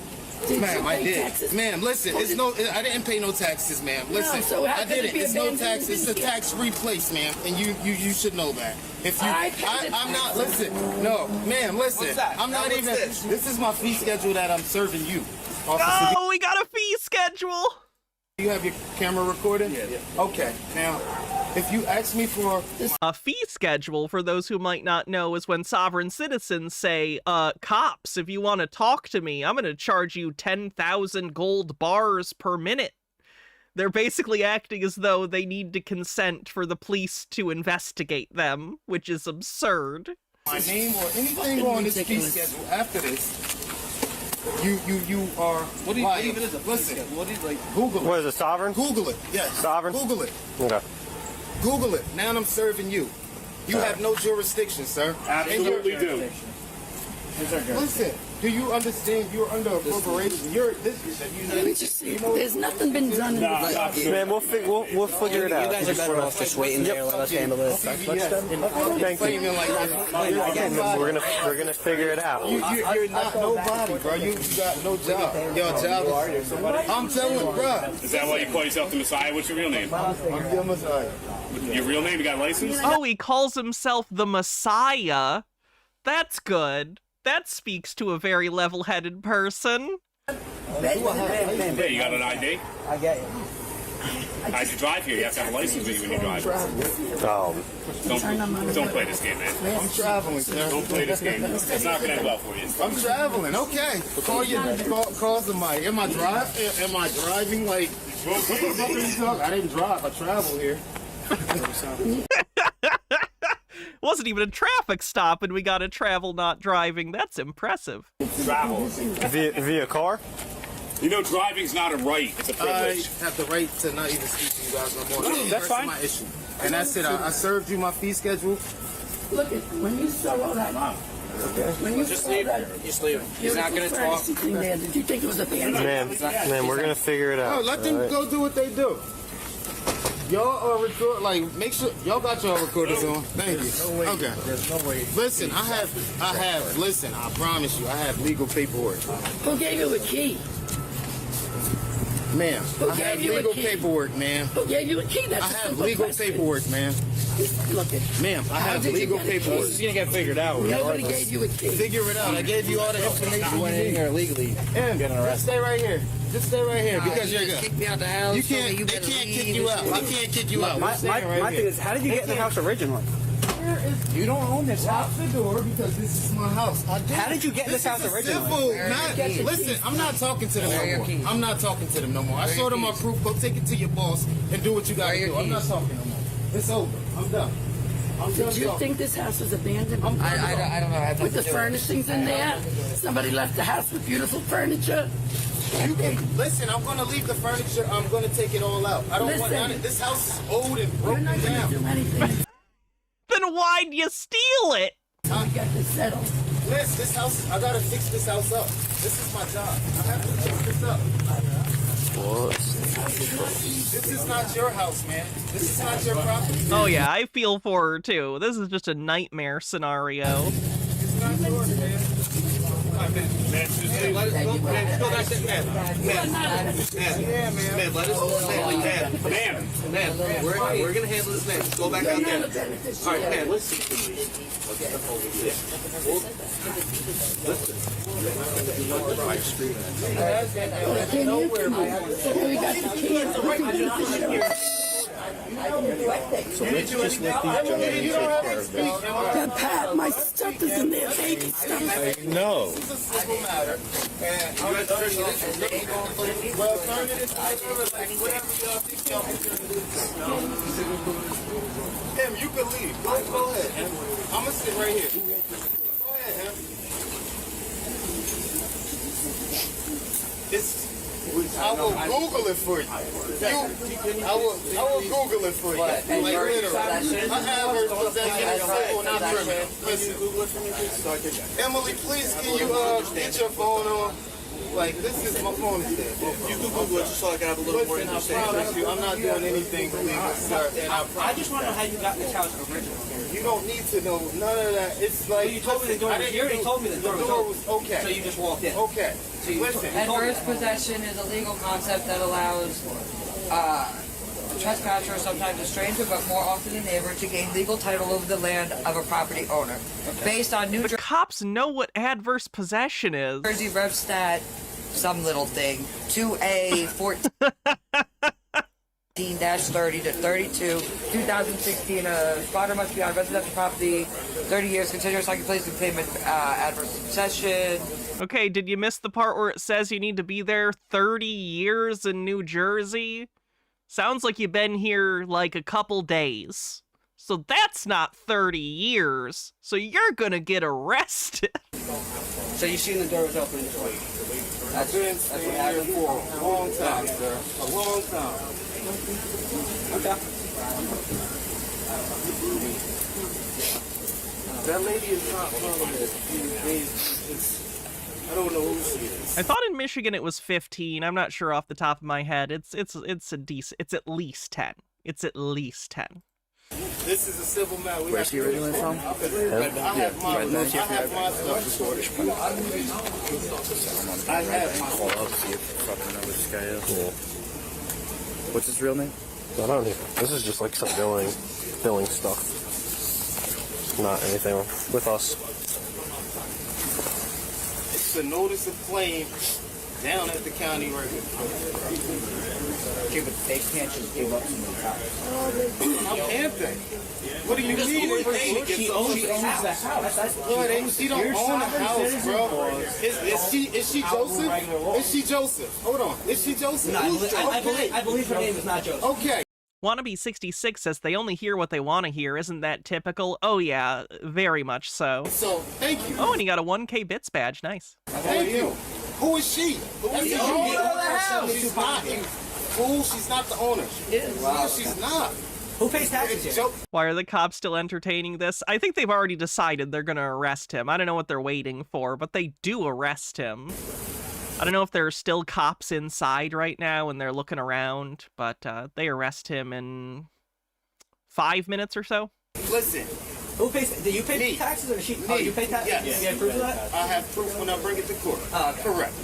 Speaker 13: Did
Speaker 19: Ma'am,
Speaker 13: you
Speaker 19: I
Speaker 13: pay
Speaker 19: did.
Speaker 13: taxes?
Speaker 19: Ma'am, listen, it's no. I didn't pay no taxes, ma'am. Listen,
Speaker 13: so how
Speaker 19: I
Speaker 13: could it
Speaker 19: didn't.
Speaker 13: be
Speaker 19: It's no
Speaker 13: abandoned
Speaker 19: tax. It's a
Speaker 13: and
Speaker 19: tax-free place, ma'am, and you should know that. If you,
Speaker 13: I paid the
Speaker 19: I'm not.
Speaker 13: taxes.
Speaker 19: Listen, no, ma'am, listen.
Speaker 4: What's that?
Speaker 19: I'm not
Speaker 4: What's
Speaker 19: even.
Speaker 4: this?
Speaker 19: This is my fee schedule that I'm serving you, officer.
Speaker 1: Oh, we got a fee schedule!
Speaker 19: You have your camera recording? Yeah. Okay. Now, if you ask me for
Speaker 1: A fee schedule, for those who might not know, is when sovereign citizens say, cops, if you want to talk to me, I'm going to charge you 10,000 gold bars per minute. They're basically acting as though they need to consent for the police to investigate them, which is absurd.
Speaker 19: My name or anything on this fee schedule after this, you are.
Speaker 4: What even is a fee
Speaker 19: Listen,
Speaker 4: schedule? What do you like?
Speaker 19: Google it.
Speaker 22: What is it, sovereign?
Speaker 19: Google it. Yes.
Speaker 22: Sovereign?
Speaker 19: Google it.
Speaker 22: Okay.
Speaker 19: Google it. Now I'm serving you. You have no jurisdiction, sir.
Speaker 21: Absolutely do.
Speaker 19: Listen, do you understand you're under a corporation?
Speaker 13: Let me just see. There's nothing been done in the
Speaker 22: Man, we'll figure it out.
Speaker 20: You guys are better off just waiting there. Let us handle this.
Speaker 22: Thank you. We're gonna figure it out.
Speaker 19: You're not nobody, bro. You got no job. Your job is. I'm telling you, bro.
Speaker 21: Is that why you call yourself the Messiah? What's your real name?
Speaker 19: I'm the Messiah.
Speaker 21: Your real name? You got a license?
Speaker 1: Oh, he calls himself the Messiah. That's good. That speaks to a very level-headed person.
Speaker 21: Yeah, you got an ID?
Speaker 20: I get it.
Speaker 21: How'd you drive here? You have to have a license with you when you drive. Don't play this game, man.
Speaker 19: I'm traveling, sir.
Speaker 21: Don't play this game. It's not gonna end well for you.
Speaker 19: I'm traveling. Okay. Call somebody. Am I driving like? What the fuck are you talking? I didn't drive. I travel here.
Speaker 1: Wasn't even a traffic stop and we got a travel not driving. That's impressive.
Speaker 21: Travel.
Speaker 22: Via car?
Speaker 21: You know, driving's not a right. It's a privilege.
Speaker 19: I have the right to not even speak to you guys no more.
Speaker 21: That's fine.
Speaker 19: My issue. And that's it. I served you my fee schedule.
Speaker 13: Look at when you saw all that.
Speaker 19: Okay.
Speaker 13: When you
Speaker 20: Just
Speaker 13: saw
Speaker 20: leave.
Speaker 13: that.
Speaker 20: Just leave. He's not gonna talk.
Speaker 13: There, did you think it was a bandit?
Speaker 22: Man, we're gonna figure it out.
Speaker 19: No, let them go do what they do. Y'all are record, like, make sure y'all got y'all recorders on. Thank you. Okay.
Speaker 20: There's no way.
Speaker 19: Listen, I promise you, I have legal paperwork.
Speaker 13: Who gave you a key?
Speaker 19: Ma'am,
Speaker 13: Who
Speaker 19: I
Speaker 13: gave
Speaker 19: have
Speaker 13: you a
Speaker 19: legal
Speaker 13: key?
Speaker 19: paperwork, ma'am.
Speaker 13: Who gave you a key? That's
Speaker 19: I
Speaker 13: a
Speaker 19: have
Speaker 13: simple
Speaker 19: legal
Speaker 13: question.
Speaker 19: paperwork, ma'am.
Speaker 13: Look at.
Speaker 19: Ma'am, I
Speaker 13: How
Speaker 19: have
Speaker 13: did you
Speaker 19: legal
Speaker 13: get a key?
Speaker 19: paperwork.
Speaker 20: This is gonna get figured out.
Speaker 13: Nobody gave you a key.
Speaker 19: Figure it out. I gave you all the information
Speaker 20: You went in here illegally.
Speaker 19: Just stay right here. Just stay right here because you're good.
Speaker 20: Kick me out the house.
Speaker 19: You can't. They can't kick you out. I can't kick you out.
Speaker 20: My thing is, how did you get in the house originally?
Speaker 19: You don't own this house. Lock the door because this is my house.
Speaker 20: How did you get in this house originally?
Speaker 19: Simple. Listen, I'm not talking to them no more. I'm not talking to them no more. I showed them my proof. Go take it to your boss and do what you got to do. I'm not talking no more. It's over. I'm done.
Speaker 13: Did you think this house was abandoned? I don't know. With the furnishings in there? Somebody left the house with beautiful furniture?
Speaker 19: You can listen. I'm gonna leave the furniture. I'm gonna take it all out. I don't want none of this house is old and broken down.
Speaker 13: Do anything.
Speaker 1: Then why'd you steal it?
Speaker 13: We got this settled.
Speaker 19: This house. I gotta fix this house up. This is my job. I have to fix this up. This is not your house, man. This is not your property.
Speaker 1: Oh yeah, I feel for her too. This is just a nightmare scenario.
Speaker 19: It's not yours, man.
Speaker 4: Man, let us go. Man, go back there, man. Man, let us go. Man, we're gonna handle this, man. Just go back out there. All right, man, listen.
Speaker 13: Pat, my stuff is in there. Baby stuff.
Speaker 22: No.
Speaker 19: This is a civil matter. And I'm well, turn it into whatever y'all think y'all can do. Him, you can leave. Go ahead. I'm gonna sit right here. Go ahead, Him. I will Google it for you. I will Google it for you. Like literally. I have her possession of civil, not criminal. Listen. Emily, please can you get your phone on? Like, this is my phone is dead.
Speaker 4: You can Google it just so I can have a little more
Speaker 19: Listen, I
Speaker 4: understanding.
Speaker 19: promise you, I'm not doing anything illegal, sir. And
Speaker 15: I just want to know how you got in this house originally.
Speaker 19: You don't need to know none of that. It's like
Speaker 15: You told me the door was. You already told me the door was
Speaker 19: okay.
Speaker 15: So you just walked in.
Speaker 19: Okay. Listen.
Speaker 3: Adverse possession is a legal concept that allows a trespasser, sometimes a stranger, but more often a neighbor, to gain legal title over the land of a property owner. Based on New
Speaker 1: The cops know what adverse possession is.
Speaker 3: Jersey Rev Stat, some little thing, 2A 14-30 to 32, 2016, a spotter must be on residential property 30 years, continuous occupation, claimant adverse possession.
Speaker 1: Okay, did you miss the part where it says you need to be there 30 years in New Jersey? Sounds like you've been here like a couple days. So that's not 30 years. So you're gonna get arrested.
Speaker 15: So you seen the door was open this way?
Speaker 4: I've been staying here for a long time, sir. A long time.
Speaker 15: Okay.
Speaker 4: That lady is not from this. I don't know who she is.
Speaker 1: I thought in Michigan it was 15. I'm not sure off the top of my head. It's a decent. It's at least 10. It's at least 10.
Speaker 4: This is a civil matter.
Speaker 20: Where's she originally from?
Speaker 4: I have my stuff. I have my
Speaker 20: Call up, see if fucking know who this guy is. Cool. What's his real name?
Speaker 21: I don't even. This is just like some billing stuff. Not anything with us.
Speaker 4: It's a notice of claim down at the county record.
Speaker 15: Okay, but they can't just give up some time.
Speaker 4: How can't they? What do you mean?
Speaker 15: She owns the house.
Speaker 4: She don't own the house, bro. Is she Joseph? Is she Joseph? Hold on. Is she Joseph?
Speaker 15: No, I believe her name is not Joseph.
Speaker 4: Okay.
Speaker 1: Wannabe 66 says they only hear what they want to hear. Isn't that typical? Oh yeah, very much so.
Speaker 4: So, thank you.
Speaker 1: Oh, and you got a 1K bits badge. Nice.
Speaker 4: Thank you. Who is she? Who is she? She's not. Fool, she's not the owner. Wow. She's not.
Speaker 15: Who pays taxes here?
Speaker 1: Why are the cops still entertaining this? I think they've already decided they're gonna arrest him. I don't know what they're waiting for, but they do arrest him. I don't know if there are still cops inside right now and they're looking around, but they arrest him in 5 minutes or so.
Speaker 4: Listen.
Speaker 15: Who pays? Do you pay taxes or she? Oh, you pay taxes?
Speaker 4: Yes.
Speaker 15: You have proof of that?
Speaker 4: I have proof when I bring it to court. Correct.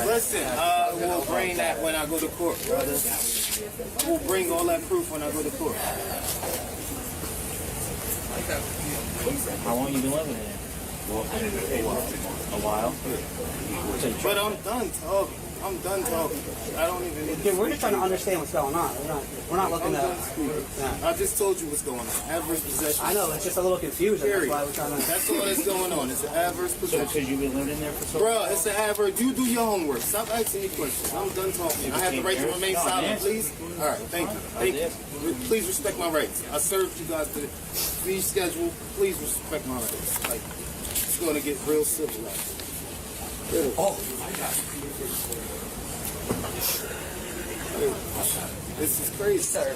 Speaker 4: Listen, we'll bring that when I go to court, brother. We'll bring all that proof when I go to court.
Speaker 20: How long you been living here? A while.
Speaker 4: But I'm done talking. I'm done talking. I don't even need
Speaker 15: We're just trying to understand what's going on. We're not looking at.
Speaker 4: I just told you what's going on. Adverse possession.
Speaker 15: I know, it's just a little confusing. That's why we're trying to.
Speaker 4: That's all that's going on. It's an adverse possession.
Speaker 20: Because you've been living there for so long?
Speaker 4: Bro, it's an adverse. You do your homework. Stop asking me questions. I'm done talking. I have the right to remain silent, please. All right, thank you. Thank you. Please respect my rights. I served you guys the fee schedule. Please respect my rights. Like, it's going to get real civilized. Oh, this is crazy. Sir.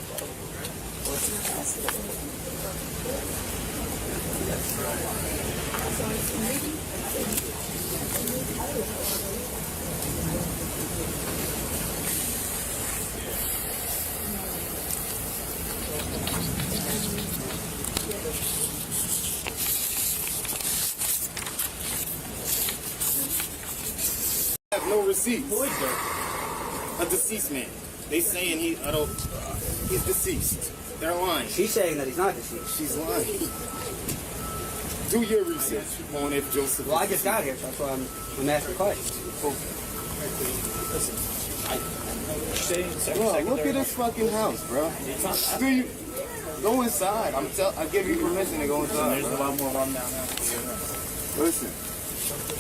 Speaker 4: I have no receipts. Who is that? A deceased man. They saying he's deceased. They're lying.
Speaker 15: She's saying that he's not deceased.
Speaker 4: She's lying. Do your research on if Joseph.
Speaker 15: Well, I just got here, so that's why I'm asking questions.
Speaker 4: Bro, look at this fucking house, bro. Do you go inside? I give you permission to go inside. There's a lot more down now. Listen,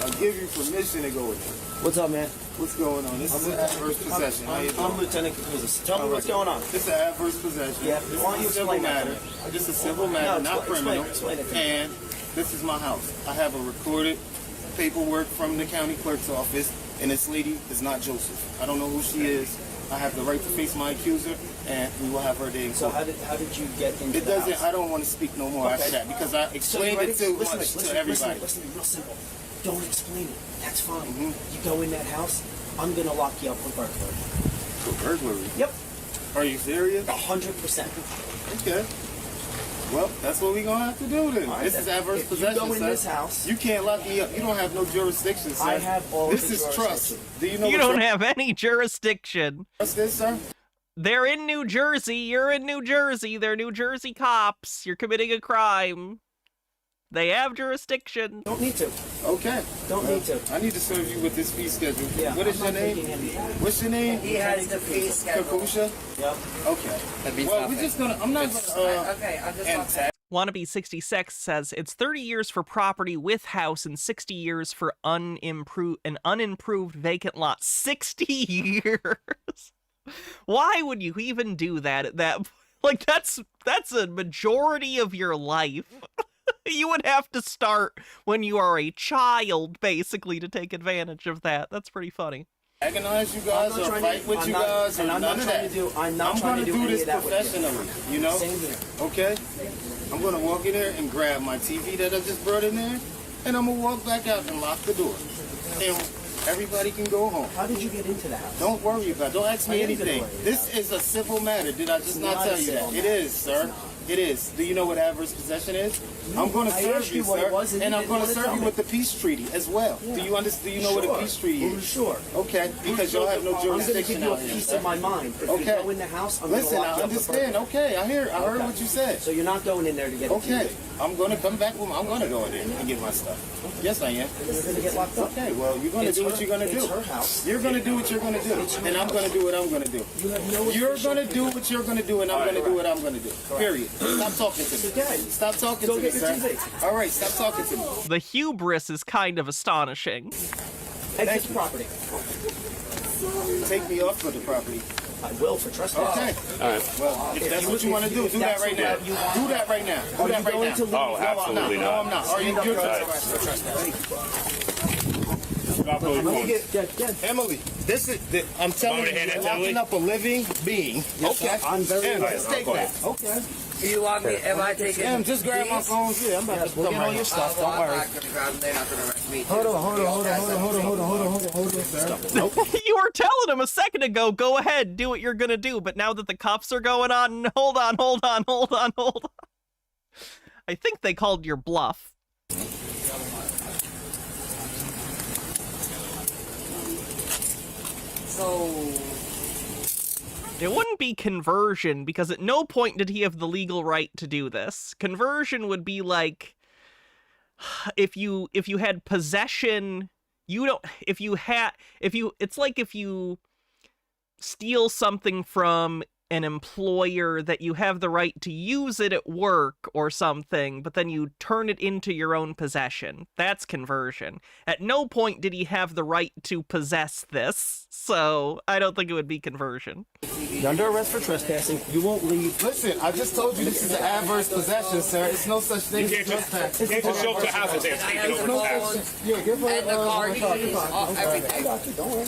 Speaker 4: I give you permission to go in.
Speaker 15: What's up, man?
Speaker 4: What's going on? This is an adverse possession.
Speaker 15: I'm Lieutenant Kakuza. Tell me what's going on.
Speaker 4: This is an adverse possession.
Speaker 15: Yeah. Why don't you
Speaker 4: It's a civil
Speaker 15: explain that
Speaker 4: matter.
Speaker 15: to me?
Speaker 4: This is a civil matter, not criminal.
Speaker 15: Explain it to me.
Speaker 4: And this is my house. I have a recorded paperwork from the county clerk's office, and this lady is not Joseph. I don't know who she is. I have the right to face my accuser, and we will have her day in court.
Speaker 15: So how did you get into
Speaker 4: It doesn't. I don't want to speak no more after that because I explained it too much to everybody.
Speaker 15: Listen, real simple. Don't explain it. That's fine. You go in that house, I'm gonna lock you up for burglary.
Speaker 4: For burglary?
Speaker 15: Yep.
Speaker 4: Are you serious?
Speaker 15: 100%.
Speaker 4: Okay. Well, that's what we're gonna have to do then.
Speaker 15: Right,
Speaker 4: this is adverse possession.
Speaker 15: You go in
Speaker 4: sir.
Speaker 15: this house.
Speaker 4: You can't lock me up. You don't have no jurisdiction, sir.
Speaker 15: I have all
Speaker 4: This
Speaker 15: the
Speaker 4: is trust. Do you know
Speaker 1: You
Speaker 4: what
Speaker 1: don't have any jurisdiction.
Speaker 4: What's this, sir?
Speaker 1: They're in New Jersey. You're in New Jersey. They're New Jersey cops. You're committing a crime. They have jurisdiction.
Speaker 15: Don't need to.
Speaker 4: Okay.
Speaker 15: Don't need to.
Speaker 4: I need to serve you with this fee schedule.
Speaker 15: Yeah.
Speaker 4: What is your name? What's your name?
Speaker 3: He has the fee schedule.
Speaker 4: Kakusha?
Speaker 15: Yep.
Speaker 4: Okay. Well, we're just gonna. I'm not gonna.
Speaker 3: Okay, I'm just.
Speaker 1: Wannabe66 says it's 30 years for property with house and 60 years for an unimproved vacant lot. 60 years. Why would you even do that at that? Like, that's a majority of your life. You would have to start when you are a child, basically, to take advantage of that. That's pretty funny.
Speaker 19: Agonize you guys or fight with you guys or none of that. I'm going to do this professionally, you know? Okay? I'm going to walk in there and grab my TV that I just brought in there, and I'm going to walk back out and lock the door. And everybody can go home.
Speaker 5: How did you get into the house?
Speaker 19: Don't worry about it. Don't ask me anything. This is a civil matter. Did I just not tell you that? It is, sir. It is. Do you know what adverse possession is? I'm going to serve you, sir, and I'm going to serve you with the peace treaty as well. Do you understand? Do you know what a peace treaty is?
Speaker 5: Sure.
Speaker 19: Okay, because y'all have no jurisdiction out here.
Speaker 5: I'm going to give you a piece of my mind. If you go in the house, I'm going to
Speaker 19: Listen,
Speaker 5: lock
Speaker 19: I
Speaker 5: you up.
Speaker 19: understand. Okay, I heard what you said.
Speaker 5: So you're not going in there to get a
Speaker 19: Okay, I'm going to come back with I'm going to go in there and get my stuff. Yes, I am.
Speaker 5: You're going to get locked up.
Speaker 19: Okay, well, you're going to do what you're going to do.
Speaker 5: It's her house.
Speaker 19: You're going to do what you're going to do, and I'm going to do what I'm going to do. You're going to do what you're going to do, and I'm going to do what I'm going to do. Period. Stop talking to me. Stop talking to me, sir. All right, stop talking to me.
Speaker 1: The hubris is kind of astonishing.
Speaker 5: Exit the property.
Speaker 19: Take me off of the property.
Speaker 5: I will for trespassing.
Speaker 19: Okay. All right. Well, if that's what you want to do, do that right now. Do that right now. Do that right now.
Speaker 17: Oh, absolutely not.
Speaker 19: No, I'm not. Are you Emily, this is. I'm telling you, you're locking up a living being. Okay.
Speaker 5: I'm very.
Speaker 19: Let's take that. Okay.
Speaker 3: You lock me. Am I taking?
Speaker 19: Em, just grab my phone. Yeah, I'm about to get all your stuff. Don't worry.
Speaker 3: I'm not gonna grab them. They're not gonna arrest me.
Speaker 19: Hold on, sir.
Speaker 1: You were telling him a second ago, go ahead, do what you're gonna do, but now that the cuffs are going on, hold on. I think they called your bluff.
Speaker 3: So
Speaker 1: it wouldn't be conversion, because at no point did he have the legal right to do this. Conversion would be like, if you had possession, it's like if you steal something from an employer that you have the right to use it at work or something, but then you turn it into your own possession. That's conversion. At no point did he have the right to possess this, so I don't think it would be conversion.
Speaker 5: You're under arrest for trespassing. You won't leave.
Speaker 19: Listen, I just told you this is an adverse possession, sir. It's no such thing as trespass.
Speaker 17: You can't just show up to the house and say, I'm taking over the house.
Speaker 19: Yeah, give her
Speaker 3: and the car keys, everything.
Speaker 5: I got you. Don't worry.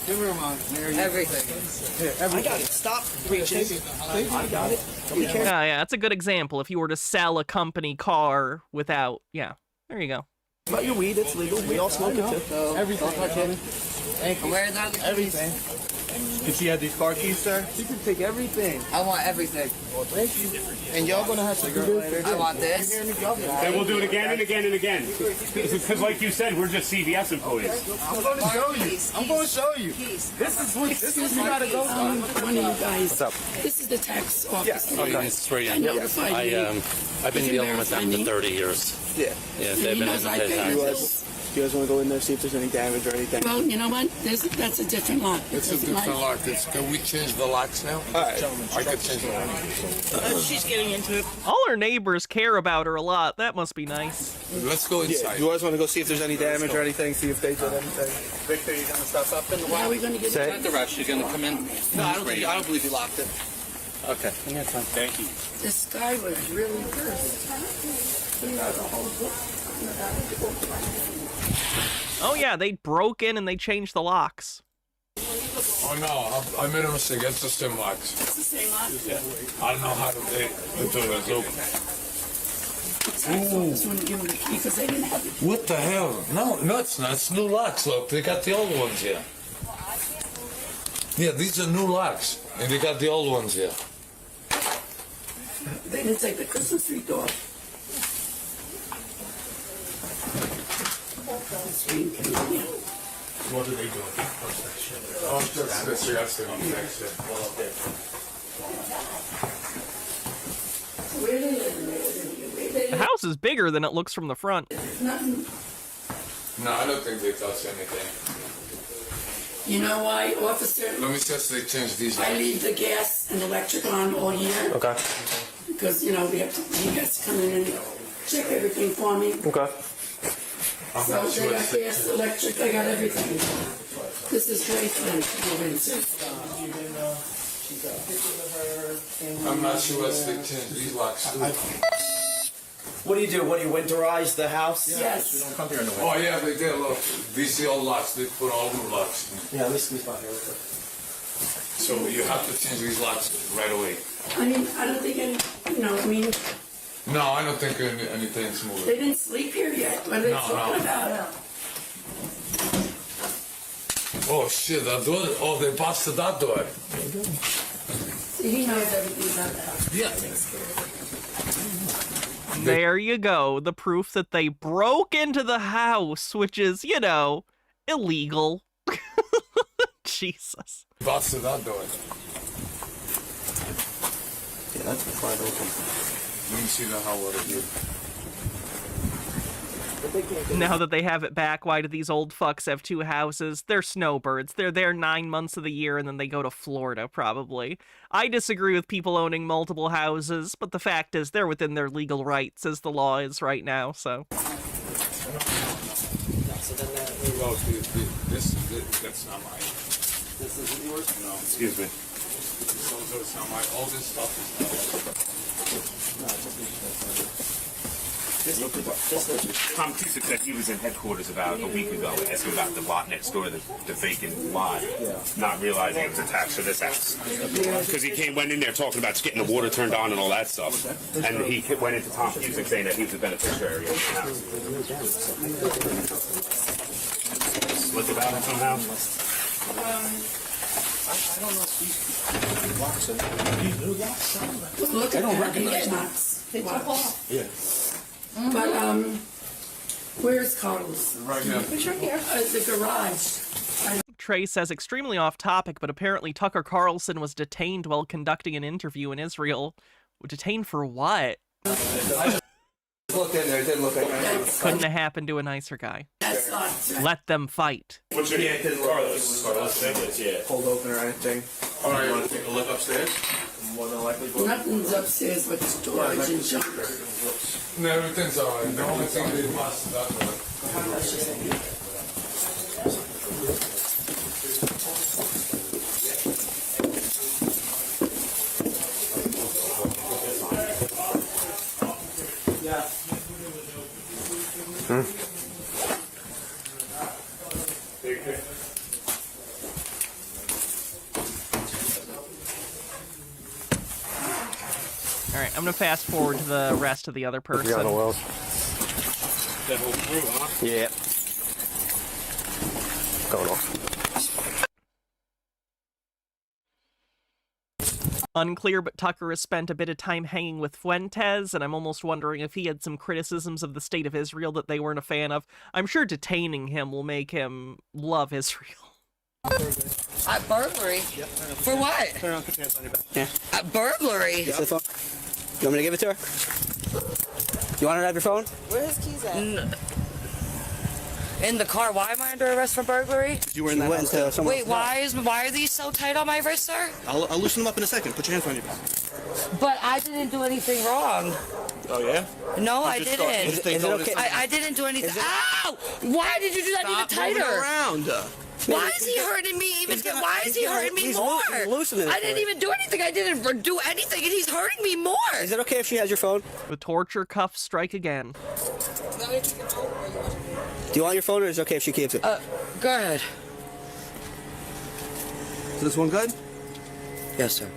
Speaker 19: Give her mine.
Speaker 3: Everything.
Speaker 5: I got it. Stop reaching. I got it.
Speaker 1: Yeah, that's a good example. If you were to sell a company car without, yeah, there you go.
Speaker 5: About your weed, it's legal. We all smoke it too.
Speaker 19: Everything. Thank you.
Speaker 3: Where's that?
Speaker 19: Everything. Can she have these car keys, sir?
Speaker 5: You can take everything.
Speaker 3: I want everything.
Speaker 5: Well, thank you.
Speaker 19: And y'all gonna have to do this.
Speaker 3: I want this.
Speaker 17: Then we'll do it again and again and again. Because like you said, we're just CVS employees.
Speaker 19: I'm gonna show you. I'm gonna show you. This is what you gotta go through.
Speaker 13: One of you guys.
Speaker 22: What's up?
Speaker 13: This is the tax office.
Speaker 22: Okay.
Speaker 11: It's free.
Speaker 13: I notified you.
Speaker 11: I've been
Speaker 13: You can
Speaker 11: dealing with them
Speaker 13: verify
Speaker 11: for
Speaker 13: me.
Speaker 11: 30 years.
Speaker 5: Yeah.
Speaker 11: Yeah,
Speaker 13: He
Speaker 11: they've been
Speaker 13: knows I
Speaker 11: having
Speaker 13: pay
Speaker 11: to
Speaker 13: the
Speaker 11: pay
Speaker 13: bills.
Speaker 11: taxes.
Speaker 5: You guys want to go in there, see if there's any damage or anything?
Speaker 13: Well, you know what? That's a different lot.
Speaker 23: It's a different lot. Can we change the locks now?
Speaker 5: All right.
Speaker 23: I could change the lock.
Speaker 13: She's getting into it.
Speaker 1: All her neighbors care about her a lot. That must be nice.
Speaker 23: Let's go
Speaker 5: Yeah.
Speaker 23: inside.
Speaker 5: You guys want to go see if there's any damage or anything? See if they did anything? Victor, you gonna stop up in the
Speaker 13: How are we going to get
Speaker 22: Say-
Speaker 13: it?
Speaker 11: The rush, you're gonna come in?
Speaker 5: No, I don't believe you locked it.
Speaker 22: Okay.
Speaker 11: Thank you.
Speaker 13: This guy was really good. He had a whole book.
Speaker 1: Oh yeah, they broke in and they changed the locks.
Speaker 23: Oh no, I made a mistake. It's the same locks.
Speaker 13: It's the same lot.
Speaker 23: Yeah. I don't know how to do it. Look.
Speaker 13: The tax office wouldn't give him the key because they didn't have it.
Speaker 23: What the hell? No, it's not. It's new locks. Look, they got the old ones here. Yeah, these are new locks, and they got the old ones here.
Speaker 13: They didn't take the Christmas tree off. It's inconvenient.
Speaker 23: What are they doing? Oh, that's the next shit.
Speaker 13: Where they live?
Speaker 1: The house is bigger than it looks from the front.
Speaker 13: Nothing.
Speaker 23: No, I don't think they touch anything.
Speaker 13: You know why, officer?
Speaker 23: Let me just say change these
Speaker 13: I
Speaker 23: locks.
Speaker 13: leave the gas and electric on all year.
Speaker 22: Okay.
Speaker 13: because, you know, we have to, you guys come in and check everything for me.
Speaker 22: Okay.
Speaker 13: So they got gas, electric, they got everything. This is great for them to
Speaker 23: I'm not sure what's the change these locks too.
Speaker 15: What do you do? What do you winterize the house?
Speaker 13: Yes.
Speaker 23: We don't come here in the winter. Oh yeah, they did. Look, VCL locks. They put all new locks.
Speaker 15: Yeah, let me squeeze by here real quick.
Speaker 23: So you have to change these locks right away.
Speaker 13: I mean, I don't think any, you know, I mean,
Speaker 23: No, I don't think anything's moving.
Speaker 13: they didn't sleep here yet. What are they talking about?
Speaker 23: Oh shit, that door. Oh, they busted that door.
Speaker 13: See, he knows everything about that.
Speaker 23: Yeah.
Speaker 1: There you go. The proof that they broke into the house, which is, you know, illegal. Jesus.
Speaker 23: Busted that door.
Speaker 22: Yeah, that's wide open.
Speaker 23: Let me see the how what it did.
Speaker 1: Now that they have it back, why do these old fucks have two houses? They're snowbirds. They're there 9 months of the year and then they go to Florida, probably. I disagree with people owning multiple houses, but the fact is they're within their legal rights as the law is right now, so.
Speaker 23: Well, that's not mine. This isn't yours? No. Excuse me. So it's not mine. All this stuff is not
Speaker 11: Tom Cusick said he was in headquarters about a week ago asking about the lot next door, the vacant lot, not realizing it was attached to this house. Because he went in there talking about getting the water turned on and all that stuff. And he went into Tom Cusick saying that he was the beneficiary of the house. Look about it somehow.
Speaker 5: I don't know if these locks are these new locks.
Speaker 13: Look
Speaker 5: I don't
Speaker 13: at that.
Speaker 5: recognize them.
Speaker 13: Locks.
Speaker 5: Yeah.
Speaker 13: But, where's Carlos?
Speaker 23: Right here.
Speaker 13: It's right here. The garage.
Speaker 1: Trey says extremely off topic, but apparently Tucker Carlson was detained while conducting an interview in Israel. Detained for what?
Speaker 5: Look in there. It did look like that.
Speaker 1: Couldn't have happened to a nicer guy.
Speaker 13: That's not.
Speaker 1: Let them fight.
Speaker 11: What's your name? Carlos. Carlos Nicholas, yeah.
Speaker 5: Cold open or anything.
Speaker 23: All right, you want to take a look upstairs?
Speaker 5: More than likely.
Speaker 13: Nothing's upstairs but storage and junk.
Speaker 23: No, everything's all right. The only thing they busted that door.
Speaker 1: Alright, I'm gonna fast forward to the rest of the other person.
Speaker 22: That whole
Speaker 11: crew, huh?
Speaker 22: Yeah. Going off.
Speaker 1: Unclear, but Tucker has spent a bit of time hanging with Fuentes, and I'm almost wondering if he had some criticisms of the state of Israel that they weren't a fan of. I'm sure detaining him will make him love Israel.
Speaker 3: Burglary?
Speaker 5: Yep.
Speaker 3: For what?
Speaker 5: Turn around, put your hands on your back. Yeah.
Speaker 3: Burglary?
Speaker 5: Yep. You want me to give it to her? You want her to have your phone?
Speaker 3: Where his keys at? In the car. Why am I under arrest for burglary?
Speaker 5: You were in that house.
Speaker 3: Wait, why are these so tight on my wrist, sir?
Speaker 5: I'll loosen them up in a second. Put your hands on your back.
Speaker 3: But I didn't do anything wrong.
Speaker 5: Oh, yeah?
Speaker 3: No, I didn't.
Speaker 5: Is it okay?
Speaker 3: I didn't do anything. Ow! Why did you do that even tighter?
Speaker 5: Around.
Speaker 3: Why is he hurting me even? Why is he hurting me more? I didn't even do anything. I didn't do anything, and he's hurting me more.
Speaker 5: Is it okay if she has your phone?
Speaker 1: The torture cuffs strike again.
Speaker 5: Do you want your phone, or is it okay if she keeps it?
Speaker 3: Go ahead.
Speaker 5: Is this one good?
Speaker 3: Yes, sir.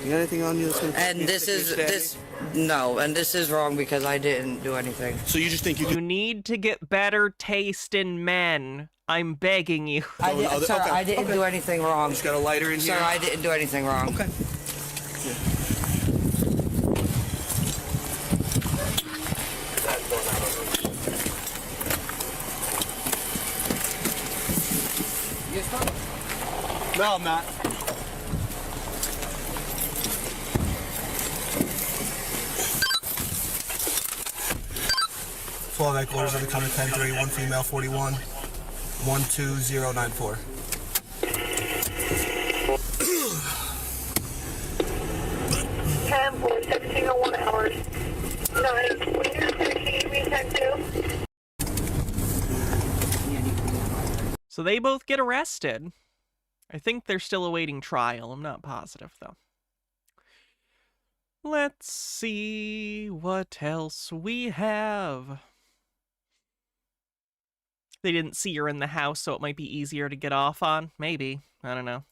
Speaker 5: You got anything on you that's gonna?
Speaker 3: And this is no, and this is wrong because I didn't do anything.
Speaker 5: So you just think
Speaker 1: You need to get better taste in men. I'm begging you.
Speaker 3: I didn't do anything wrong.
Speaker 5: Just got a lighter in here.
Speaker 3: Sir, I didn't do anything wrong.
Speaker 5: Okay. No, I'm not. Fallback orders of the counter 10-3, 1 female 41, 12094.
Speaker 1: So they both get arrested. I think they're still awaiting trial. I'm not positive, though. Let's see what else we have. They didn't see her in the house, so it might be easier to get off on. Maybe. I don't know.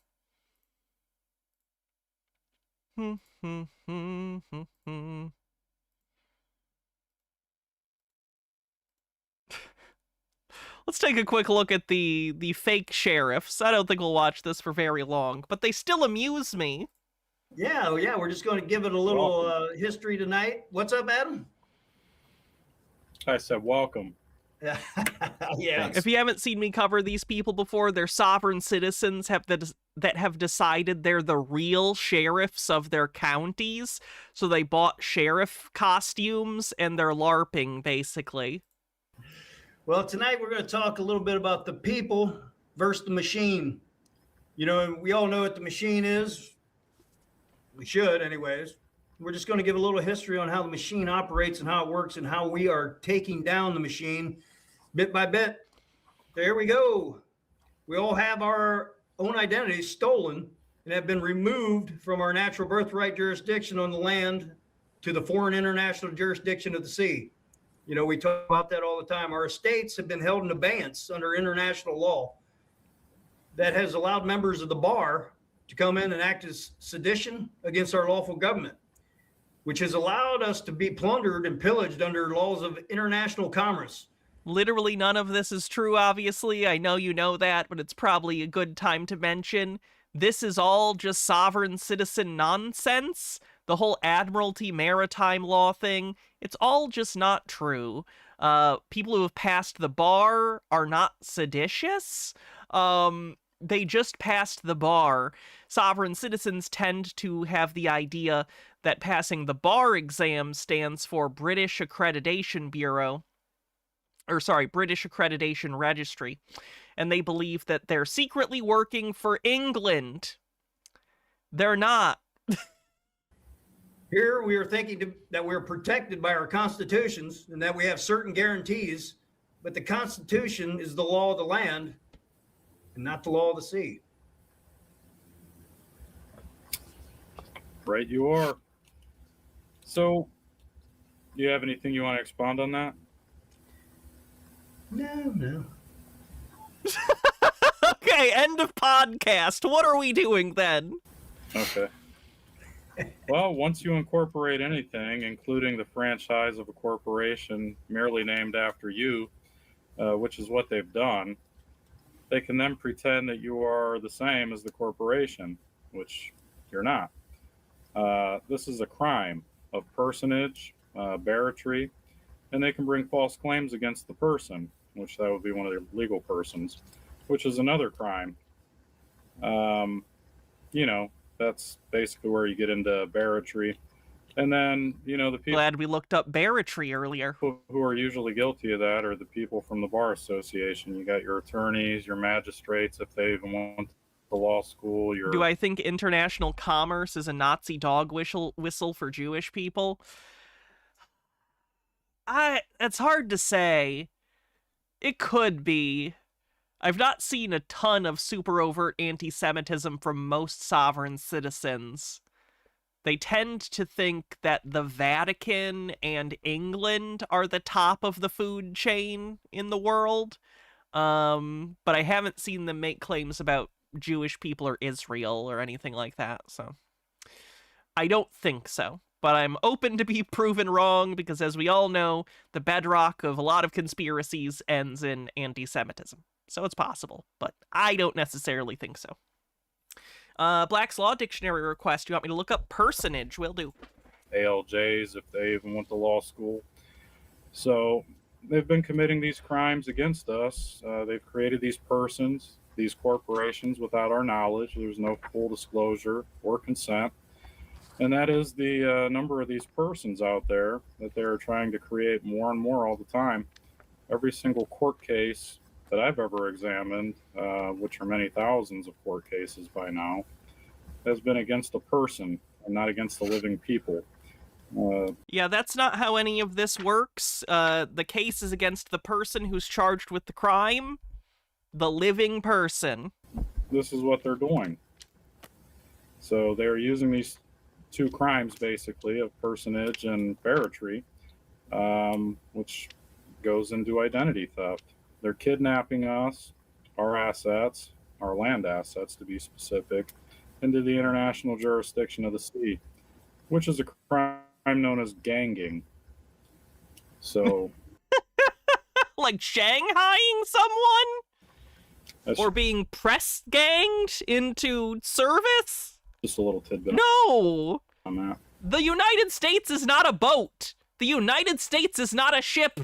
Speaker 1: Let's take a quick look at the fake sheriffs. I don't think we'll watch this for very long, but they still amuse me.
Speaker 2: Yeah, we're just going to give it a little history tonight. What's up, Adam?
Speaker 16: I said welcome.
Speaker 2: Yeah.
Speaker 1: If you haven't seen me cover these people before, they're sovereign citizens that have decided they're the real sheriffs of their counties. So they bought sheriff costumes and they're LARPing, basically.
Speaker 2: Well, tonight we're going to talk a little bit about the people versus the machine. You know, we all know what the machine is. We should, anyways. We're just going to give a little history on how the machine operates and how it works and how we are taking down the machine bit by bit. There we go. We all have our own identities stolen and have been removed from our natural birthright jurisdiction on the land to the foreign international jurisdiction of the sea. You know, we talk about that all the time. Our estates have been held in abeyance under international law that has allowed members of the bar to come in and act as sedition against our lawful government, which has allowed us to be plundered and pillaged under laws of international commerce.
Speaker 1: Literally none of this is true, obviously. I know you know that, but it's probably a good time to mention. This is all just sovereign citizen nonsense. The whole Admiralty maritime law thing, it's all just not true. People who have passed the bar are not seditious. They just passed the bar. Sovereign citizens tend to have the idea that passing the bar exam stands for British Accreditation Bureau. British Accreditation Registry. And they believe that they're secretly working for England. They're not.
Speaker 2: Here we are thinking that we're protected by our constitutions and that we have certain guarantees, but the Constitution is the law of the land and not the law of the sea.
Speaker 16: Right you are. So, do you have anything you want to expound on that?
Speaker 2: No.
Speaker 1: Okay, end of podcast. What are we doing then?
Speaker 16: Okay. Well, once you incorporate anything, including the franchise of a corporation merely named after you, which is what they've done, they can then pretend that you are the same as the corporation, which you're not. This is a crime of personage, barratry, and they can bring false claims against the person, which that would be one of their legal persons, which is another crime. You know, that's basically where you get into barratry. And then, you know, the people...
Speaker 1: Glad we looked up barratry earlier.
Speaker 16: Who are usually guilty of that are the people from the Bar Association. You got your attorneys, your magistrates, if they even went to law school.
Speaker 1: Do I think international commerce is a Nazi dog whistle for Jewish people? It's hard to say. It could be. I've not seen a ton of super overt anti-Semitism from most sovereign citizens. They tend to think that the Vatican and England are the top of the food chain in the world. But I haven't seen them make claims about Jewish people or Israel or anything like that, so I don't think so. But I'm open to be proven wrong because, as we all know, the bedrock of a lot of conspiracies ends in anti-Semitism. So it's possible, but I don't necessarily think so. Black's Law Dictionary request. You want me to look up personage? Will do.
Speaker 16: ALJs, if they even went to law school. So they've been committing these crimes against us. They've created these persons, these corporations without our knowledge. There's no full disclosure or consent. And that is the number of these persons out there that they're trying to create more and more all the time. Every single court case that I've ever examined, which are many thousands of court cases by now, has been against a person and not against the living people.
Speaker 1: Yeah, that's not how any of this works. The case is against the person who's charged with the crime. the living person.
Speaker 16: This is what they're doing. So they're using these two crimes, basically, of personage and barratry, which goes into identity theft. They're kidnapping us, our assets, our land assets to be specific, into the international jurisdiction of the sea, which is a crime known as ganging. So,
Speaker 1: Like shanghaiing someone? Or being press ganged into service?
Speaker 16: just a little tidbit.
Speaker 1: No!
Speaker 16: On that.
Speaker 1: The United States is not a boat. The United States is not a ship.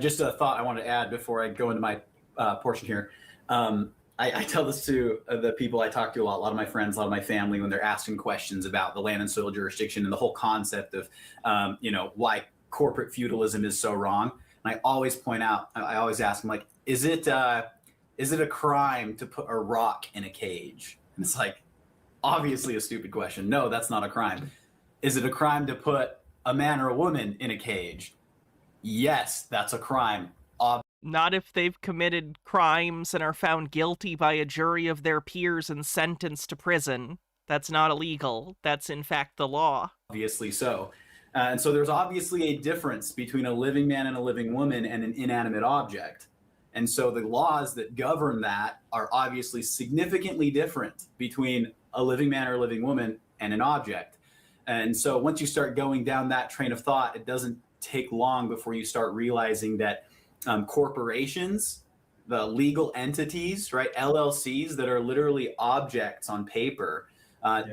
Speaker 8: Just a thought I want to add before I go into my portion here. I tell this to the people I talk to a lot of my friends, a lot of my family, when they're asking questions about the land and soil jurisdiction and the whole concept of, why corporate feudalism is so wrong. And I always point out, I always ask them, like, is it a crime to put a rock in a cage? And it's like, obviously a stupid question. No, that's not a crime. Is it a crime to put a man or a woman in a cage? Yes, that's a crime.
Speaker 1: Not if they've committed crimes and are found guilty by a jury of their peers and sentenced to prison. That's not illegal. That's in fact the law.
Speaker 8: Obviously so. And so there's obviously a difference between a living man and a living woman and an inanimate object. And so the laws that govern that are obviously significantly different between a living man or a living woman and an object. And so once you start going down that train of thought, it doesn't take long before you start realizing that corporations, the legal entities, right, LLCs that are literally objects on paper,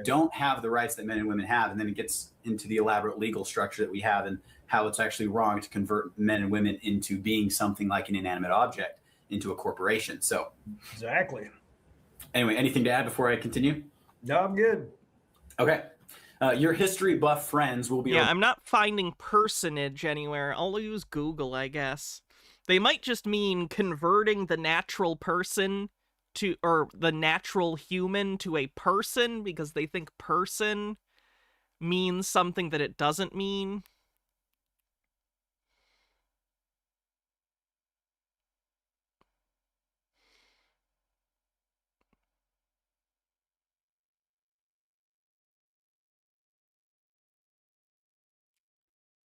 Speaker 8: don't have the rights that men and women have. And then it gets into the elaborate legal structure that we have and how it's actually wrong to convert men and women into being something like an inanimate object into a corporation. So
Speaker 2: exactly.
Speaker 8: Anyway, anything to add before I continue?
Speaker 2: No, I'm good.
Speaker 8: Okay. Your history buff friends will be...
Speaker 1: Yeah, I'm not finding personage anywhere. I'll use Google, I guess. They might just mean converting the natural person to, or the natural human to a person, because they think person means something that it doesn't mean.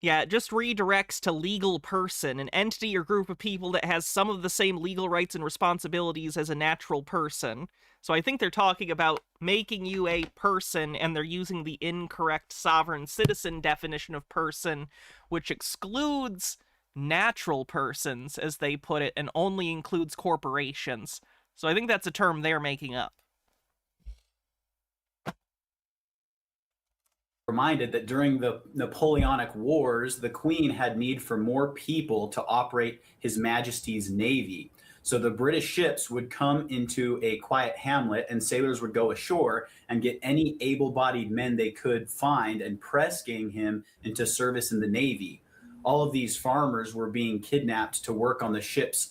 Speaker 1: Yeah, it just redirects to legal person, an entity or group of people that has some of the same legal rights and responsibilities as a natural person. So I think they're talking about making you a person, and they're using the incorrect sovereign citizen definition of person, which excludes natural persons, as they put it, and only includes corporations. So I think that's a term they're making up.
Speaker 8: Reminded that during the Napoleonic Wars, the Queen had need for more people to operate His Majesty's Navy. So the British ships would come into a quiet hamlet and sailors would go ashore and get any able-bodied men they could find and press gang him into service in the Navy. All of these farmers were being kidnapped to work on the ships,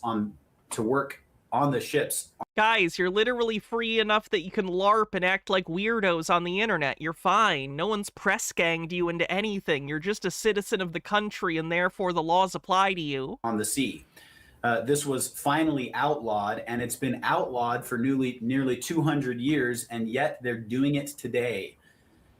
Speaker 1: Guys, you're literally free enough that you can LARP and act like weirdos on the internet. You're fine. No one's press ganged you into anything. You're just a citizen of the country, and therefore the laws apply to you.
Speaker 8: On the sea. This was finally outlawed, and it's been outlawed for nearly 200 years, and yet they're doing it today.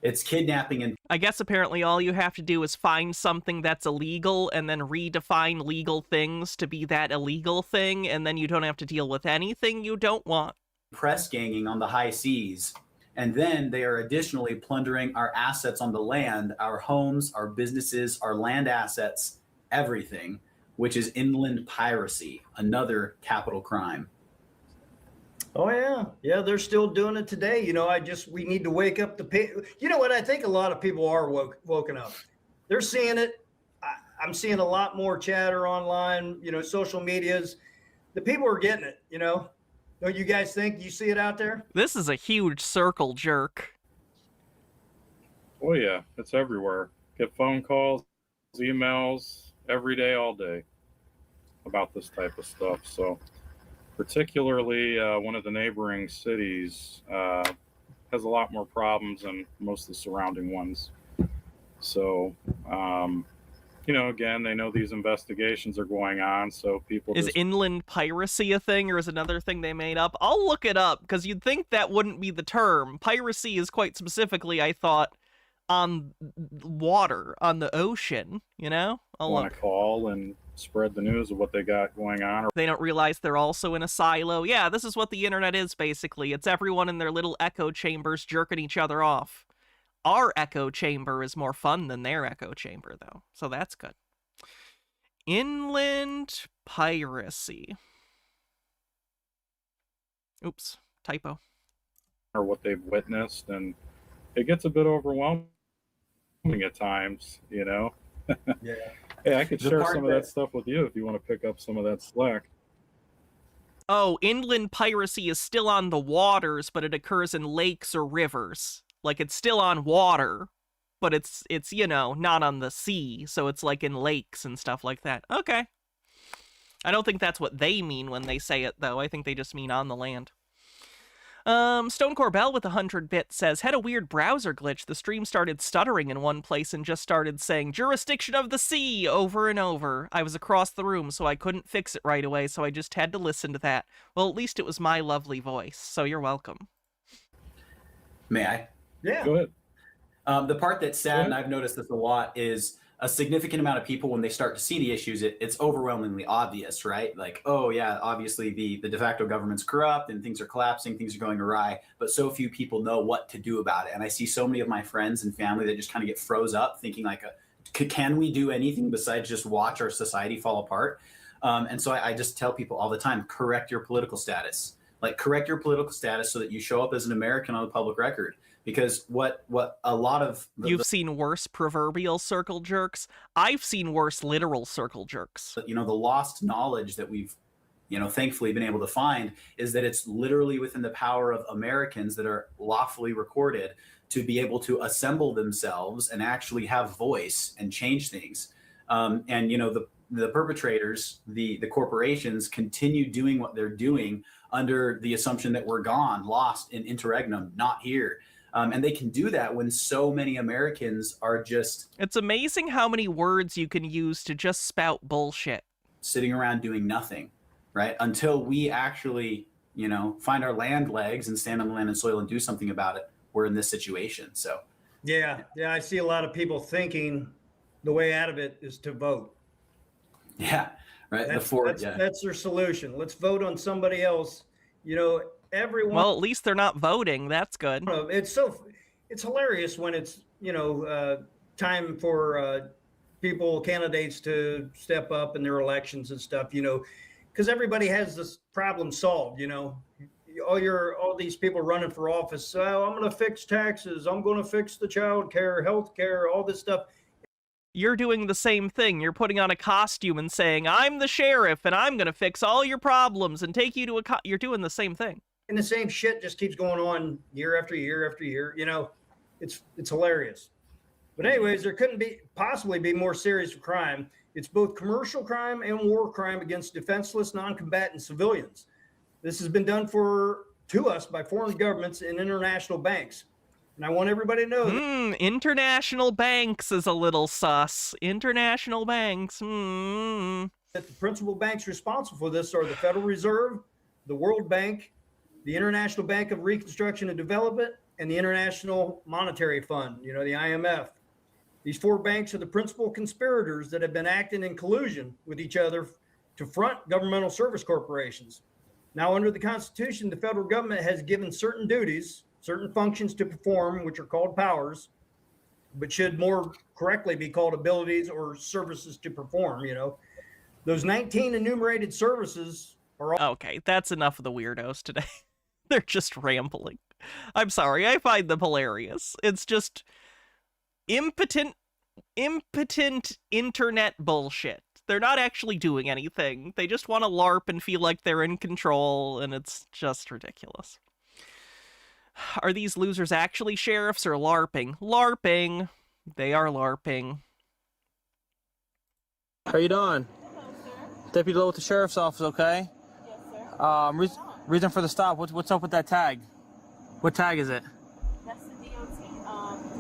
Speaker 8: It's kidnapping and...
Speaker 1: I guess apparently all you have to do is find something that's illegal and then redefine legal things to be that illegal thing, and then you don't have to deal with anything you don't want.
Speaker 8: Press ganging on the high seas. And then they are additionally plundering our assets on the land, our homes, our businesses, our land assets, everything, which is inland piracy, another capital crime.
Speaker 2: Oh yeah, yeah, they're still doing it today. We need to wake up you know what? I think a lot of people are woken up. They're seeing it. I'm seeing a lot more chatter online. Social medias. The people are getting it. Don't you guys think? You see it out there?
Speaker 1: This is a huge circle jerk.
Speaker 16: Oh yeah, it's everywhere. Get phone calls, emails every day, all day about this type of stuff. So. Particularly one of the neighboring cities has a lot more problems than most of the surrounding ones. So you know, again, they know these investigations are going on, so people
Speaker 1: Is
Speaker 16: just...
Speaker 1: inland piracy a thing, or is another thing they made up? I'll look it up, because you'd think that wouldn't be the term. Piracy is quite specifically, I thought, on water, on the ocean, you know? I'll
Speaker 16: want
Speaker 1: look.
Speaker 16: to call and spread the news of what they got going on.
Speaker 1: They don't realize they're also in a silo. Yeah, this is what the internet is, basically. It's everyone in their little echo chambers jerking each other off. Our echo chamber is more fun than their echo chamber, though, so that's good. Inland piracy. Oops, typo.
Speaker 16: Or what they've witnessed, and it gets a bit overwhelming at times, you know?
Speaker 2: Yeah.
Speaker 16: Hey, I could share some of that stuff with you if you want to pick up some of that slack.
Speaker 1: Oh, inland piracy is still on the waters, but it occurs in lakes or rivers. Like, it's still on water, but it's you know, not on the sea, so it's like in lakes and stuff like that. Okay. I don't think that's what they mean when they say it, though. I think they just mean on the land. Stone Corbell with 100 bits says, had a weird browser glitch. The stream started stuttering in one place and just started saying, jurisdiction of the sea, over and over. I was across the room, so I couldn't fix it right away, so I just had to listen to that. Well, at least it was my lovely voice, so you're welcome.
Speaker 8: May I?
Speaker 2: Yeah.
Speaker 16: Go ahead.
Speaker 8: The part that's sad, and I've noticed this a lot, is a significant amount of people, when they start to see the issues, it's overwhelmingly obvious, right? Like, oh yeah, obviously the de facto government's corrupt and things are collapsing, things are going awry, but so few people know what to do about it. And I see so many of my friends and family that just kind of get froze up thinking like, can we do anything besides just watch our society fall apart? And so I just tell people all the time, correct your political status. Like, correct your political status so that you show up as an American on the public record. Because what a lot of...
Speaker 1: You've seen worse proverbial circle jerks. I've seen worse literal circle jerks.
Speaker 8: You know, the lost knowledge that we've, you know, thankfully been able to find is that it's literally within the power of Americans that are lawfully recorded to be able to assemble themselves and actually have voice and change things. And, you know, the perpetrators, the corporations continue doing what they're doing under the assumption that we're gone, lost in interregnum, not here. And they can do that when so many Americans are just...
Speaker 1: It's amazing how many words you can use to just spout bullshit.
Speaker 8: Sitting around doing nothing, right? Until we actually, you know, find our land legs and stand on the land and soil and do something about it, we're in this situation, so...
Speaker 2: Yeah, I see a lot of people thinking the way out of it is to vote.
Speaker 8: Yeah, right.
Speaker 2: That's their solution. Let's vote on somebody else. You know, everyone...
Speaker 1: Well, at least they're not voting. That's good.
Speaker 2: It's hilarious when it's, you know, time for candidates to step up in their elections and stuff, you know, because everybody has this problem solved, you know. All these people running for office, I'm going to fix taxes, I'm going to fix the child care, health care, all this stuff.
Speaker 1: You're doing the same thing. You're putting on a costume and saying, I'm the sheriff and I'm going to fix all your problems and take you to you're doing the same thing.
Speaker 2: And the same shit just keeps going on year after year after year. You know, it's hilarious. But anyways, there couldn't possibly be more serious crime. It's both commercial crime and war crime against defenseless, non-combatant civilians. This has been done to us by foreign governments and international banks. And I want everybody to know
Speaker 1: international banks is a little sus. International banks.
Speaker 2: That the principal banks responsible for this are the Federal Reserve, the World Bank, the International Bank of Reconstruction and Development, and the International Monetary Fund, you know, the IMF. These four banks are the principal conspirators that have been acting in collusion with each other to front governmental service corporations. Now, under the Constitution, the federal government has given certain duties, certain functions to perform, which are called powers, but should more correctly be called abilities or services to perform, you know. Those 19 enumerated services are all...
Speaker 1: Okay, that's enough of the weirdos today. They're just rambling. I'm sorry, I find them hilarious. It's just impotent internet bullshit. They're not actually doing anything. They just want to LARP and feel like they're in control, and it's just ridiculous. Are these losers actually sheriffs or LARPing? LARPing. They are LARPing.
Speaker 15: How you doing?
Speaker 10: Hello, sir.
Speaker 15: Deputy Lowe with the Sheriff's Office, okay?
Speaker 10: Yes, sir.
Speaker 15: Reason for the stop. What's up with that tag? What tag is it?
Speaker 10: That's the DOT,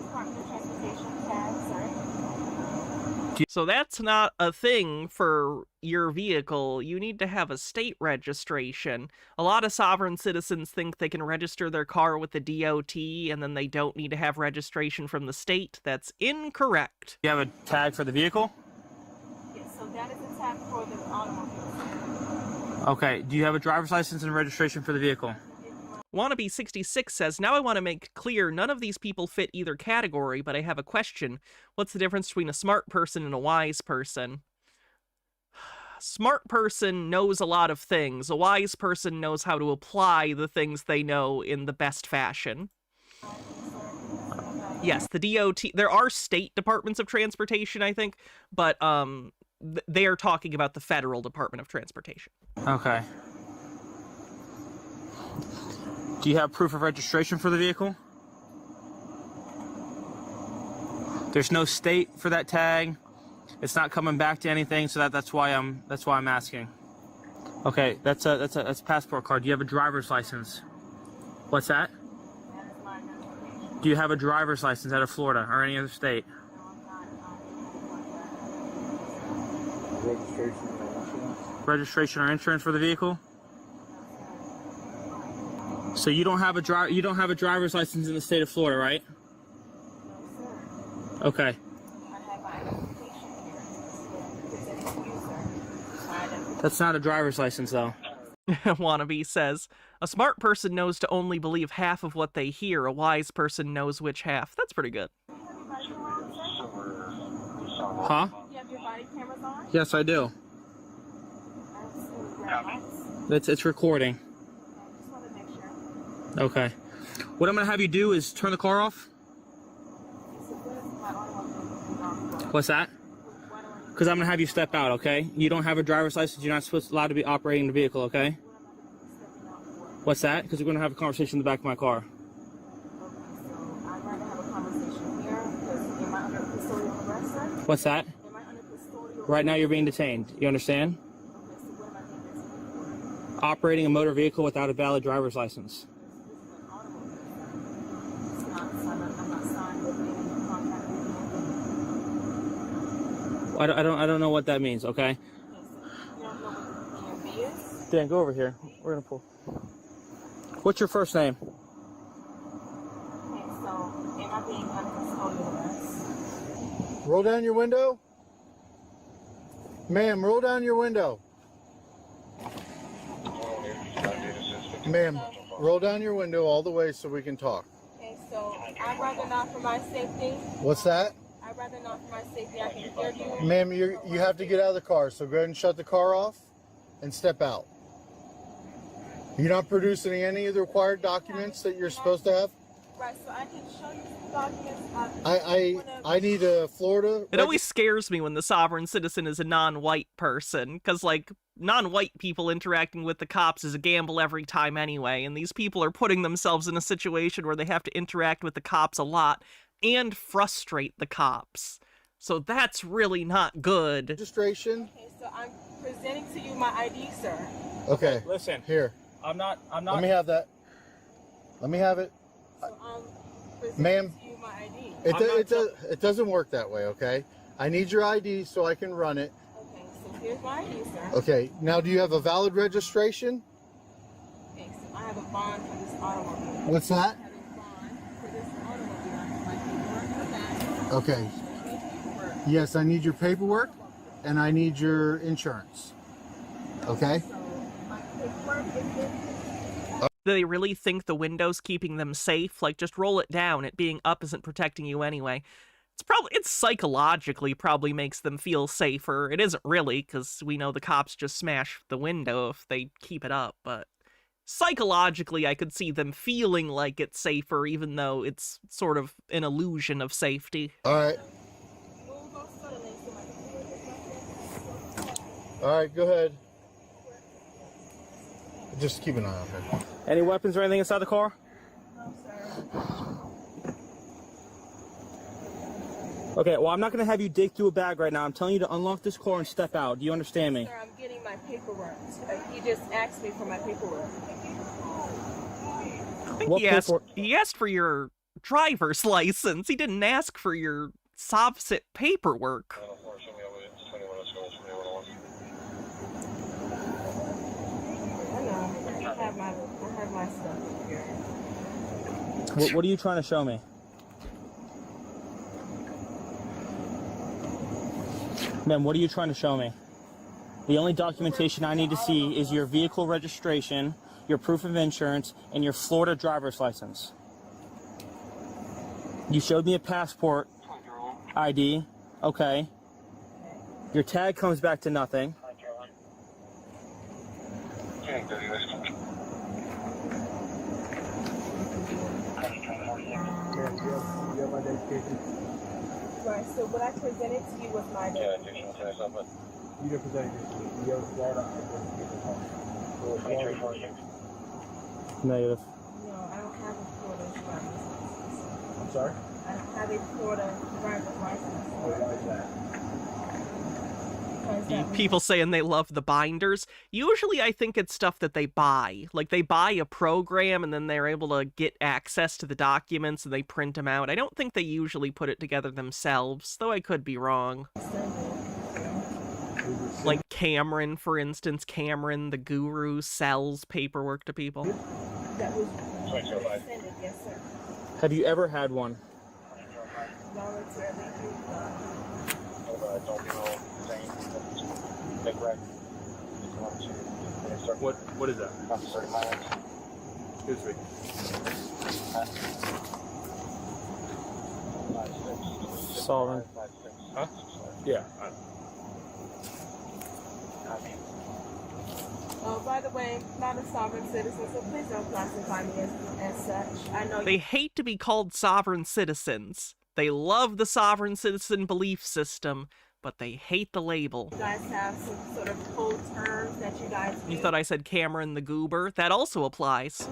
Speaker 10: Department of Transportation tag, sir.
Speaker 1: So that's not a thing for your vehicle. You need to have a state registration. A lot of sovereign citizens think they can register their car with the DOT and then they don't need to have registration from the state. That's incorrect.
Speaker 15: Do you have a tag for the vehicle?
Speaker 10: Yes, so that is a tag for the automobile.
Speaker 15: Okay. Do you have a driver's license and registration for the vehicle?
Speaker 1: Wannabe66 says, now I want to make clear none of these people fit either category, but I have a question. What's the difference between a smart person and a wise person? Smart person knows a lot of things. A wise person knows how to apply the things they know in the best fashion. Yes, the DOT, there are state departments of transportation, I think, but they are talking about the Federal Department of Transportation.
Speaker 15: Okay. Do you have proof of registration for the vehicle? There's no state for that tag. It's not coming back to anything, so that's why I'm asking. Okay, that's a passport card. Do you have a driver's license? What's that? Do you have a driver's license out of Florida or any other state? Registration or insurance for the vehicle? So you don't have a driver's license in the state of Florida, right? Okay. That's not a driver's license, though.
Speaker 1: Wannabe says, a smart person knows to only believe half of what they hear. A wise person knows which half. That's pretty good.
Speaker 15: Huh?
Speaker 10: You have your body cameras on?
Speaker 15: Yes, I do. It's recording. Okay. What I'm going to have you do is turn the car off. What's that? Because I'm going to have you step out, okay? You don't have a driver's license. You're not allowed to be operating the vehicle, okay? What's that? Because we're going to have a conversation in the back of my car. What's that? Right now you're being detained. You understand? Operating a motor vehicle without a valid driver's license. I don't know what that means, okay? Dan, go over here. We're gonna pull. What's your first name?
Speaker 10: Okay, so am I being under custodial arrest?
Speaker 19: Roll down your window. Ma'am, roll down your window. Ma'am, roll down your window all the way so we can talk.
Speaker 10: Okay, so I'd rather not for my safety.
Speaker 19: What's that?
Speaker 10: I'd rather not for my safety. I can hear you.
Speaker 19: Ma'am, you have to get out of the car, so go ahead and shut the car off and step out. You're not producing any of the required documents that you're supposed to have?
Speaker 10: Right, so I can show you some documents.
Speaker 19: I need a Florida.
Speaker 1: It always scares me when the sovereign citizen is a non-white person, because, like, non-white people interacting with the cops is a gamble every time anyway, and these people are putting themselves in a situation where they have to interact with the cops a lot and frustrate the cops. So that's really not good.
Speaker 19: Registration.
Speaker 10: Okay, so I'm presenting to you my ID, sir.
Speaker 19: Okay.
Speaker 15: Listen.
Speaker 19: Here.
Speaker 15: I'm not.
Speaker 19: Let me have that. Let me have it.
Speaker 10: So I'm presenting
Speaker 19: Ma'am,
Speaker 10: to you my ID.
Speaker 19: it doesn't work that way, okay? I need your ID so I can run it.
Speaker 10: Okay, so here's my ID, sir.
Speaker 19: Okay, now do you have a valid registration?
Speaker 10: Okay, so I have a bond for this automobile.
Speaker 19: What's that?
Speaker 10: I have a bond for this automobile. My paperwork for that.
Speaker 19: Okay. Yes, I need your paperwork and I need your insurance. Okay?
Speaker 10: So my paperwork is this.
Speaker 1: Do they really think the window's keeping them safe? Like, just roll it down. It being up isn't protecting you anyway. It's psychologically probably makes them feel safer. It isn't really, because we know the cops just smash the window if they keep it up, but psychologically I could see them feeling like it's safer, even though it's sort of an illusion of safety.
Speaker 19: All right. All right, go ahead. Just keep an eye on her.
Speaker 15: Any weapons or anything inside the car?
Speaker 10: No, sir.
Speaker 15: Okay, well, I'm not going to have you dig through a bag right now. I'm telling you to unlock this car and step out. Do you understand me?
Speaker 10: Sir, I'm getting my paperwork. He just asked me for my paperwork.
Speaker 1: I think he asked for your driver's license. He didn't ask for your SovCit paperwork.
Speaker 10: I have my stuff here.
Speaker 15: What are you trying to show me? Ma'am, what are you trying to show me? The only documentation I need to see is your vehicle registration, your proof of insurance, and your Florida driver's license. You showed me a passport ID. Okay. Your tag comes back to nothing.
Speaker 10: Right, so what I presented to you was my
Speaker 21: You didn't present it.
Speaker 15: Negative.
Speaker 10: No, I don't have a Florida driver's license.
Speaker 21: I'm sorry?
Speaker 10: I don't have a Florida driver's license.
Speaker 21: Why is that?
Speaker 1: People saying they love the binders. Usually I think it's stuff that they buy. Like they buy a program and then they're able to get access to the documents and they print them out. I don't think they usually put it together themselves, though I could be wrong. Like Cameron, for instance. Cameron, the guru, sells paperwork to people.
Speaker 10: That was presented, yes, sir.
Speaker 15: Have you ever had one?
Speaker 21: What is that? Excuse me.
Speaker 15: Sovereign.
Speaker 21: Huh? Yeah.
Speaker 10: Oh, by the way, not a sovereign citizen, so please don't classify me as such. I know
Speaker 1: They hate to be called sovereign citizens. They love the sovereign citizen belief system, but they hate the label.
Speaker 10: you guys have some sort of code terms that you guys
Speaker 1: You
Speaker 10: use.
Speaker 1: thought I said Cameron the goober? That also applies.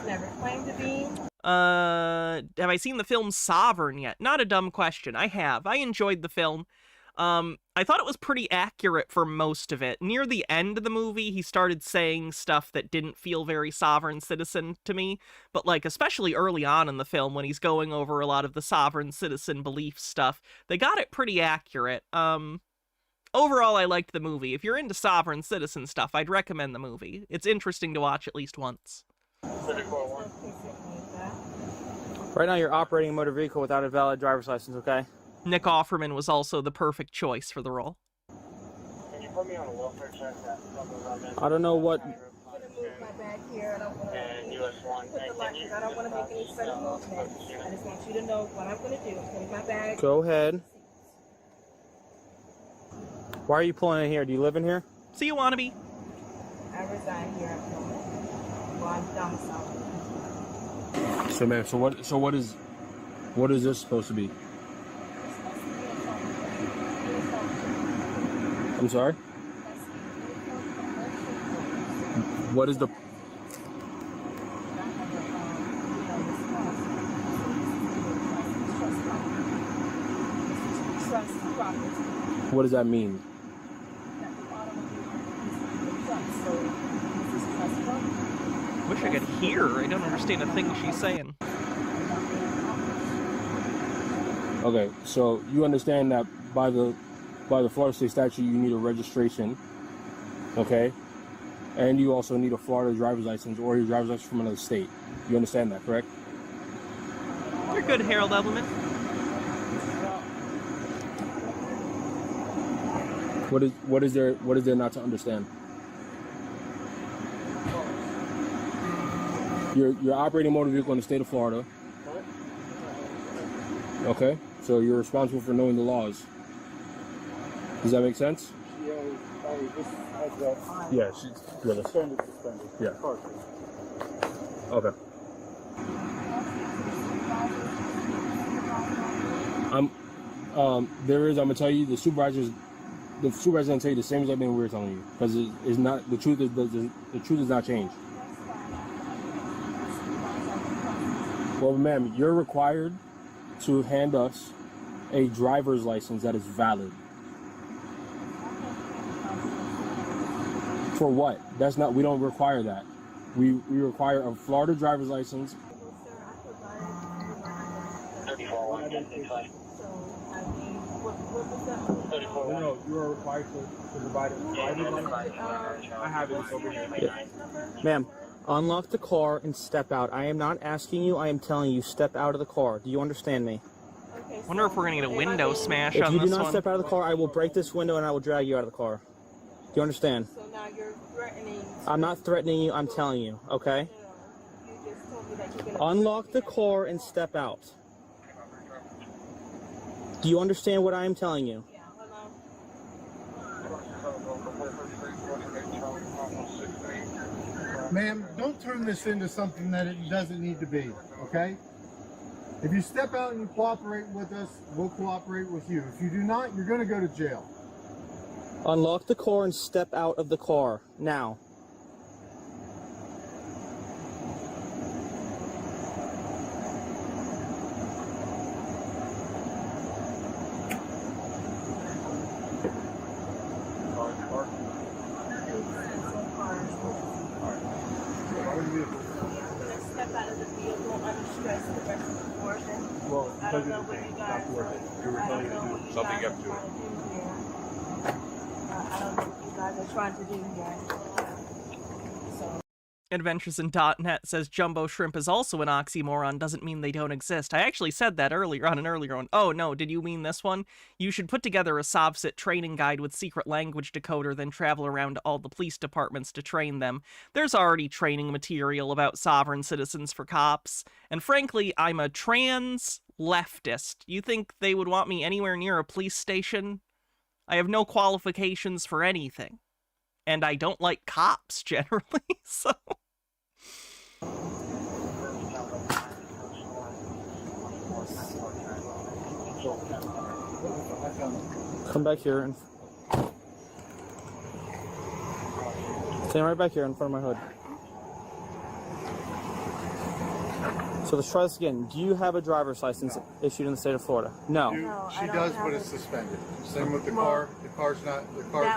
Speaker 10: Never claimed to be.
Speaker 1: Have I seen the film Sovereign yet? Not a dumb question. I have. I enjoyed the film. I thought it was pretty accurate for most of it. Near the end of the movie, he started saying stuff that didn't feel very sovereign citizen to me. But, like, especially early on in the film, when he's going over a lot of the sovereign citizen belief stuff, they got it pretty accurate. Overall, I liked the movie. If you're into sovereign citizen stuff, I'd recommend the movie. It's interesting to watch at least once.
Speaker 15: Right now you're operating a motor vehicle without a valid driver's license, okay?
Speaker 1: Nick Offerman was also the perfect choice for the role.
Speaker 21: Can you put me on a welfare check?
Speaker 15: I don't know what...
Speaker 10: I'm gonna move my bag here. I don't want to put the license. I don't want to make any sudden movement. I just want you to know what I'm going to do. Take my bag.
Speaker 15: Go ahead. Why are you pulling in here? Do you live in here?
Speaker 1: So you want to be?
Speaker 10: I reside here at the moment. Well, I'm domiciled.
Speaker 21: So, ma'am, what is this supposed to be? I'm sorry? What is the... What does that mean?
Speaker 1: Wish I could hear her. I don't understand a thing she's saying.
Speaker 21: Okay, so you understand that by the Florida state statute, you need a registration, okay? And you also need a Florida driver's license or your driver's license from another state. You understand that, correct?
Speaker 1: You're good, Harold Edelman.
Speaker 21: What is there not to understand? You're operating a motor vehicle in the state of Florida. Okay, so you're responsible for knowing the laws. Does that make sense? Yeah, she's suspended. Yeah. Okay. I'm gonna tell you the supervisor's gonna tell you the same exact thing we were telling you, because it's not the truth. The truth does not change. Well, ma'am, you're required to hand us a driver's license that is valid. For what? That's not. We don't require that. We require a Florida driver's license. No, you are required to provide a driver's license. I have it over here.
Speaker 15: Yeah. Ma'am, unlock the car and step out. I am not asking you, I am telling you, step out of the car. Do you understand me?
Speaker 1: Wonder if we're gonna get a window smash
Speaker 15: If
Speaker 1: on
Speaker 15: you
Speaker 1: this
Speaker 15: do not
Speaker 1: one.
Speaker 15: step out of the car, I will break this window and I will drag you out of the car. Do you understand?
Speaker 10: So now you're threatening.
Speaker 15: I'm not threatening you, I'm telling you, okay?
Speaker 10: You just told me that you're gonna.
Speaker 15: Unlock the car and step out. Do you understand what I am telling you?
Speaker 10: Yeah, hold on.
Speaker 19: Ma'am, don't turn this into something that it doesn't need to be, okay? If you step out and you cooperate with us, we'll cooperate with you. If you do not, you're going to go to jail.
Speaker 15: Unlock the car and step out of the car, now.
Speaker 10: Step out of the vehicle under stress for the rest of the portion.
Speaker 21: Well,
Speaker 10: I don't know what you guys.
Speaker 21: You were telling me to do something you have to do.
Speaker 10: I don't know what you guys are trying to do here. So.
Speaker 1: Adventures in .net says Jumbo Shrimp is also an oxymoron, doesn't mean they don't exist. I actually said that earlier on an earlier one. Oh no, did you mean this one? You should put together a SovCit training guide with secret language decoder, then travel around to all the police departments to train them. There's already training material about sovereign citizens for cops. And frankly, I'm a trans leftist. You think they would want me anywhere near a police station? I have no qualifications for anything. And I don't like cops, generally, so...
Speaker 15: Come back here and... Stand right back here in front of my hood. So let's try this again. Do you have a driver's license issued in the state of Florida? No.
Speaker 19: She does, but it's suspended. Same with the car. The car's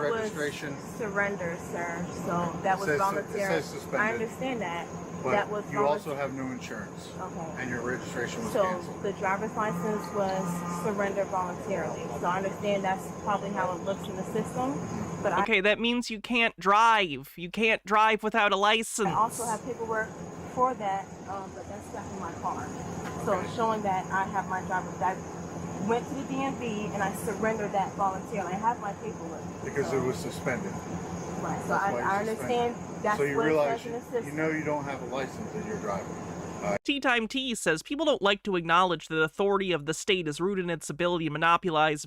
Speaker 19: registration.
Speaker 10: Was surrender, sir. So that was voluntary.
Speaker 19: It says suspended.
Speaker 10: I understand that.
Speaker 19: But
Speaker 10: that was
Speaker 19: you also have no insurance.
Speaker 10: Okay.
Speaker 19: And your registration was
Speaker 10: so
Speaker 19: canceled.
Speaker 10: The driver's license was surrendered voluntarily. So I understand that's probably how it looks in the system. But
Speaker 1: okay, that means you can't drive. You can't drive without a license.
Speaker 10: I also have paperwork for that, but that's stuck in my car. So showing that I have my driver's license. I went to the DMV and I surrendered that voluntarily. I have my paperwork.
Speaker 19: Because it was suspended.
Speaker 10: Right. So I understand that's
Speaker 19: so you
Speaker 10: what
Speaker 19: realize
Speaker 10: it says in the system.
Speaker 19: you know you don't have a license and you're driving.
Speaker 1: Tea Time Tea says people don't like to acknowledge that the authority of the state is rooted in its ability to monopolize.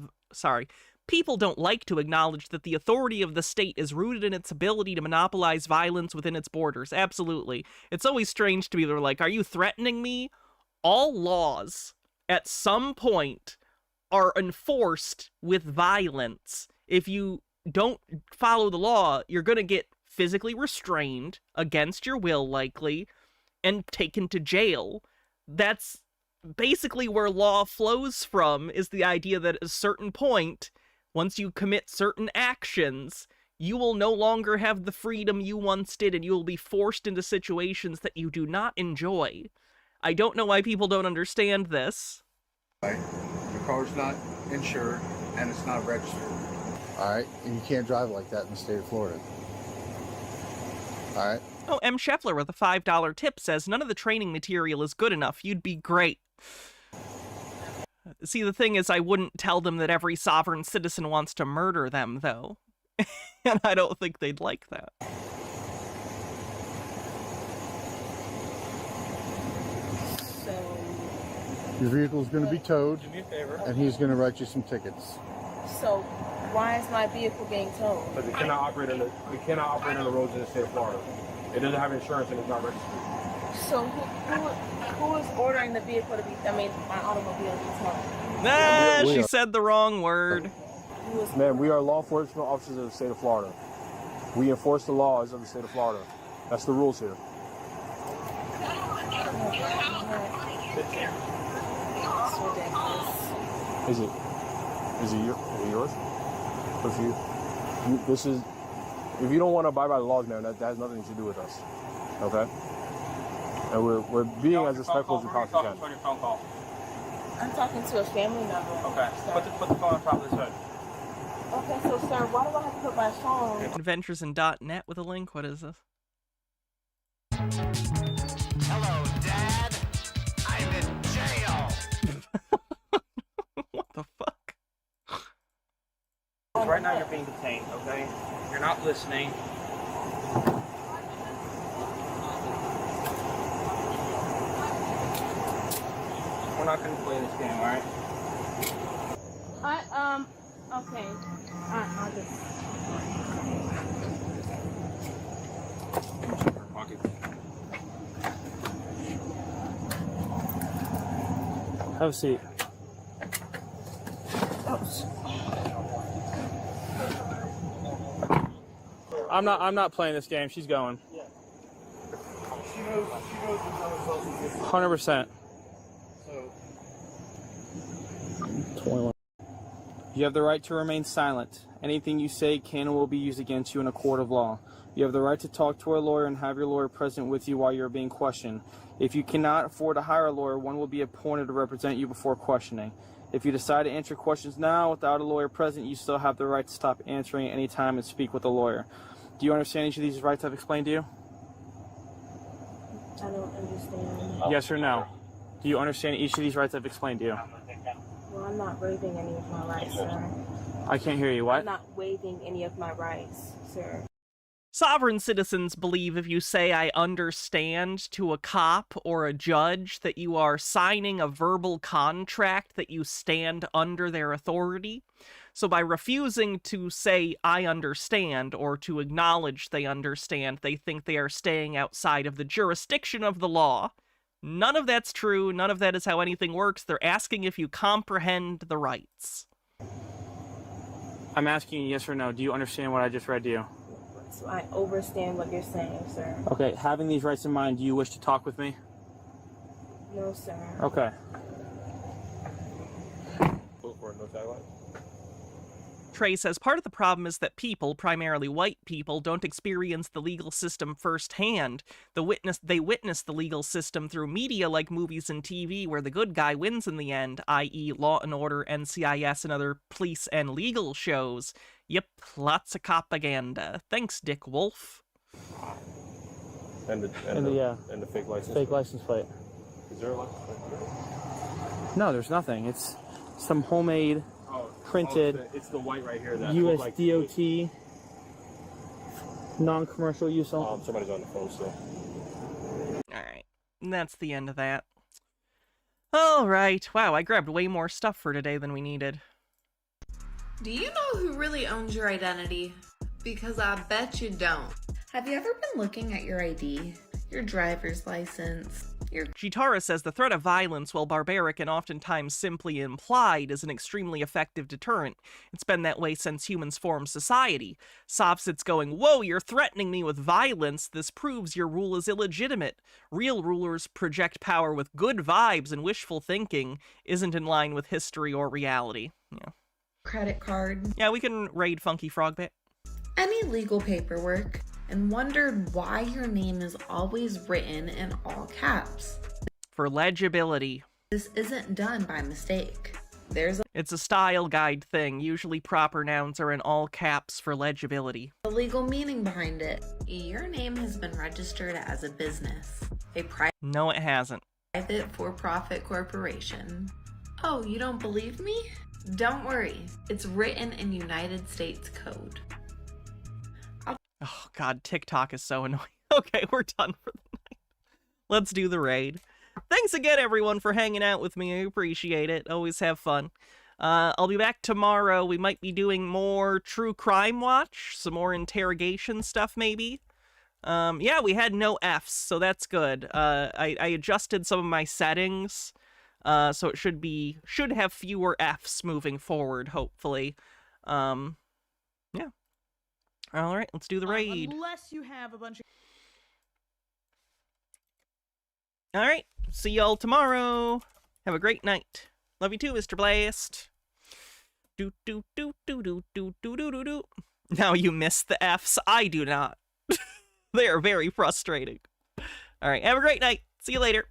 Speaker 1: People don't like to acknowledge that the authority of the state is rooted in its ability to monopolize violence within its borders. Absolutely. It's always strange to me. They're like, are you threatening me? All laws, at some point, are enforced with violence. If you don't follow the law, you're going to get physically restrained, against your will likely, and taken to jail. That's basically where law flows from, is the idea that at a certain point, once you commit certain actions, you will no longer have the freedom you once did, and you will be forced into situations that you do not enjoy. I don't know why people don't understand this.
Speaker 19: Right. The car's not insured, and it's not registered. All right, and you can't drive like that in the state of Florida. All right.
Speaker 1: Oh, M. Scheffler with a $5 tip says, none of the training material is good enough. You'd be great. See, the thing is, I wouldn't tell them that every sovereign citizen wants to murder them, though. And I don't think they'd like that.
Speaker 19: Your vehicle's going to be towed,
Speaker 21: Do me a favor.
Speaker 19: and he's going to write you some tickets.
Speaker 10: So why is my vehicle being towed?
Speaker 21: Because we cannot operate on the roads in the state of Florida. It doesn't have insurance and it's not registered.
Speaker 10: So who is ordering the vehicle to be, my automobile to be towed?
Speaker 1: Nah, she said the wrong word.
Speaker 21: Ma'am, we are law enforcement officers of the state of Florida. We enforce the laws of the state of Florida. That's the rules here. Is it yours? Or for you? This is, if you don't want to abide by the laws, man, that has nothing to do with us. Okay? And we're being as respectful as we possibly can.
Speaker 9: I'm talking to a family member.
Speaker 15: Okay.
Speaker 9: Sir.
Speaker 15: Put the phone on top of this hood.
Speaker 9: Okay, so sir, why do I have to put my phone?
Speaker 1: Adventures in .net with a link. What is this?
Speaker 12: Hello, Dad. I'm in jail.
Speaker 1: What the fuck?
Speaker 15: Right now you're being detained, okay? You're not listening. We're not gonna play this game, alright?
Speaker 9: Okay. I'll just...
Speaker 15: Have a seat. I'm not playing this game. She's going. 100%. 21. You have the right to remain silent. Anything you say can and will be used against you in a court of law. You have the right to talk to a lawyer and have your lawyer present with you while you're being questioned. If you cannot afford to hire a lawyer, one will be appointed to represent you before questioning. If you decide to answer questions now without a lawyer present, you still have the right to stop answering at any time and speak with a lawyer. Do you understand each of these rights I've explained to you?
Speaker 9: I don't understand.
Speaker 15: Yes or no? Do you understand each of these rights I've explained to you?
Speaker 9: Well, I'm not waiving any of my rights, sir.
Speaker 15: I can't hear you. What?
Speaker 9: I'm not waiving any of my rights, sir.
Speaker 1: Sovereign citizens believe if you say I understand to a cop or a judge that you are signing a verbal contract that you stand under their authority. So by refusing to say I understand or to acknowledge they understand, they think they are staying outside of the jurisdiction of the law. None of that's true. None of that is how anything works. They're asking if you comprehend the rights.
Speaker 15: I'm asking you yes or no. Do you understand what I just read to you?
Speaker 9: So I understand what you're saying, sir.
Speaker 15: Okay, having these rights in mind, do you wish to talk with me?
Speaker 9: No, sir.
Speaker 15: Okay.
Speaker 1: Trey says part of the problem is that people, primarily white people, don't experience the legal system firsthand. They witness the legal system through media like movies and TV where the good guy wins in the end, i.e. Law & Order, NCIS, and other police and legal shows. Yep, lots of propaganda. Thanks, Dick Wolf.
Speaker 21: And the fake license.
Speaker 15: Fake license plate.
Speaker 21: Is there a license plate?
Speaker 15: No, there's nothing. It's some homemade, printed.
Speaker 21: It's the white right here. That
Speaker 15: U.S.
Speaker 21: like
Speaker 15: DOT. Non-commercial use.
Speaker 21: Somebody's on the phone still.
Speaker 1: Alright, that's the end of that. Alright, wow, I grabbed way more stuff for today than we needed.
Speaker 14: Do you know who really owns your identity? Because I bet you don't. Have you ever been looking at your ID, your driver's license, your...
Speaker 1: Chitara says the threat of violence, while barbaric and oftentimes simply implied, is an extremely effective deterrent. It's been that way since humans formed society. SovCit's going, whoa, you're threatening me with violence. This proves your rule is illegitimate. Real rulers project power with good vibes, and wishful thinking isn't in line with history or reality. Yeah.
Speaker 14: credit card,
Speaker 1: Yeah, we can raid Funky Frogbit.
Speaker 14: any legal paperwork, and wondered why your name is always written in all caps.
Speaker 1: For legibility.
Speaker 14: This isn't done by mistake.
Speaker 1: It's a style guide thing. Usually proper nouns are in all caps for legibility.
Speaker 14: a legal meaning behind it. Your name has been registered as a business, a
Speaker 1: No, it hasn't.
Speaker 14: private for-profit corporation. Oh, you don't believe me? Don't worry, it's written in United States Code.
Speaker 1: Oh, God, TikTok is so annoying. Okay, we're done for the night. Let's do the raid. Thanks again, everyone, for hanging out with me. I appreciate it. Always have fun. I'll be back tomorrow. We might be doing more True Crime Watch, some more interrogation stuff, maybe. Yeah, we had no Fs, so that's good. I adjusted some of my settings, so it should have fewer Fs moving forward, hopefully. Yeah. All right, let's do the raid.
Speaker 24: Unless you have a bunch of...
Speaker 1: All right, see y'all tomorrow. Have a great night. Love you too, Mr. Blast. Do do do do do do do do do do. Now you miss the Fs. I do not. They are very frustrating. All right, have a great night. See you later.